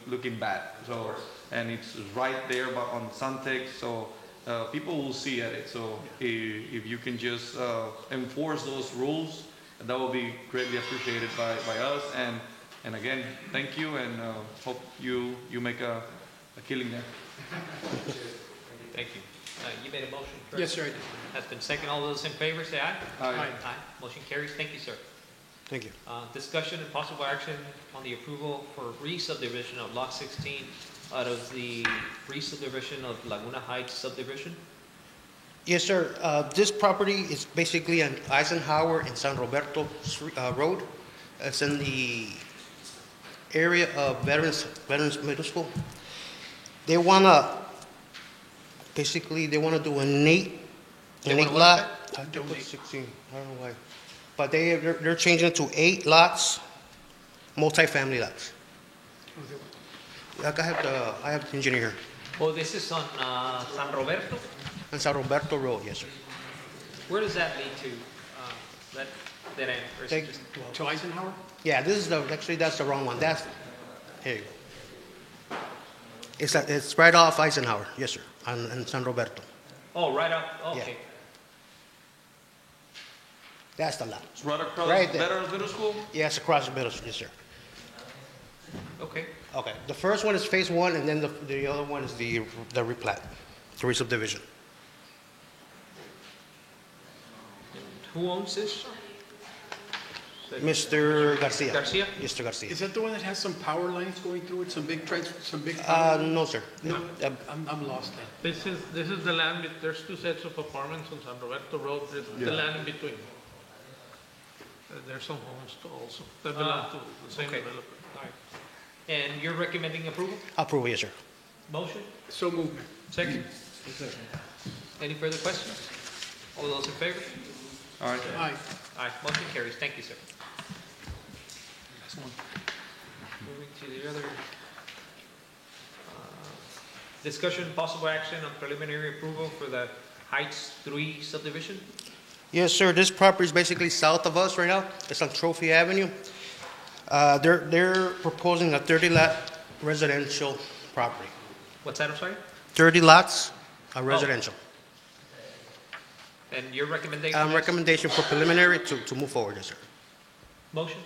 looking bad. So and it's right there on Suntex, so people will see at it. So if you can just enforce those rules, that will be greatly appreciated by us. And again, thank you, and hope you make a killing there. Thank you. You made a motion, correct? Yes, sir, I did. Has been second. All those in favor say aye. Aye. Aye. Motion carries. Thank you, sir. Thank you. Discussion and possible action on the approval for re-subdivision of Lot 16 out of the re-subdivision of Laguna Heights subdivision. Yes, sir. This property is basically on Eisenhower and San Roberto Road. It's in the area of Veterans Middle School. They want to do an eight lot. I think it's 16. I don't know why. But they're changing it to 8 lots, multi-family lots. I have the engineer here. Oh, this is on San Roberto? On San Roberto Road, yes, sir. Where does that lead to? That end? Or is it just To Eisenhower? Yeah, this is that's the wrong one. Here you go. It's right off Eisenhower, yes, sir, on San Roberto. Oh, right up. Okay. Yeah. That's the lot. It's right across Right there. Veterans Middle School? Yes, across the middle, yes, sir. Okay. Okay. The first one is phase 1, and then the other one is the replat, the re-subdivision. Who owns this? Mr. Garcia. Garcia? Mr. Garcia. Is that the one that has some power lines going through it, some big power lines? No, sir. No? I'm lost then. This is the land, there's 2 sets of apartments on San Roberto Road, there's the land in between. There's some homes too also, that belong to the same okay. developer. All right. And you're recommending approval? Approval, yes, sir. Motion? So moved. Second? Any further questions? All those in favor? All right. Aye. Aye. Motion carries. Thank you, sir. Moving to the other. Discussion and possible action on preliminary approval for the Heights 3 subdivision. Yes, sir. This property is basically south of us right now. It's on Trophy Avenue. They're proposing a 30-lot residential property. What's that, I'm sorry? 30 lots, residential. And your recommendation? Recommendation for preliminary to move forward, yes, sir. Motion?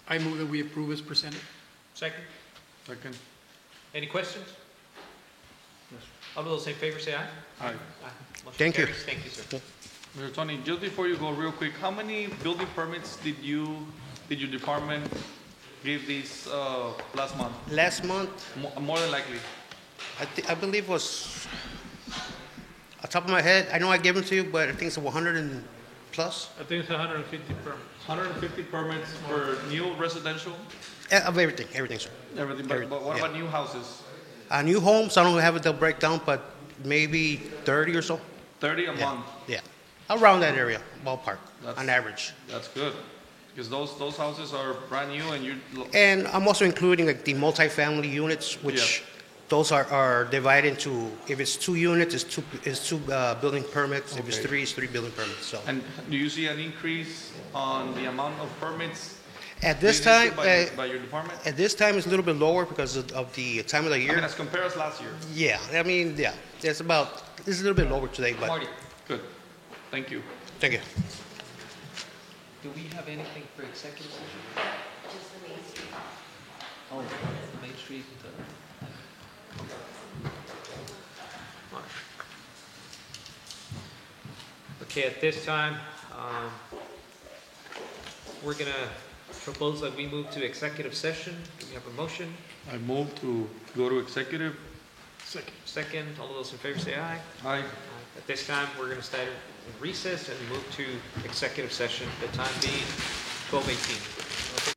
I move that we approve as presented. Second? Second. Any questions? All those in favor say aye. Aye. Motion Thank you. carries. Thank you, sir. Mr. Tony, just before you go real quick, how many building permits did your department give these last month? Last month, More than likely. I believe was, on top of my head, I know I gave them to you, but I think it's 100 and plus. I think it's 150 permits. 150 permits for new residential? Of everything, sir. Everything, but what about new houses? New homes, I don't have the breakdown, but maybe 30 or so. 30 a month? Yeah, around that area, ballpark, That's- on average. That's good, because those houses are brand new and you. And I'm also including like the multifamily units, which those are divided into, if it's 2 units, it's two building permits. If it's Okay. 3, it's 3 building permits, so. And do you see an increase on the amount of permits? At this being time, issued by your department? At this time, it's a little bit lower because of the time of the I year. mean, as compared to last year. Yeah, it's a little bit lower today, but. Marty, Good. Thank you. Thank you. do we have anything for executive session? Just the Main Street. Oh, the Main Street. Okay, at this time, we're gonna propose that we move to executive session. Do we have a motion? I move to go to executive. Second, all of those in favor say aye. Aye. At this time, we're gonna start in recess and move to executive session, the time being 12:18.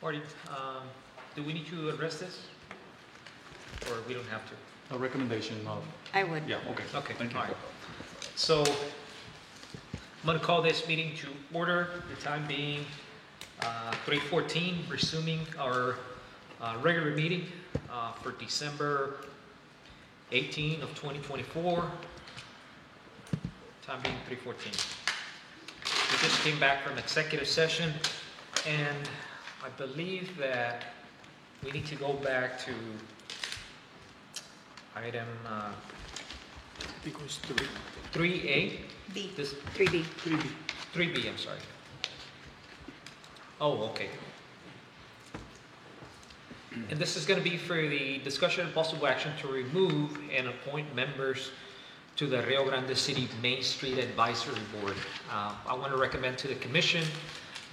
Marty, do we need to address this? Or we don't have to? A recommendation of, I would. yeah, okay. Okay, Thank you. all right. So I'm going to call this meeting to order, the time being 3:14, resuming our regular meeting for December 18 of 2024, time being 3:14. We just came back from executive session, and I believe that we need to go back to item I think it was 3A. B. This 3B. 3B, I'm sorry. Oh, okay. And this is going to be for the discussion and possible action to remove and appoint members to the Rio Grande City Main Street Advisory Board. I want to recommend to the commission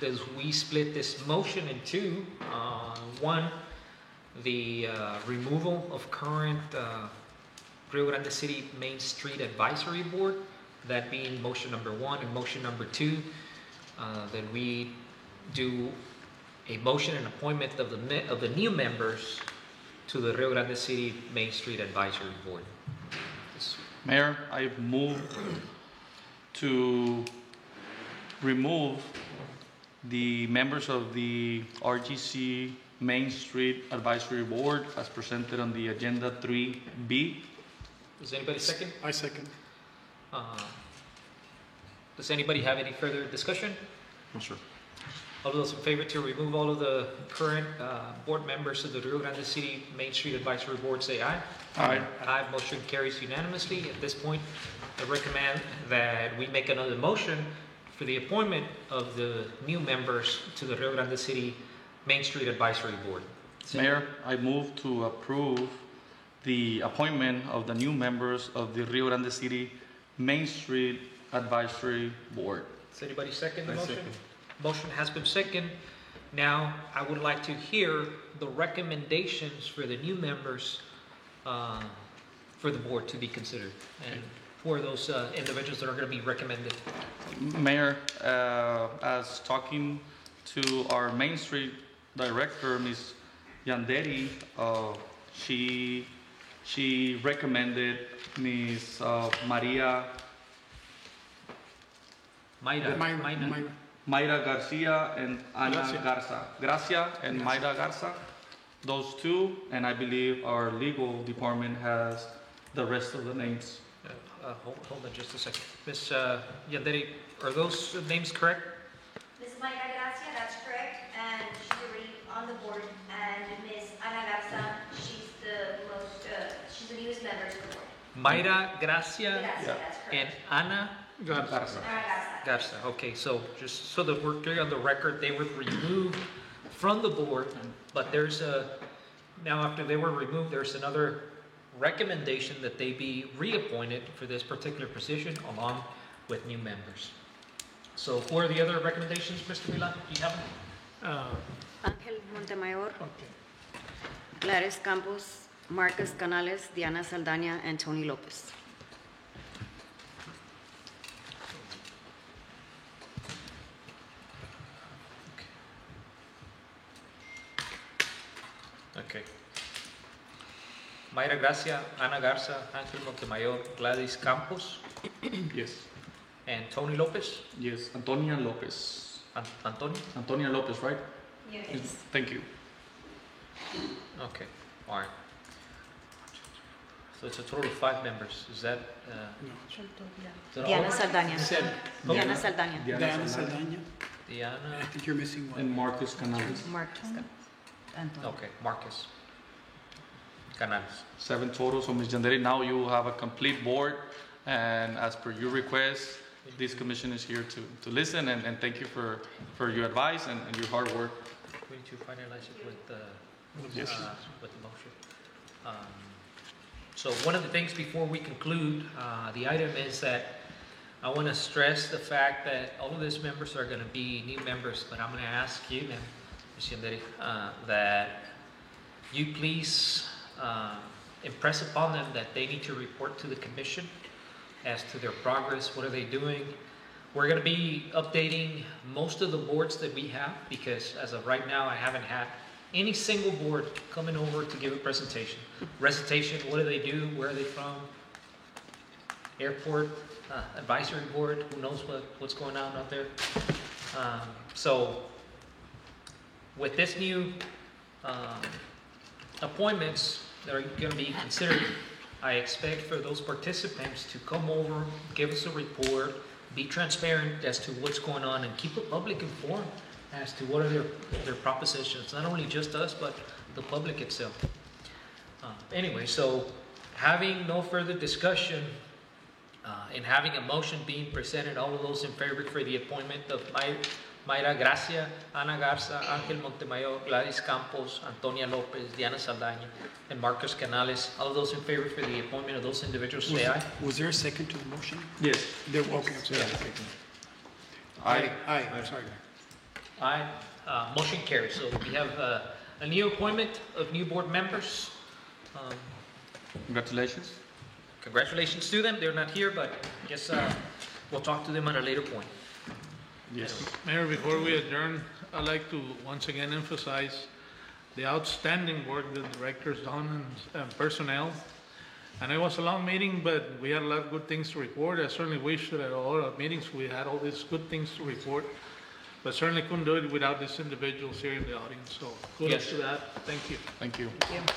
that we split this motion in two. One, the removal of current Rio Grande City Main Street Advisory Board, that being motion number 1, and motion number 2, that we do a motion and appointment of the new members to the Rio Grande City Main Street Advisory Board. Mayor, I move to remove the members of the RGC Main Street Advisory Board as presented on the agenda 3B. Does anybody second? I second. Does anybody have any further discussion? No, sir. All those in favor to remove all of the current board members of the Rio Grande City Main Street Advisory Board, say aye. Aye. Aye. Motion carries unanimously. At this point, I recommend that we make another motion for the appointment of the new members to the Rio Grande City Main Street Advisory Board. Mayor, I move to approve the appointment of the new members of the Rio Grande City Main Street Advisory Board. Does anybody second the I motion? second. Motion has been seconded. Now, I would like to hear the recommendations for the new members for the board to be considered. And who are those individuals that are going to be recommended? Mayor, as talking to our Main Street Director, Ms. Yanderi, she recommended Ms. Mayra Garcia and Ana Garza. Gracia and Mayra Garza. Those two, and I believe our legal department has the rest of the names. Hold on just a second. Ms. Yanderi, are those names correct? Ms. Mayra Gracia, that's correct, and she's already on the board. And Ms. Ana Garza, she's the newest member to the board. Mayra Gracia Gracia, that's correct. and Ana Garza. Garza. Okay, so just so that we're clear on the record, they were removed from the board, but there's now after they were removed, there's another recommendation that they be reappointed for this particular position along with new members. So who are the other recommendations, Mr. Milan? Do you have them? Ángel Montemayor, Gladys Campos, Marcus Canales, Diana Saldaña, and Tony Lopez. Okay. Mayra Gracia, Ana Garza, Ángel Montemayor, Gladys Campos, Yes. and Tony Lopez. Yes. Antonia Lopez. Antonio? Antonia Lopez, right? Yes. Thank you. Okay, all right. So it's a total of 5 members. Is that? Is that all? Diana Saldaña. Seven. Diana Saldaña. Diana Saldaña. Diana. I think you're missing one. And Marcus Canales. Marcus Antonio. Okay, Marcus Canales. 7 total. So Ms. Yanderi, now you have a complete board, and as per your request, this commission is here to listen, and thank you for your advice and your hard work. We need to finalize it with the motion. So one of the things before we conclude the item is that I want to stress the fact that all of these members are going to be new members, but I'm going to ask you, Ms. Yanderi, that you please impress upon them that they need to report to the commission as to their progress, what are they doing, We're going to be updating most of the boards that we have because as of right now, I haven't had any single board coming over to give a presentation. Recitation, what do they do? Where are they from? Airport, advisory board, who knows what's going on out there. So with this new appointments that are going to be considered, I expect for those participants to come over, give us a report, be transparent as to what's going on, and keep the public informed as to what are their propositions, not only just us, but the public itself. Anyway, so having no further discussion and having a motion being presented, all of those in favor for the appointment of Mayra Gracia, Ana Garza, Ángel Montemayor, Gladys Campos, Antonia Lopez, Diana Saldaña, and Marcos Canales. All of those in favor for the appointment of those individuals, say aye. Was there a second to the motion? Yes. There, okay. Yeah. Aye. Aye. Sorry. Aye. Motion carries. So we have a new appointment of new board members. Congratulations. Congratulations to them. They're not here, but I guess we'll talk to them at a later point. Yes. Mayor, before we adjourn, I'd like to once again emphasize the outstanding work the directors done and personnel. And it was a long meeting, but we had a lot of good things to report. I certainly wish that at all our meetings we had all these good things to report, but certainly couldn't do it without these individuals here in the audience. So kudos to that. Thank you. Thank you. Thank you.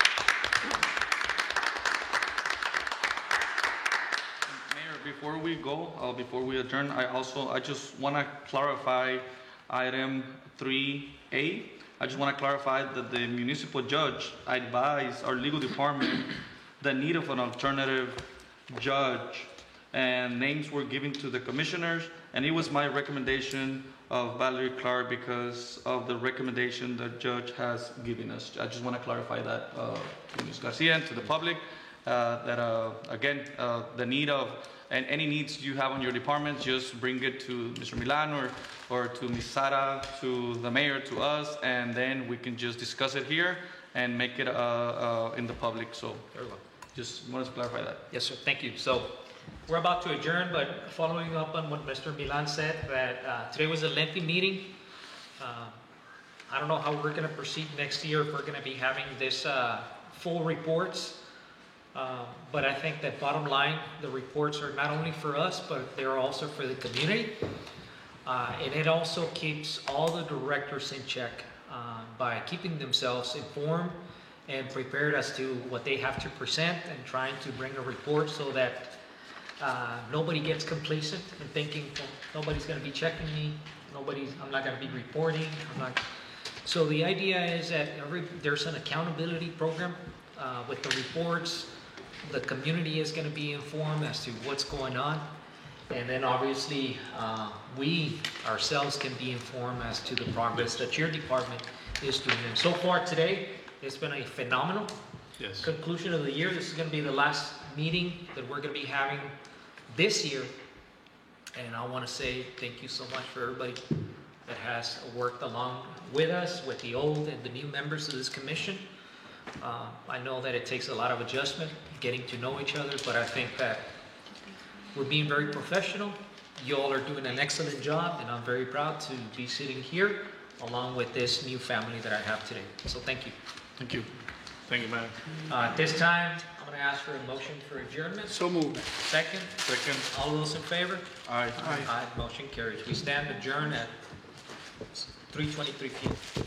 Before we go, before we adjourn, I just want to clarify item 3A. I just want to clarify that the municipal judge advised our legal department the need of an alternative judge, and names were given to the commissioners, and it was my recommendation of Valerie Clark because of the recommendation the judge has given us. I just want to clarify that to Ms. Garcia and to the public that again the need of and any needs you have on your department, just bring it to Mr. Milan or to Ms. Sara, to the mayor, to us, and then we can just discuss it here and make it in the public. So just wanted to clarify that. Yes, sir. Thank you. So we're about to adjourn, but following up on what Mr. Milan said, that today was a lengthy meeting. I don't know how we're going to proceed next year if we're going to be having this full reports. But I think that bottom line, the reports are not only for us, but they're also for the community. And it also keeps all the directors in check by keeping themselves informed and prepared as to what they have to present and trying to bring a report so that nobody gets complacent and thinking, well, nobody's going to be checking me, I'm not going to be reporting. So the idea is that there's an accountability program with the reports. The community is going to be informed as to what's going on. And then obviously we ourselves can be informed as to the progress that your department is doing. And so far today, it's been a phenomenal conclusion of the year. This is going to be the last meeting that we're going to be having this year. And I want to say thank you so much for everybody that has worked along with us, with the old and the new members of this commission. I know that it takes a lot of adjustment, getting to know each other, but I think that we're being very professional. You all are doing an excellent job, and I'm very proud to be sitting here along with this new family that I have today. So thank you. Thank you. Thank you, man. At this time, I'm going to ask for a motion for adjournment. So moved. Second? Second. All those in favor? Aye. Aye. Motion carries. We stand adjourned at 3:23 p.m.